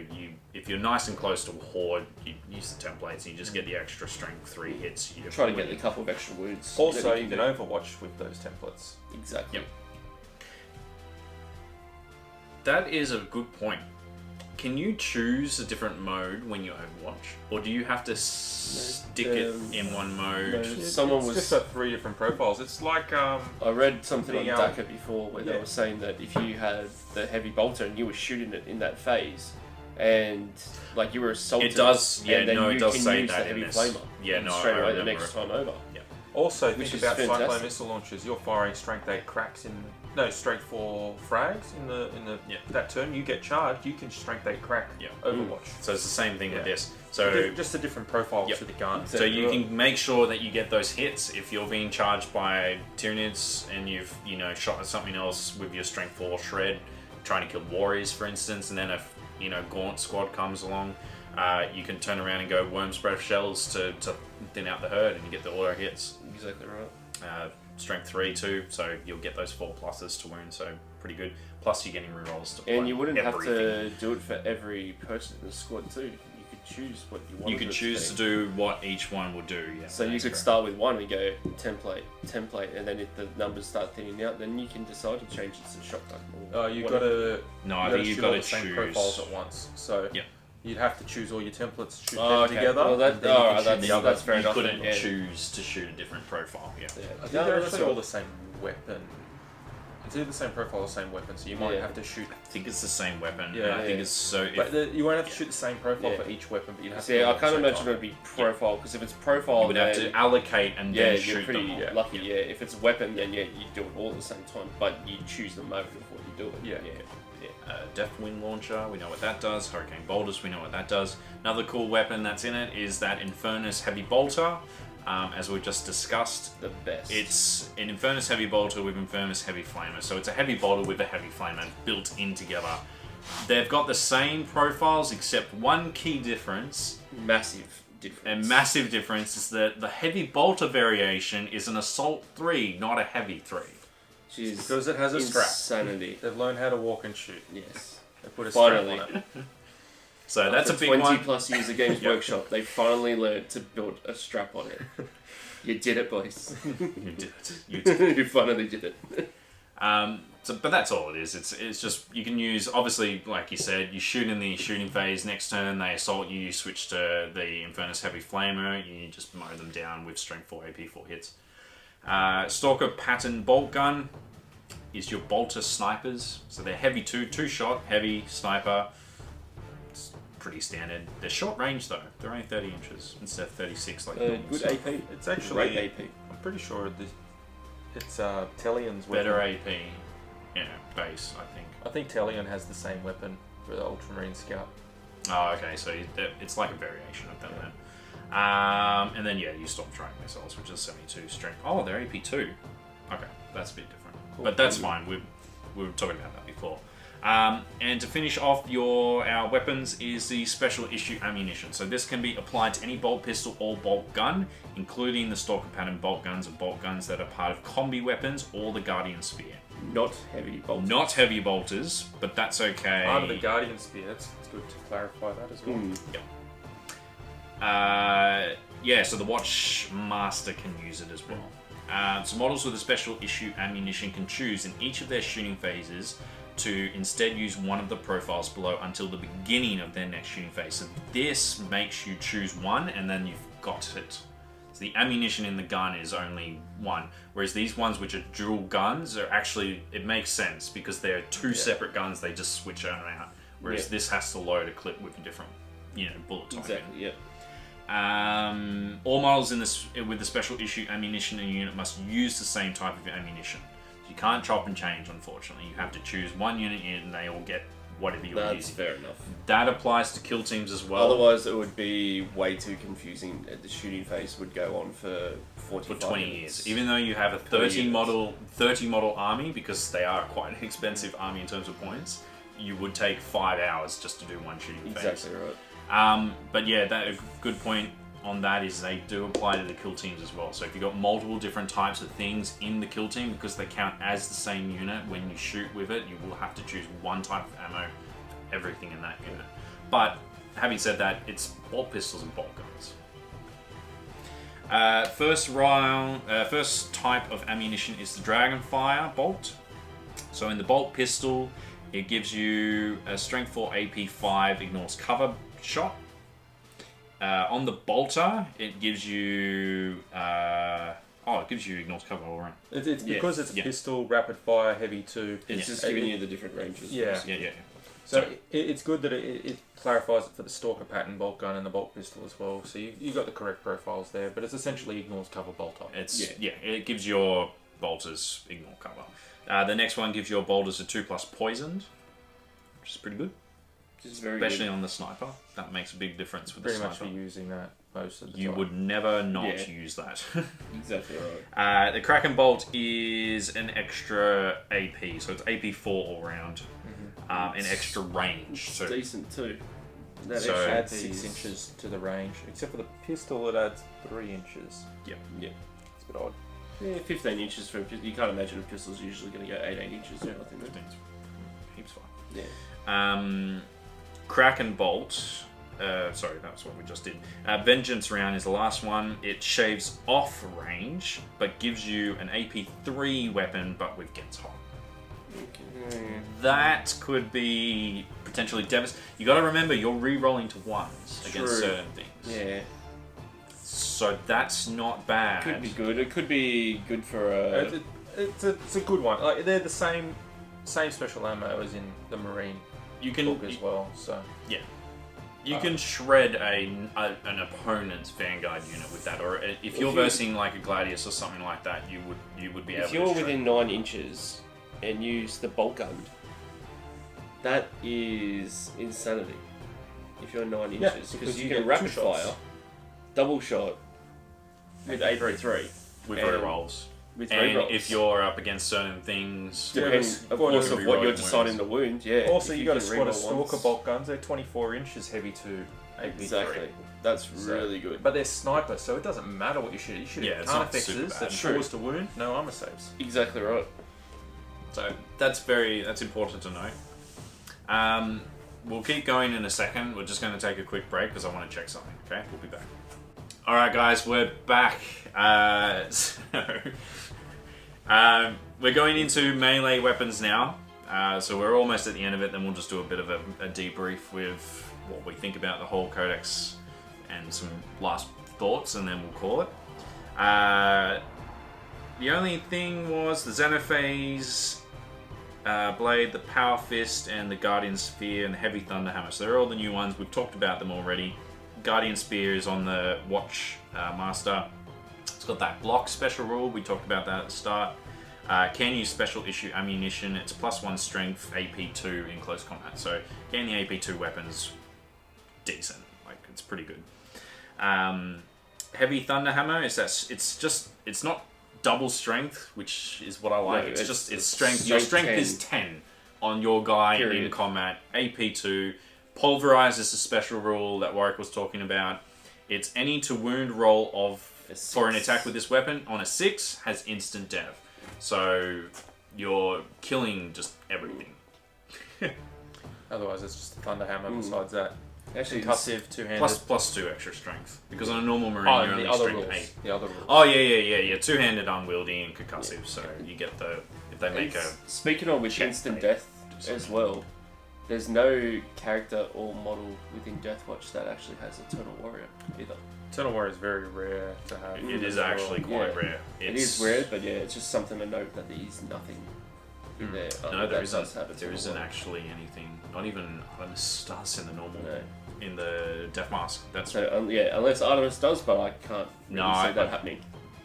if you're nice and close to a horde, you use the templates and you just get the extra strength 3 hits. You Try to get a couple of extra wounds. Also, you can overwatch with those templates. Exactly. Yep. That is a good point. Can you choose a different mode when you Overwatch? Or do you have to stick it in one mode? Someone It's was... just got 3 different profiles. It's like I read something on the, DACA before where they yeah. were saying that if you had the heavy bolter and you were shooting it in that phase, and like you were assaulted, It does, yeah, and then no, it you does can say use that the in heavy this. flamer. Yeah, no, straight I away the remember next it. time over. Also, Which think is about fantastic. Cyclone missile launchers. You're firing strength 8 cracks strength 4 frags in the that turn. You get charged. You can strength 8 crack Overwatch. So it's the same thing with Yeah. this. So Just a different profile Yep. to the gun. So you can make sure that you get those hits if you're being charged by Tyranids and you've shot at something else with your strength 4 shred, trying to kill warriors, for instance, and then if Gaunt squad comes along, you can turn around and go Worm's Breath shells to thin out the herd and you get the auto hits. Exactly right. Strength 3 too, so you'll get those 4 pluses to wound, so pretty good. Plus you're getting rerolls to And you wouldn't everything. have to do it for every person in the squad too. You could choose what you want. You could choose to do what each one will do. Yeah. So you that's could correct. start with one and go template, and then if the numbers start thinning out, then you can decide to change it to shotgun. Or You whatever. gotta. No, I you think you've shoot got all to the same choose. profiles at once. So Yep. you'd have to choose all your templates, shoot Oh, them okay. together. Well, that- and then you can alright, shoot that's- the other. that's fair You enough. couldn't Yeah. choose to shoot a different profile. Yeah. I think No, they're that's actually all right. the same weapon. It's either the same profile or same weapon, so you might Yeah. have to shoot. I think it's the same weapon. Yeah. and I think Yeah. it's so. But you won't have to shoot the same profile Yeah. for each weapon, but you have to. See, do it I at the can't same imagine time. it would be profile because if it's profile, you would have then to allocate and yeah, then you're shoot pretty them. Yeah. lucky. Yeah, if it's a weapon, then yeah, you do it all at the same time, but you choose the mode before you do it. Yeah. Deathwind launcher, we know what that does. Hurricane bolters, we know what that does. Another cool weapon that's in it is that Infernus heavy bolter. As we just discussed, The best. it's an Infernus heavy bolter with Infernus heavy flamer. So it's a heavy bolter with a heavy flamer built in together. They've got the same profiles except one key difference. massive difference. A massive difference is that the heavy bolter variation is an assault 3, not a heavy 3. Jeez, Because it has a strap. insanity. They've learned how to walk and shoot. Yes. They put a Finally. strap on it. So that's a After big 20 one. plus years of Games Yep. Workshop, they finally learned to build a strap on it. You did it, boys. You did it. You did it. You finally did it. But that's all it is. It's just you can use, obviously, like you said, you shoot in the shooting phase. Next turn they assault you. You switch to the Infernus heavy flamer. You just mow them down with strength 4 AP 4 hits. Stalker pattern bolt gun is your bolter snipers. So they're heavy 2 shot heavy sniper. It's pretty standard. They're short range though. They're only 30 inches instead of 36 like normal Good stuff. AP. It's actually. Great AP. I'm pretty sure it's Tellion's weapon. Better AP. Yeah, base I think. I think Tellion has the same weapon for the Ultramarine Scout. Oh, okay, so it's like a variation of them then. And then, yeah, you Storm Strike missiles, which is 72 strength. Oh, they're AP2. Okay, that's a bit different. Cool. But that's fine, we were talking about that before. And to finish off our weapons is the special issue ammunition. So this can be applied to any bolt pistol or bolt gun, including the Stalker pattern bolt guns and bolt guns that are part of combi weapons or the Guardian Spear. Not heavy bolts. Not heavy bolters, but that's okay. Part of the Guardian Spear. It's good to clarify that as well. Yeah, so the Watchmaster can use it as well. So models with a special issue ammunition can choose in each of their shooting phases to instead use one of the profiles below until the beginning of their next shooting phase. So this makes you choose one and then you've got it. So the ammunition in the gun is only one, whereas these ones which are dual guns are actually, it makes sense because they're two separate guns, they just switch on and out. Whereas this has to load a clip with a different, bullet type. Exactly, yeah. All models in this with the special issue ammunition in a unit must use the same type of ammunition. So You can't chop and change, unfortunately. You have to choose one unit and they all get whatever you're That's using. fair enough. That applies to kill teams as well. Otherwise, it would be way too confusing. The shooting phase would go on for 45 for 20 minutes. years. Even though you have a 30 model army, because they are quite an expensive army in terms of points, you would take 5 hours just to do one shooting phase. Exactly right. But yeah, that a good point on that is they do apply to the kill teams as well. So if you've got multiple different types of things in the kill team, because they count as the same unit, when you shoot with it, you will have to choose one type of ammo for everything in that unit. But having said that, it's bolt pistols and bolt guns. First type of ammunition is the Dragonfire bolt. So in the bolt pistol, it gives you a strength 4 AP 5, ignores cover shot. On the bolter, it gives you ignores cover all around. It's because it's a pistol, rapid fire, heavy 2. It's just giving you the different ranges. Yeah. So it's good that it clarifies it for the Stalker pattern bolt gun and the bolt pistol as well. So you got the correct profiles there, but it's essentially ignores cover bolter. It gives your bolters ignore cover. The next one gives your bolters a 2+ poisoned, which is pretty good. Especially on the sniper. That makes a big difference with the sniper. Pretty much be using that most of the time. You would never not use that. Exactly right. The Kraken Bolt is an extra AP, so it's AP 4 all round. An extra range. It's decent too. That So- extra Adds AP 6 is- inches to the range. Except for the pistol, it adds 3 inches. Yep. Yeah. It's a bit odd. Yeah, 15 inches for a pistol. You can't imagine a pistol's usually going to go 18 inches or nothing. 15's heaps fine. Yeah. Kraken Bolt. Sorry, that's what we just did. Vengeance Round is the last one. It shaves off range, but gives you an AP 3 weapon, but with Gets Hot. Okay. That could be potentially devastating. You got to remember, you're re-rolling to ones against True. certain things. Yeah. So that's not bad. Could be good. It could be good for a... It's a good one. Like they're the same special ammo as in the Marine You can book as well. So You can shred an opponent's Vanguard unit with that, or if you're versing like a Gladius or something like that, you would be able If to. you're shred. within 9 inches and use the bolt gun, that is insanity. If you're 9 Yeah, inches, because because you you can get rapid 2 shots. fire, double shot with AP3. with and- rerolls. With And rerolls. if you're up against certain things, Depends, Yeah, of course, you of can what reroll you're wounds. deciding the wound. Yeah. also If you got a can squad of reroll Stalker once- bolt guns. They're 24 inches heavy to AP3. Exactly. That's So- really good. But they're snipers, so it doesn't matter what you shoot. You shoot Yeah, at it's not carnifexes super that bad. True. cause to wound, no armor saves. Exactly right. so that's important to know. We'll keep going in a second. We're just going to take a quick break because I want to check something. Okay, we'll be back. All right, guys, we're back. We're going into melee weapons now. So we're almost at the end of it. Then we'll just do a bit of a debrief with what we think about the whole codex and some last thoughts, and then we'll call it. The only thing was the Xenophase Blade, the Power Fist, and the Guardian Spear, and the Heavy Thunder Hammer. So they're all the new ones. We've talked about them already. Guardian Spear is on the Watch Master. It's got that block special rule. We talked about that at the start. Can use special issue ammunition. It's +1 strength, AP2 in close combat. So getting the AP2 weapons, decent. Like, it's pretty good. Heavy Thunder Hammer is that it's not double strength, which is what I like. No, it's strength. Your strength is 10 on your guy in Period. combat. AP2. Pulverize is the special rule that Warwick was talking about. It's any to wound roll of for an attack with this weapon on a 6 has instant dev. So you're killing just everything. Otherwise, it's just a thunder hammer. Besides that, Actually, concussive, two-handed. Plus 2 extra strength. Because on a normal Marine, oh, you're and only the other strength rules. 8. The other rules. Oh, yeah. Two-handed, unwieldy, and concussive. So you get if they make a... Speaking of which, check instant rate. death as well. There's no character or model within Deathwatch that actually has Eternal Warrior either. Eternal Warrior is very rare to have. It is as well. actually quite Yeah. rare. It is rare, but yeah, it's just something to note that there is nothing in there. No, there that does have isn't. There Eternal isn't Warrior. actually anything. Not even Artemis in the normal... No. In the Death Mask. That's... So yeah, unless Artemis does, but I can't really No, see that happening.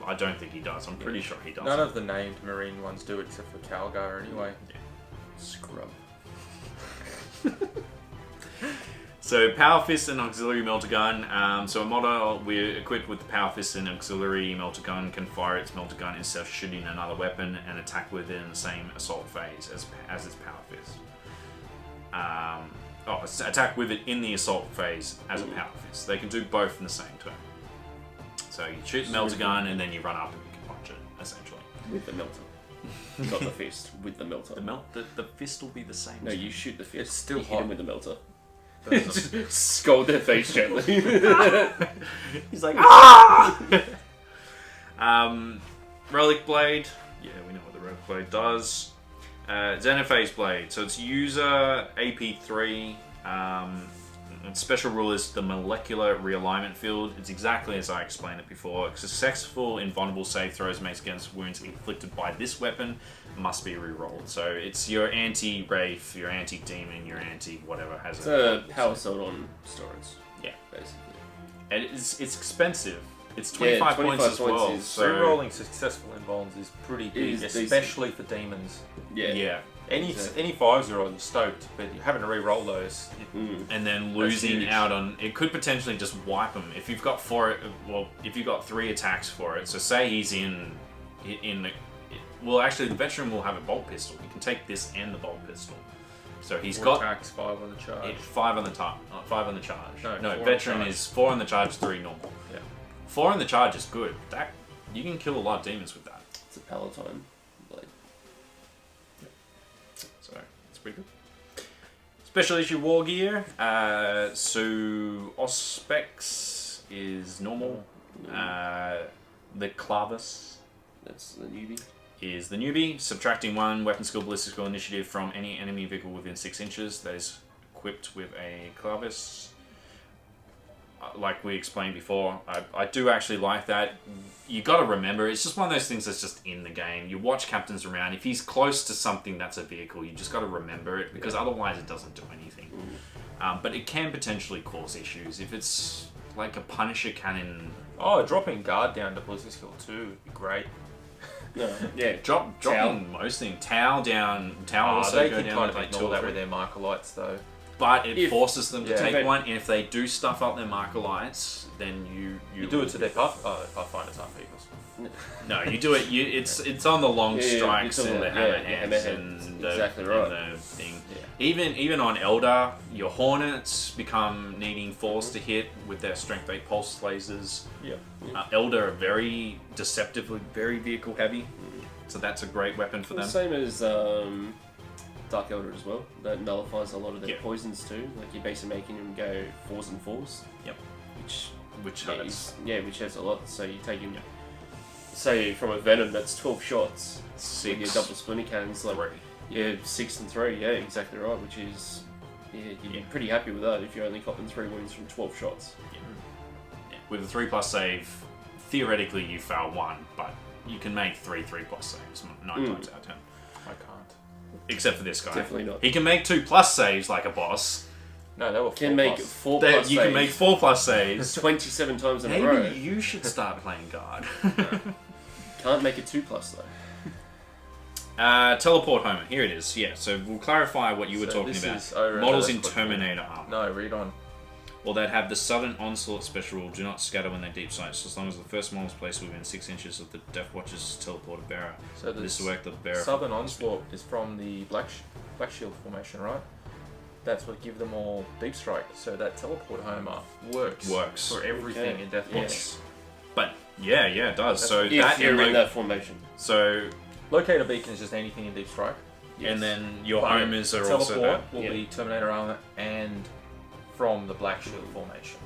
I don't think he does. I'm pretty sure he does. None of the named marine ones do except for Calgar anyway. Yeah. Scrub. So Power Fist and Auxiliary Melter Gun. So a model we're equipped with the Power Fist and Auxiliary Melter Gun can fire its Melter Gun instead of shooting another weapon and attack within the same assault phase as its Power Fist. Attack with it in the assault phase as a Power Fist. They can do both in the same turn. So you shoot the Melter Gun and then you run up and you can punch it, essentially. With the melter. Not the fist, with the melter. The fist will be the same. No, you shoot the fist. It's still you hit hot. him with the melter. Just scold their face gently. He's like, ah! Relic Blade. Yeah, we know what the Relic Blade does. Xenophase Blade. So it's user AP3. And special rule is the molecular realignment field. It's exactly as I explained it before. Successful invulnerable save throws made against wounds inflicted by this weapon must be re-rolled. So it's your anti-Wraith, your anti-Demon, your anti-whatever has It's a power sword on steroids. Yeah. Basically. And it's expensive. It's 25 points as well. is- So Rerolling successful invulns is pretty big, Is especially for demons. Yeah. Any Exactly. any 5s are on stoked, but having to re-roll those. and then losing huge. out on it could potentially just wipe him if you've got if you've got 3 attacks for it. So say he's in the actually the veteran will have a bolt pistol. He can take this and the bolt pistol. So he's 4 got attacks, 5 on the charge. 5 on the charge. 5 on the charge. No, No, 4 on veteran charge. is 4 on the charge, 3 normal. Yeah. 4 on the charge is good. That you can kill a lot of demons with that. It's a Palatine blade. So it's pretty good. Special issue war gear. So Auspex is normal. The Clavis That's the newbie. is the newbie. Subtracting 1 weapon skill, ballistic skill, initiative from any enemy vehicle within 6 inches that is equipped with a Clavis. Like we explained before, I do actually like that. You got to remember, it's just one of those things that's just in the game. You watch captains around. If he's close to something that's a vehicle, you just got to remember it because otherwise it doesn't do anything. But it can potentially cause issues if it's like a Punisher cannon. Oh, dropping guard down to ballistic skill 2 would be great. No, yeah. Dropping most things. Tau down. Tau also they go can down kind with of like 2 ignore or that 3. with their marker lights though. But it If- forces them to yeah. take If- one, and if they do stuff up their marker lights, then You do it to their Pathfinders, aren't vehicles. No, you do it. It's on the long Yeah, strikes it's on and the- the hammer yeah, hands hammerheads. and the, Exactly right. and the thing. Yeah. Even on Eldar, your Hornets become needing 4s to hit with their strength 8 pulse lasers. Yeah. Eldar are very deceptively very vehicle heavy, so that's a great weapon for them. Same as Dark Elder as well. That nullifies a lot of their Yeah. poisons too. Like you're basically making them go 4s and 4s. Yep. Which Which hurts. which has a lot. So you take him. Yeah. Say from a Venom that's 12 shots. With 6, your double splinter cannons, like 3. yeah, 6 and 3. Yeah, exactly right. Which is you'd be pretty happy with that if you only got them 3 wounds from 12 shots. Yeah. With a 3+ save, theoretically you fail 1, but you can make 3+ saves 9 times out of 10. I can't. Except for this guy. Definitely not. He can make 2+ saves like a boss. No, they were 4+. Can make 4+ That you can make saves 4+ saves. 27 times in a row. Maybe you should start playing guard. Can't make it 2+ though. Teleport Homer. Here it is. Yeah. So we'll clarify what you were So talking this about. is- oh, right, Models that's in what- Terminator armor. No, read on. Well, they'd have the sudden onslaught special rule. Do not scatter when they deep sight, so as long as the first model is placed within 6 inches of the Deathwatch's teleporter bearer. So the This will work the bearer. Southern Onslaught is from the Black Shield formation, right? That's what give them all deep strike. So that teleport homer works for everything Okay. in Deathwatch. Yes. But yeah, it does. So If that you're and in that formation. so Locator beacon is just anything in deep strike. Yes. and then your But homers are teleport also that. will Yeah. be Terminator armor and from the Black Shield formation.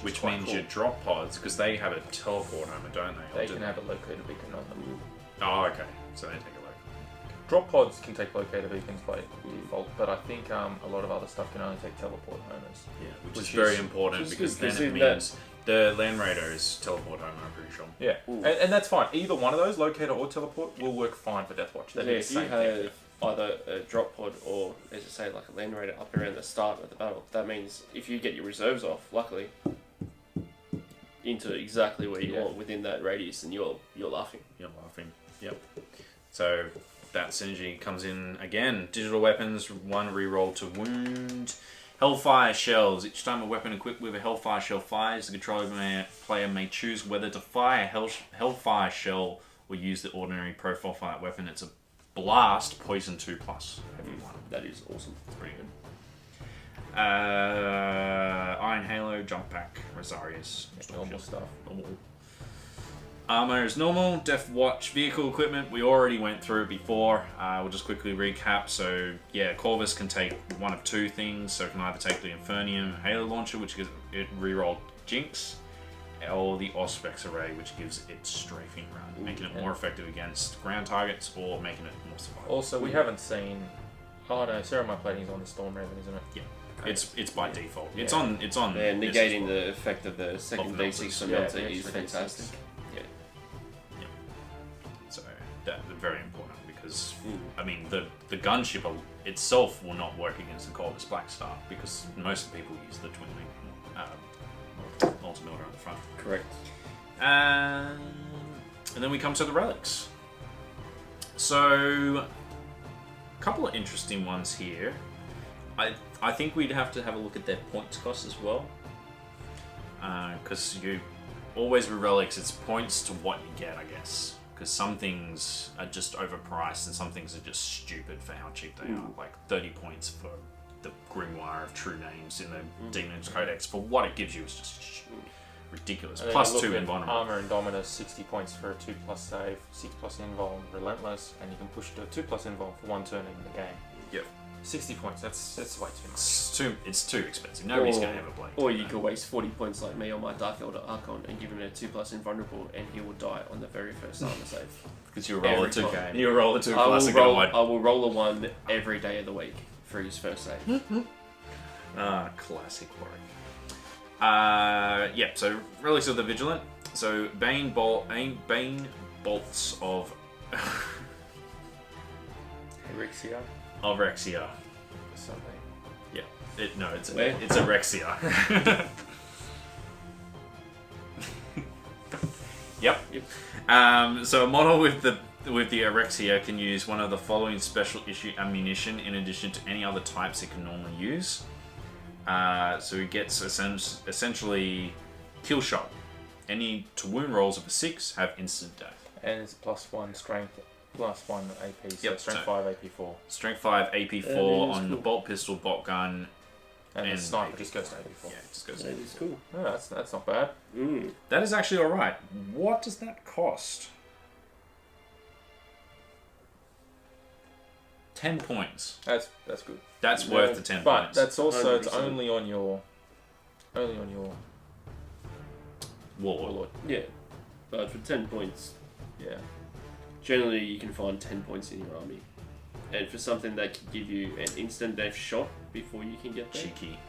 Which quite means cool. your drop pods, because they have a teleport homer, don't they? Or They do can have a locator beacon on them. Oh, okay. So they take a look. Drop pods can take locator beacons by default, but I think a lot of other stuff can only take teleport homers. Yeah, which Which is very is- important which is because good, then 'cause it in that- means the Land Raider is teleport homer, I'm pretty sure. Yeah, and that's fine. Either one of those, locator or teleport, will work fine for Deathwatch. They're Yeah, the if you same thing. have either a drop pod or, as you say, like a land raider up around the start of the battle, that means if you get your reserves off, luckily, into exactly where you want within that radius, and you're laughing. You're laughing. Yep. So that synergy comes in again. Digital weapons, 1 reroll to wound. Hellfire shells. Each time a weapon equipped with a Hellfire shell fires, the player may choose whether to fire Hellfire shell or use the ordinary profile for that weapon. It's a blast, poison 2+. Everyone. That is awesome. It's pretty good. Iron Halo, Jump Pack, Rosarius. Normal stuff. Normal. Armor is normal. Deathwatch vehicle equipment. We already went through it before. We'll just quickly recap. So yeah, Corvus can take one of 2 things. So it can either take the Infernium Halo Launcher, which gives it reroll Jinx, or the Auspex Array, which gives it Strafing Run, making it more effective against ground targets or making it more survivable. Also, we haven't seen. Oh no, Ceramite Plating is on the Storm Raven, isn't it? Yeah. It's by default. Yeah. It's on. Yeah, negating the effect of the second D6 for melter the is extra fantastic. D6. So that's very important because I mean the gunship itself will not work against the Corvus Blackstar because most people use the twin link multi-militer on the front. Correct. And then we come to the relics. So a couple of interesting ones here. I think we'd have to have a look at their points cost as well, because you always with relics it's points to what you get, I guess. Because some things are just overpriced and some things are just stupid for how cheap they are. Like 30 points for the Grimoire of True Names in the Demon's Codex for what it gives you is just ridiculous. And Plus then 2 look at invulnerable. Armor and Dominus, 60 points for a 2+ save, 6+ invul, Relentless, and you can push to a 2+ invul for 1 turn in the game. Yep. 60 points, that's way too much. It's too expensive. Nobody's going to ever play. Or you could waste 40 points like me on my Dark Elder Archon and give him a 2+ invulnerable, and he will die on the very first armor save. Because you roll a 2. time. You roll a 2 I plus will, a I will roll a 1 every day of the week for his first save. Classic work. Yeah, so Relics of the Vigilant. So Bane bolts of Erixia of Rexia. or something. Yeah. It's Where? it's Erexia. Yep. So a model with the Erexia can use one of the following special issue ammunition in addition to any other types it can normally use. So it gets essentially kill shot. Any to wound rolls of a 6 have instant death. And it's +1 strength, +1 AP, so Yep, strength so- 5, AP4. Strength 5, AP4 That is on the cool. bolt pistol, bolt gun. And the And sniper just goes to AP4. Yeah, it just goes. That is cool. Oh, that's not bad. That is actually alright. What does that cost? 10 points. That's good. That's worth the 10 But points. that's also it's 100%. only on your Warlord. warlord. Yeah. But for 10 points, Yeah. generally you can find 10 points in your army. And for something that can give you an instant death shot before you can get there. Cheeky.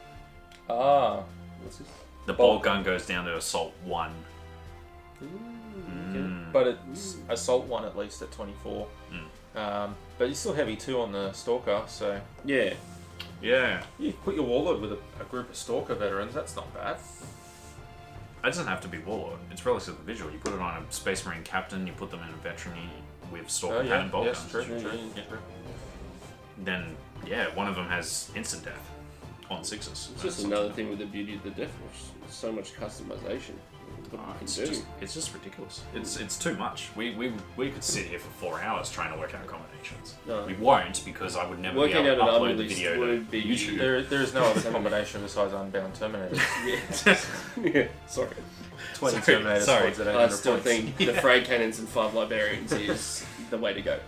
Ah. What's this? The bolt gun goes down to assault 1. Okay. But it's assault 1 at least at 24. But you're still heavy 2 on the stalker, so Yeah. Yeah. you put your warlord with a group of stalker veterans. That's not bad. It doesn't have to be Warlord. It's relatively visual. You put it on a Space Marine captain, you put them in a veteran with Stalker Cannon bolt yes, guns. true, True, true, yeah. true. Then, yeah, one of them has instant death on 6s. It's just another thing with the beauty of the Deathwatch. There's so much customization. What you can do. It's just ridiculous. It's too much. We could sit here for 4 hours trying to work out combinations. No. We won't because I would never Working be able out to an army upload the list video to would be YouTube. There is no other combination besides Unbound Terminator. Yeah. Sorry. 20 Sorry, Terminator sorry. squads at I 800 still points. think the Frey Cannons and 5 Librarians is the way to go.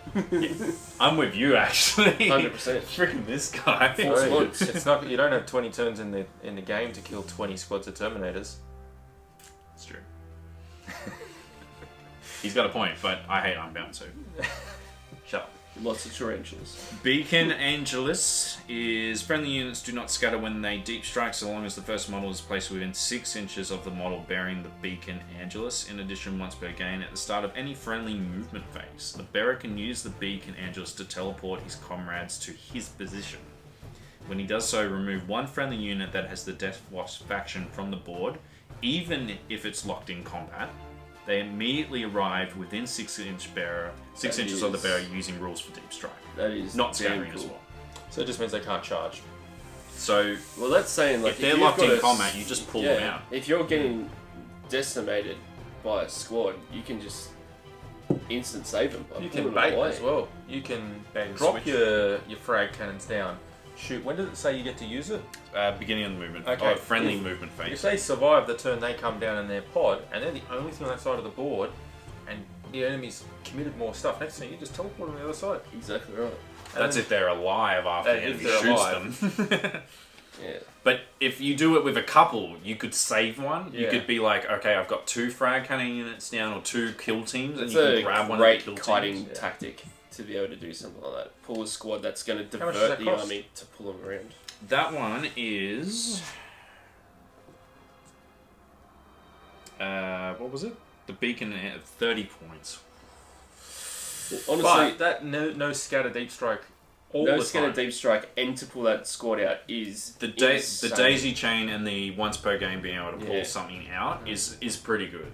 I'm with you actually. 100%. Freaking this guy. Four squads. It's not. You don't have 20 turns in the game to kill 20 squads of Terminators. It's true. He's got a point, but I hate Unbound too. Shut up. Lots of tarantulas. Beacon Angelus is friendly units do not scatter when they deep strike so long as the first model is placed within 6 inches of the model bearing the Beacon Angelus. In addition, once per game, at the start of any friendly movement phase, the bearer can use the Beacon Angelus to teleport his comrades to his position. When he does so, remove one friendly unit that has the Deathwatch faction from the board, even if it's locked in combat. They immediately arrive within 6 inches of the bearer using rules for Deep Strike. That is not scattering cool. as well. So it just means they can't charge. So well, that's saying like if they're locked in combat, you just pull them out. If you're getting decimated by a squad, you can just instant save them. You can bait as well. You can drop your frag cannons down. Shoot, when did it say you get to use it? Beginning of the movement. Okay. Friendly movement phase. If they survive the turn they come down in their pod, and they're the only thing on that side of the board, and the enemy's committed more stuff, next thing you just teleport on the other side. Exactly right. That's if they're alive after the enemy shoots them. Yeah. But if you do it with a couple, you could save one. You Yeah. could be like, okay, I've got 2 frag cannon units down or 2 kill teams, and It's you can a grab one of the great kill kiting teams. tactic to be able to do something like that. Pull a squad that's going to How much does divert that the cost? army to pull them around. That one is... what was it? The beacon at 30 points. Honestly, But that no scatter deep strike all no the scatter time. deep strike and to pull that squad out is The insane. daisy chain and the once per game being able to pull Yeah. something out is pretty good.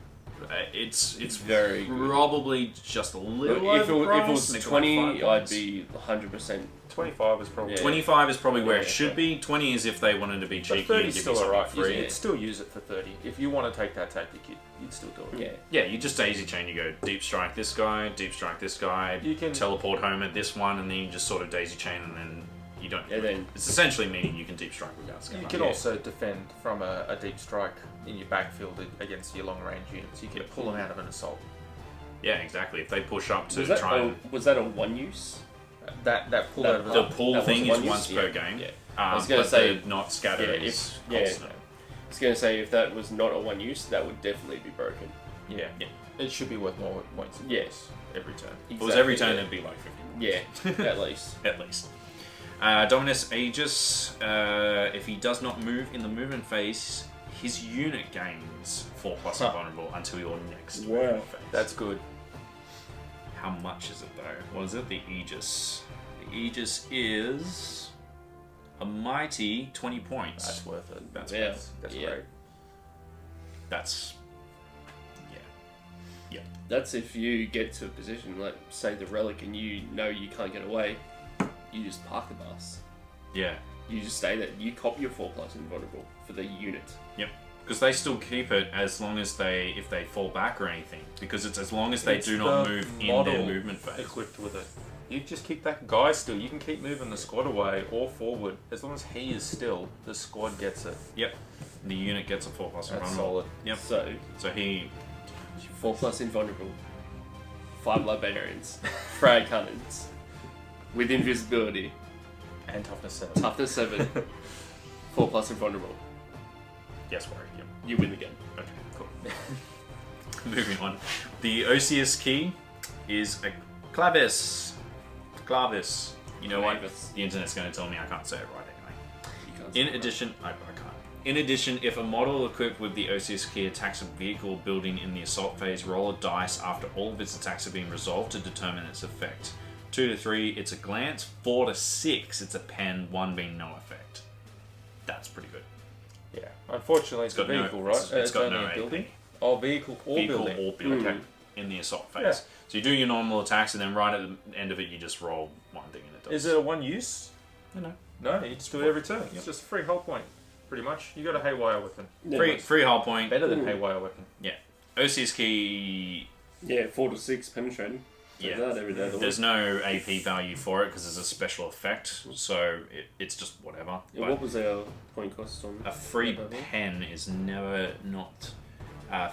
It's very good. probably just a little If it overpriced, was maybe 20, like 5 I'd points. be 100%. 25 is probably... Yeah. 25 is probably where Yeah. it should be. 20 is if they wanted to be But cheeky 30 and is give still you something alright. free. You'd still use it for 30. If you want to take that tactic, you'd still do it. Yeah. Yeah, you just daisy chain. You go deep strike this guy, deep strike this guy. You can- teleport home at this one, and then you just sort of daisy chain, and then you don't. And then It's essentially meaning you can deep strike without You scatter. can Yeah. also defend from a deep strike in your backfield against your long range units. You can pull them out of an assault. Yeah, exactly. If they push up to was that, try and was that a one use? That pull That out of the an pull that thing was is one once use? per Yeah. game. Yeah. I was gonna but say- the not scatter Yeah, is if- yeah. constant. I was going to say if that was not a one use, that would definitely be broken. Yeah. Yeah. It should be worth more points. Yes. Every turn. If it was every turn, yeah. it'd be like 50 points. Yeah, at least. At least. Dominus Aegis, if he does not move in the movement phase, his unit gains 4+ invulnerable until your next Wow. movement phase. That's good. How much is it though? What is it? The Aegis. The Aegis is a mighty 20 points. That's worth it. That's Yeah. That's Yeah. great. That's That's if you get to a position like, say, the relic, and you know you can't get away, you just park the bus. yeah. You just stay there. You cop your 4+ invulnerable for the unit. Yep. Because they still keep it as long as if they fall back or anything. Because it's as long as they It's do not the move in model their movement phase. Equipped with it. You just keep that guy still. You can keep moving the squad away or forward. As long as he is still, the squad gets it. Yep. The unit gets a 4+ That's invulnerable. solid. Yep. So, So he 4+ invulnerable, 5 librarians, frag cannons, with invisibility, And toughness 7. toughness 7, 4+ invulnerable. Yes, Warwick. Yep. You win the game. Okay, cool. Moving on. The OCS key is a clavis. Clavis. You know what? Clavis. The internet's going to tell me I can't say it right anyway. You can't In say addition, I can't. In addition, if a model equipped with the OCS key attacks a vehicle building in the assault phase, roll a dice after all of its attacks have been resolved to determine its effect. 2 to 3, it's a glance. 4 to 6, it's a pen. 1 being no effect. That's pretty good. Yeah. Unfortunately, it's a got no- vehicle, right? it's got only no a AP. building. Oh, vehicle or Vehicle building. or building Okay. in the assault phase. Yeah. So you do your normal attacks, and then right at the end of it, you just roll one thing and it does. Is it a one use? No. No, you just do it every turn. Yep. It's just a free hull point, pretty much. You got a haywire weapon. Yeah, Free hull point. Better than Ooh. haywire weapon. Yeah. OCS key. Yeah, 4 to 6 penetrating. Yeah. That every day of the There's week. no AP value for it because it's a special effect, so it's just whatever. Yeah, But what was our point cost on? a free that? pen is never not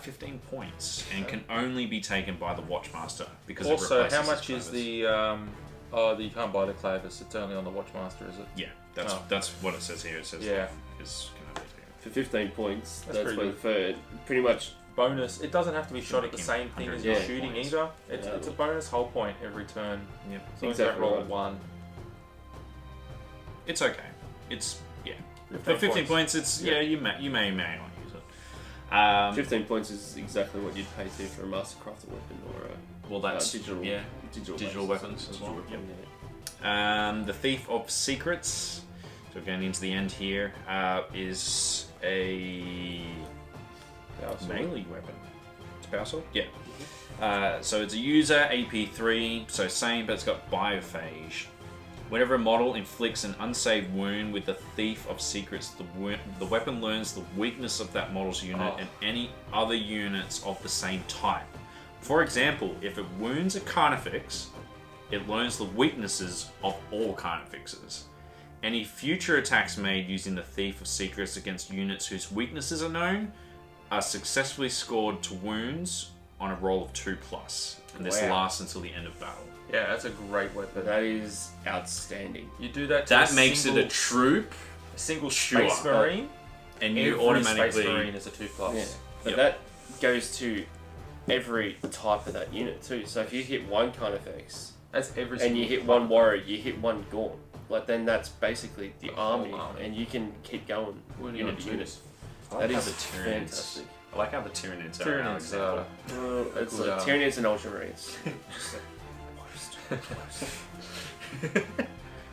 15 points and can only be taken by the Watchmaster because it Also, replaces how his much is Clavis. the you can't buy the clavis. It's only on the Watchmaster, is it? Yeah, that's Oh. that's what it says here. It says Yeah. is can only be For 15 points, That's that's pretty when for pretty much. Bonus. It doesn't have to be shot at the making same thing as 100 you're yeah. shooting points. either. It's, Yeah. it's a bonus hull point every turn. Yep. As long Exactly as you don't roll right. 1. It's okay. It's yeah. 15 For 15 points, it's Yeah. you may not use it. 15 points is exactly what you'd pay to for a Mastercrafted weapon or a Well, that's digital, yeah. digital Digital weapons as well. weapon, The Thief of Secrets. So So getting into the end here, is a melee weapon. It's a power sword? Yeah. So it's a user, AP3, so same, but it's got biophage. Whenever a model inflicts an unsaved wound with the Thief of Secrets, the weapon learns the weakness of that model's unit and any other units of the same type. For example, if it wounds a Carnifex, it learns the weaknesses of all Carnifexes. Any future attacks made using the Thief of Secrets against units whose weaknesses are known are successfully scored to wounds on a roll of 2+, and this lasts until the end of battle. Yeah, that's a great weapon. That is outstanding. You do that to That makes it a troop, a single Space Marine, and you every automatically... Space Marine is a 2+. Yeah. But that goes to every type of that unit too. So if you hit one Carnifex, That's every and single you hit one Warrior, you hit one Gaunt, like then that's basically the army, army. and you can keep going unit to unit. I like That how is the Tyranids... fantastic. I like how the Tyranids are Tyranids, our example. It's Good, like Tyranids and Ultramarines. Just like,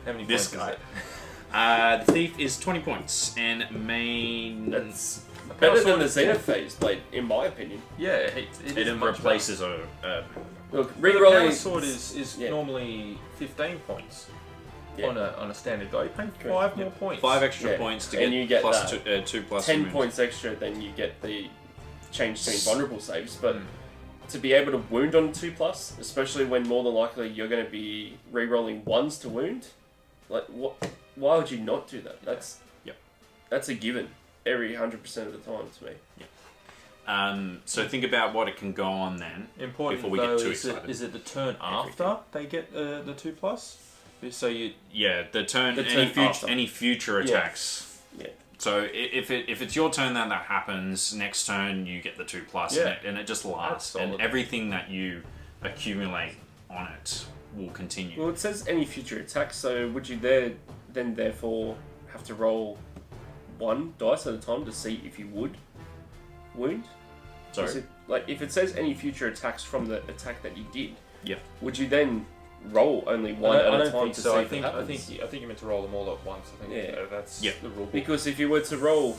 How many This points is guy. it? The Thief is 20 points, and main... That's better than the Xenophase blade, in my opinion. Yeah, it It replaces a... Look, The power rerolling sword is normally 15 points Yeah. on a standard guy. You pay Correct. 5 more points. 5 extra Yeah. points to And get, you get plus that. 2 plus 10 wounds. points extra, then you get the change to invulnerable saves. But to be able to wound on 2+, especially when more than likely you're going to be re-rolling 1s to wound, like what? Why would you not do that? That's a given every 100% of the time to me. So think about what it can go on then. Important before we though, get too is it, excited. is it the turn after they get the 2+? So you Yeah, the turn The any, turn after. any future attacks. Yeah. So if it's your turn that happens, next turn you get the 2+, Yeah. and it just lasts, That's and solid. everything that you accumulate on it will continue. Well, it says any future attacks, so would you therefore have to roll 1 dice at a time to see if you would wound? Sorry. Is it, like, if it says any future attacks from the attack that you did, Yeah. would you then roll only one I at a don't time think to so. see I if think it I happens? think you meant to roll them all at once. I think Yeah. that's Yeah. the rule book. Because if you were to roll,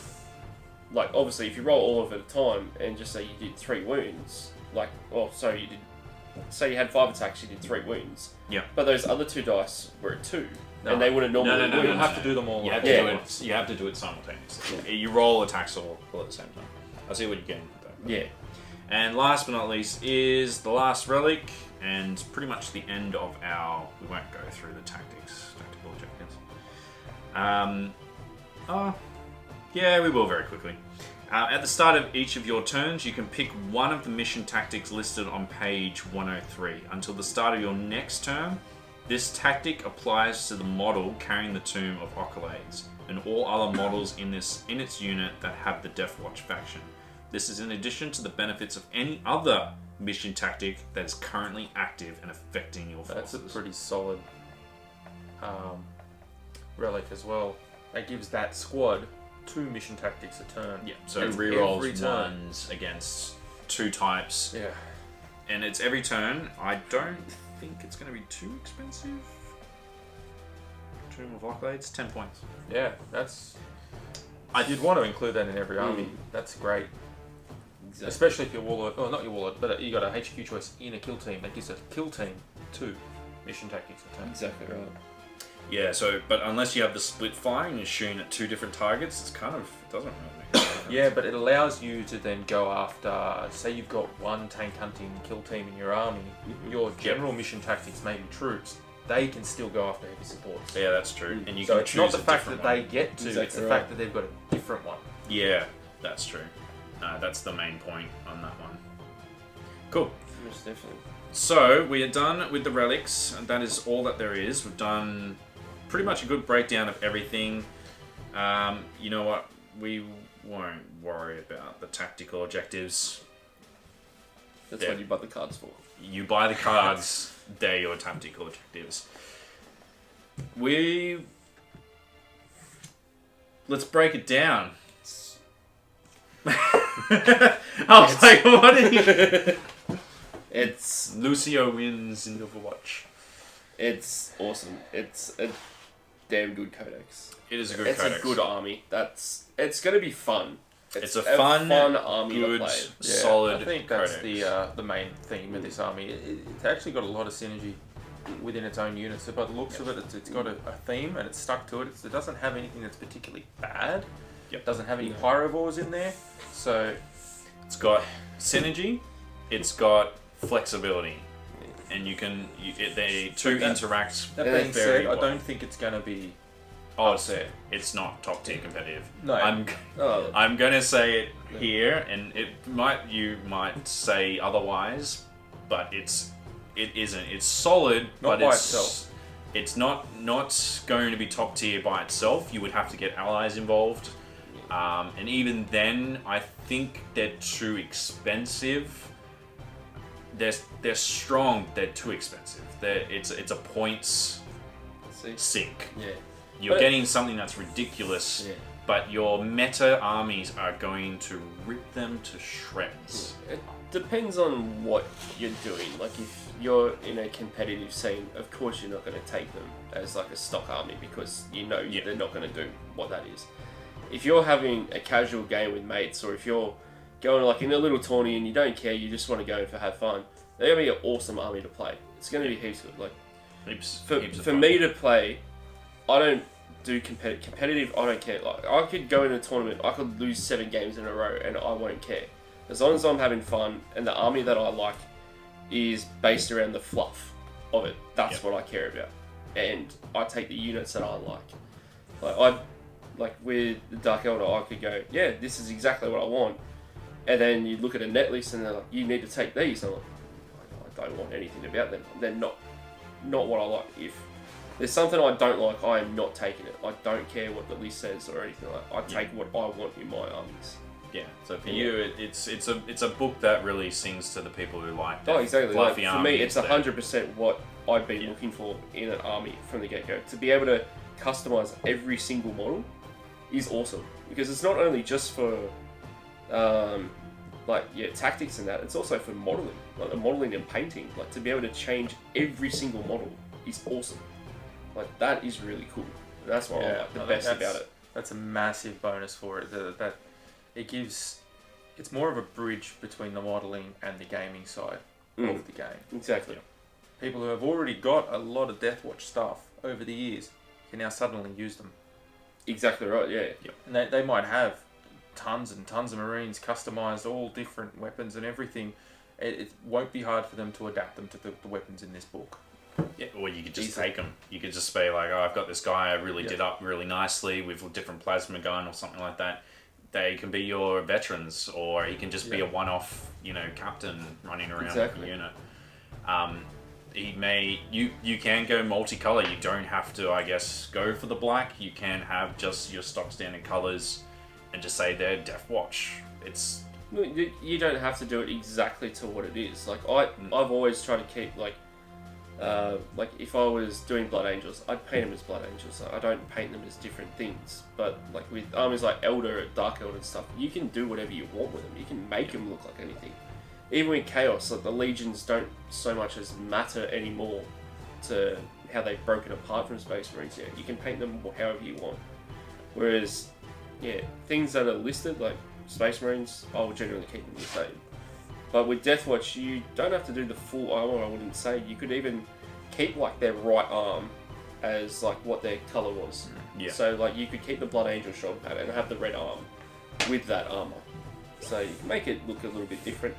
like, obviously, if you roll all of it at a time and just say you did 3 wounds, like, well, sorry, you did, say you had 5 attacks, you did 3 wounds. Yeah. But those other 2 dice were at 2, No. and they wouldn't normally No, wound. You have to do them all. You at have to once. do it. You have to do it simultaneously. You roll attacks all at the same time. I see what you're getting at though. Yeah. And last but not least is the last relic, and pretty much the end of our... We won't go through the tactical objectives. Yeah, we will very quickly. At the start of each of your turns, you can pick one of the mission tactics listed on page 103. Until the start of your next turn, this tactic applies to the model carrying the Tomb of Occalades, and all other models in its unit that have the Deathwatch faction. This is in addition to the benefits of any other mission tactic that is currently active and affecting your forces. That's a pretty solid relic as well. That gives that squad 2 mission tactics a turn. Yeah, so That's rerolls every turn. ones against 2 types, Yeah. and it's every turn. I don't think it's going to be too expensive. Tomb of Occalades, 10 points. Yeah, that's... You'd want to include that in every army. That's great. Exactly. Especially if you're Warlord... Oh, not your Warlord, but you got a HQ choice in a kill team. That gives a kill team 2 mission tactics a turn. Exactly right. Yeah, so, but unless you have the split fire and you're shooting at 2 different targets, it's kind of... It doesn't really make a difference. Yeah, but it allows you to then go after... Say you've got 1 tank hunting kill team in your army. Your general mission tactics may be troops. They can still go after heavy supports. Yeah, that's true. And you So can it's choose not the a fact that different they one. get to, it's Exactly the right. fact that they've got a different one. Yeah, that's true. That's the main point on that one. Cool. Most definitely. So, we are done with the relics, and that is all that there is. We've done pretty much a good breakdown of everything. You know what? We won't worry about the tactical objectives. That's Yeah. what you buy the cards for. You buy the cards, they're your tactical objectives. Let's break it down. I was like, what did you... It's Lucio wins in Overwatch. It's awesome. It's damn good codex. It is a good It's codex. a good army. It's going to be fun. It's a fun army good, to play. solid I think that's codex. the main theme of this army. It's actually got a lot of synergy within its own units. So by the looks of it, it's got a theme and it's stuck to it. It doesn't have anything that's particularly bad. Yep. It doesn't have any pyrovores in there. So It's got synergy. It's got flexibility. And they interact that very being said, well. I don't think it's going to be. Oh, it's not top tier competitive. No. I'm gonna say it here, and you might say otherwise, but it isn't. It's solid, Not but by it's itself. it's not going to be top tier by itself. You would have to get allies involved, and even then, I think they're too expensive. They're strong. They're too expensive. It's a points sink. Yeah. You're getting something that's ridiculous, Yeah. but your meta armies are going to rip them to shreds. It depends on what you're doing. Like if you're in a competitive scene, of course you're not going to take them as like a stock army because they're not going to do what that is. If you're having a casual game with mates, or if you're going like in a little tourney and you don't care, you just want to go for have fun, they're going to be an awesome army to play. It's going to be heaps good. Like Heaps for of fun. me to play, I don't do competitive. I don't care. Like I could go in a tournament, I could lose 7 games in a row, and I won't care as long as I'm having fun and the army that I like is based around the fluff of it. That's what I care about, and I take the units that I like. Like with the Dark Elder, I could go, yeah, this is exactly what I want, and then you look at a net list and they're like, you need to take these. And I'm like, I don't want anything about them. They're not what I like. If there's something I don't like, I am not taking it. I don't care what the list says or anything like that. I take what I want in my armies. Yeah. So for you, it's a book that really sings to the people who like that. Oh, exactly. Fluffy Like, for me, armies it's 100% what I've been looking for in an army from the get-go. To be able to customize every single model is awesome, because it's not only just for tactics and that, it's also for modeling, like the modeling and painting. Like to be able to change every single model is awesome. Like that is really cool. And that's what I like the best about it. That's a massive bonus for it. That it gives. It's more of a bridge between the modeling and the gaming side of the game. Exactly. People who have already got a lot of Deathwatch stuff over the years can now suddenly use them. Exactly right. Yeah. And they might have tons and tons of Marines customized, all different weapons and everything. It won't be hard for them to adapt them to the weapons in this book. Yeah, or you could just take them. You could just be like, oh, I've got this guy I really did up really nicely with a different plasma gun or something like that. They can be your veterans, or he can just be a one-off, captain running around with the unit. You can go multicolor. You don't have to, I guess, go for the black. You can have just your stock standard colors and just say they're Deathwatch. It's No, you don't have to do it exactly to what it is. Like I've always tried to keep like if I was doing Blood Angels, I'd paint them as Blood Angels. I don't paint them as different things. But like with armies like Elder, Dark Elder and stuff, you can do whatever you want with them. You can make them look like anything. Even with Chaos, like the Legions don't so much as matter anymore to how they've broken apart from Space Marines. Yeah, you can paint them however you want. Whereas, things that are listed like Space Marines, I will generally keep them the same. But with Deathwatch, you don't have to do the full armor. I wouldn't say. You could even keep like their right arm as like what their color was. Yeah. So like you could keep the Blood Angel shoulder pad and have the red arm with that armor. So you can make it look a little bit different.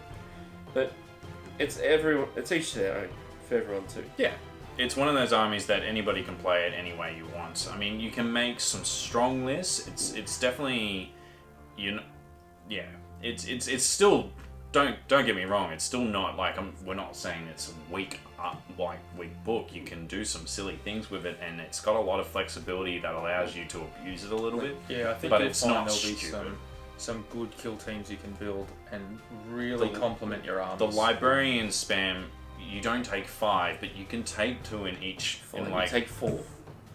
But it's each to their own for everyone too. Yeah. It's one of those armies that anybody can play it any way you want. I mean, you can make some strong lists. It's definitely, it's still. Don't get me wrong. It's still not like we're not saying it's a weak book. You can do some silly things with it, and it's got a lot of flexibility that allows you to abuse it a little bit. Yeah, I think but you'll it's find not there'll be stupid. some good kill teams you can build and really complement your armies. The librarian spam, you don't take 5, but you can take 2 in each. You take 4.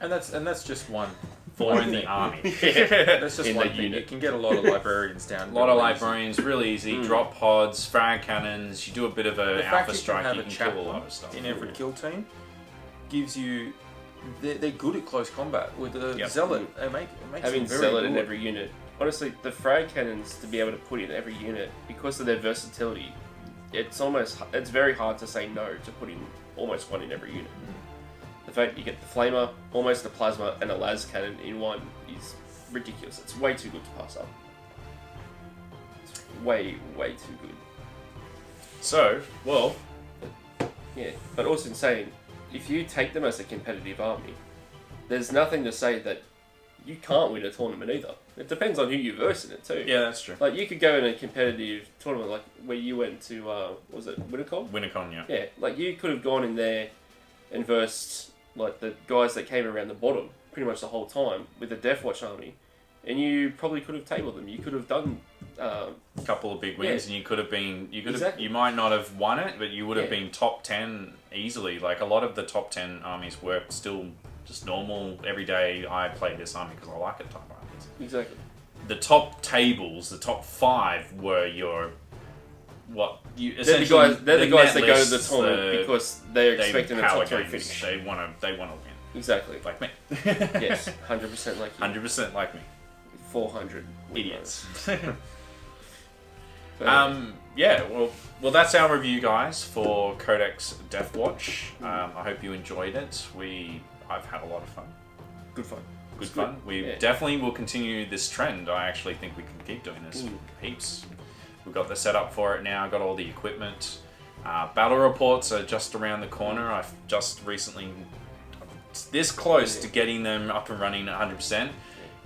and that's just one. 4 in the army. That's just In one the thing. unit. You can get a lot of librarians down. A lot of real easy. librarians, real easy. Drop pods, frag cannons. You do a bit of an The fact alpha you can strike. have You a can kill a lot chaplain of stuff. in every kill team gives you they're good at close combat with the Yep. zealot. It makes Having them very zealot good. in every unit. Honestly, the frag cannons to be able to put in every unit because of their versatility, it's very hard to say no to putting almost one in every unit. The fact you get the flamer, almost a plasma, and a las cannon in one is ridiculous. It's way too good to pass up. It's way too good. So, well, Yeah, but also in saying, if you take them as a competitive army, there's nothing to say that you can't win a tournament either. It depends on who you verse in it too. yeah, that's true. Like, you could go in a competitive tournament, like where you went to, was it Winnicott? Winnicon, yeah. Yeah, like you could have gone in there and versed like the guys that came around the bottom pretty much the whole time with the Deathwatch army, and you probably could have tabled them. You could have done A couple of big wins, Yeah. and you could have been, Exactly. you might not have won it, but you would have Yeah. been top 10 easily. Like a lot of the top 10 armies were still just normal, everyday, I play this army because I like it type armies. exactly. The top tables, the top 5 were your, what, you They're the essentially, guys. They're the guys net that go to the lists, tournament because they're they expecting a power top 3 games. finish. They want to win. Exactly. Like me. Yes, 100% like you. 100% like me. 400 Idiots. But, Yeah, well, that's our review, guys, for Codex Deathwatch. I hope you enjoyed it. I've had a lot of fun. good fun. Good It's fun. We Yeah. definitely will continue this trend. I actually think we can keep doing this heaps. We've got the setup for it now. Got all the equipment. Battle reports are just around the corner. I've just recently this close to getting them up and running at 100%.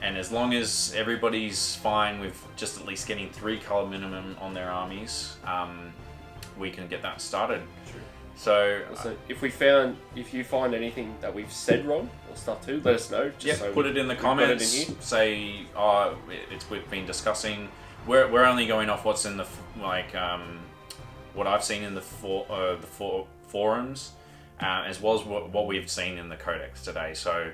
And as long as everybody's fine with just at least getting 3 color minimum on their armies, we can get that started. True. So, Also, if you find anything that we've said wrong or stuff too, let us know. yeah, Just so put it in the we've got it comments. in here. Say, we've been discussing. We're only going off what's in the what I've seen in the forums, as well as what we've seen in the Codex today. So.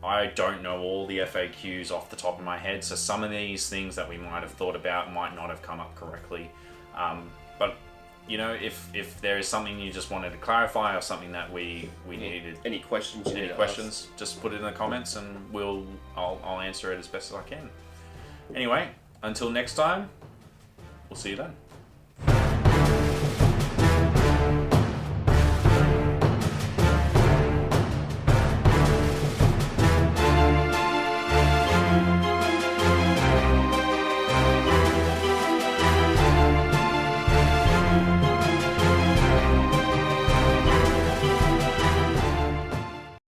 I don't know all the FAQs off the top of my head, so some of these things that we might have thought about might not have come up correctly. But you know, if there is something you just wanted to clarify or something that we needed, Any questions? you need any to questions, just put it in the comments and I'll answer it as best as I can. Anyway, until next time, we'll see you then.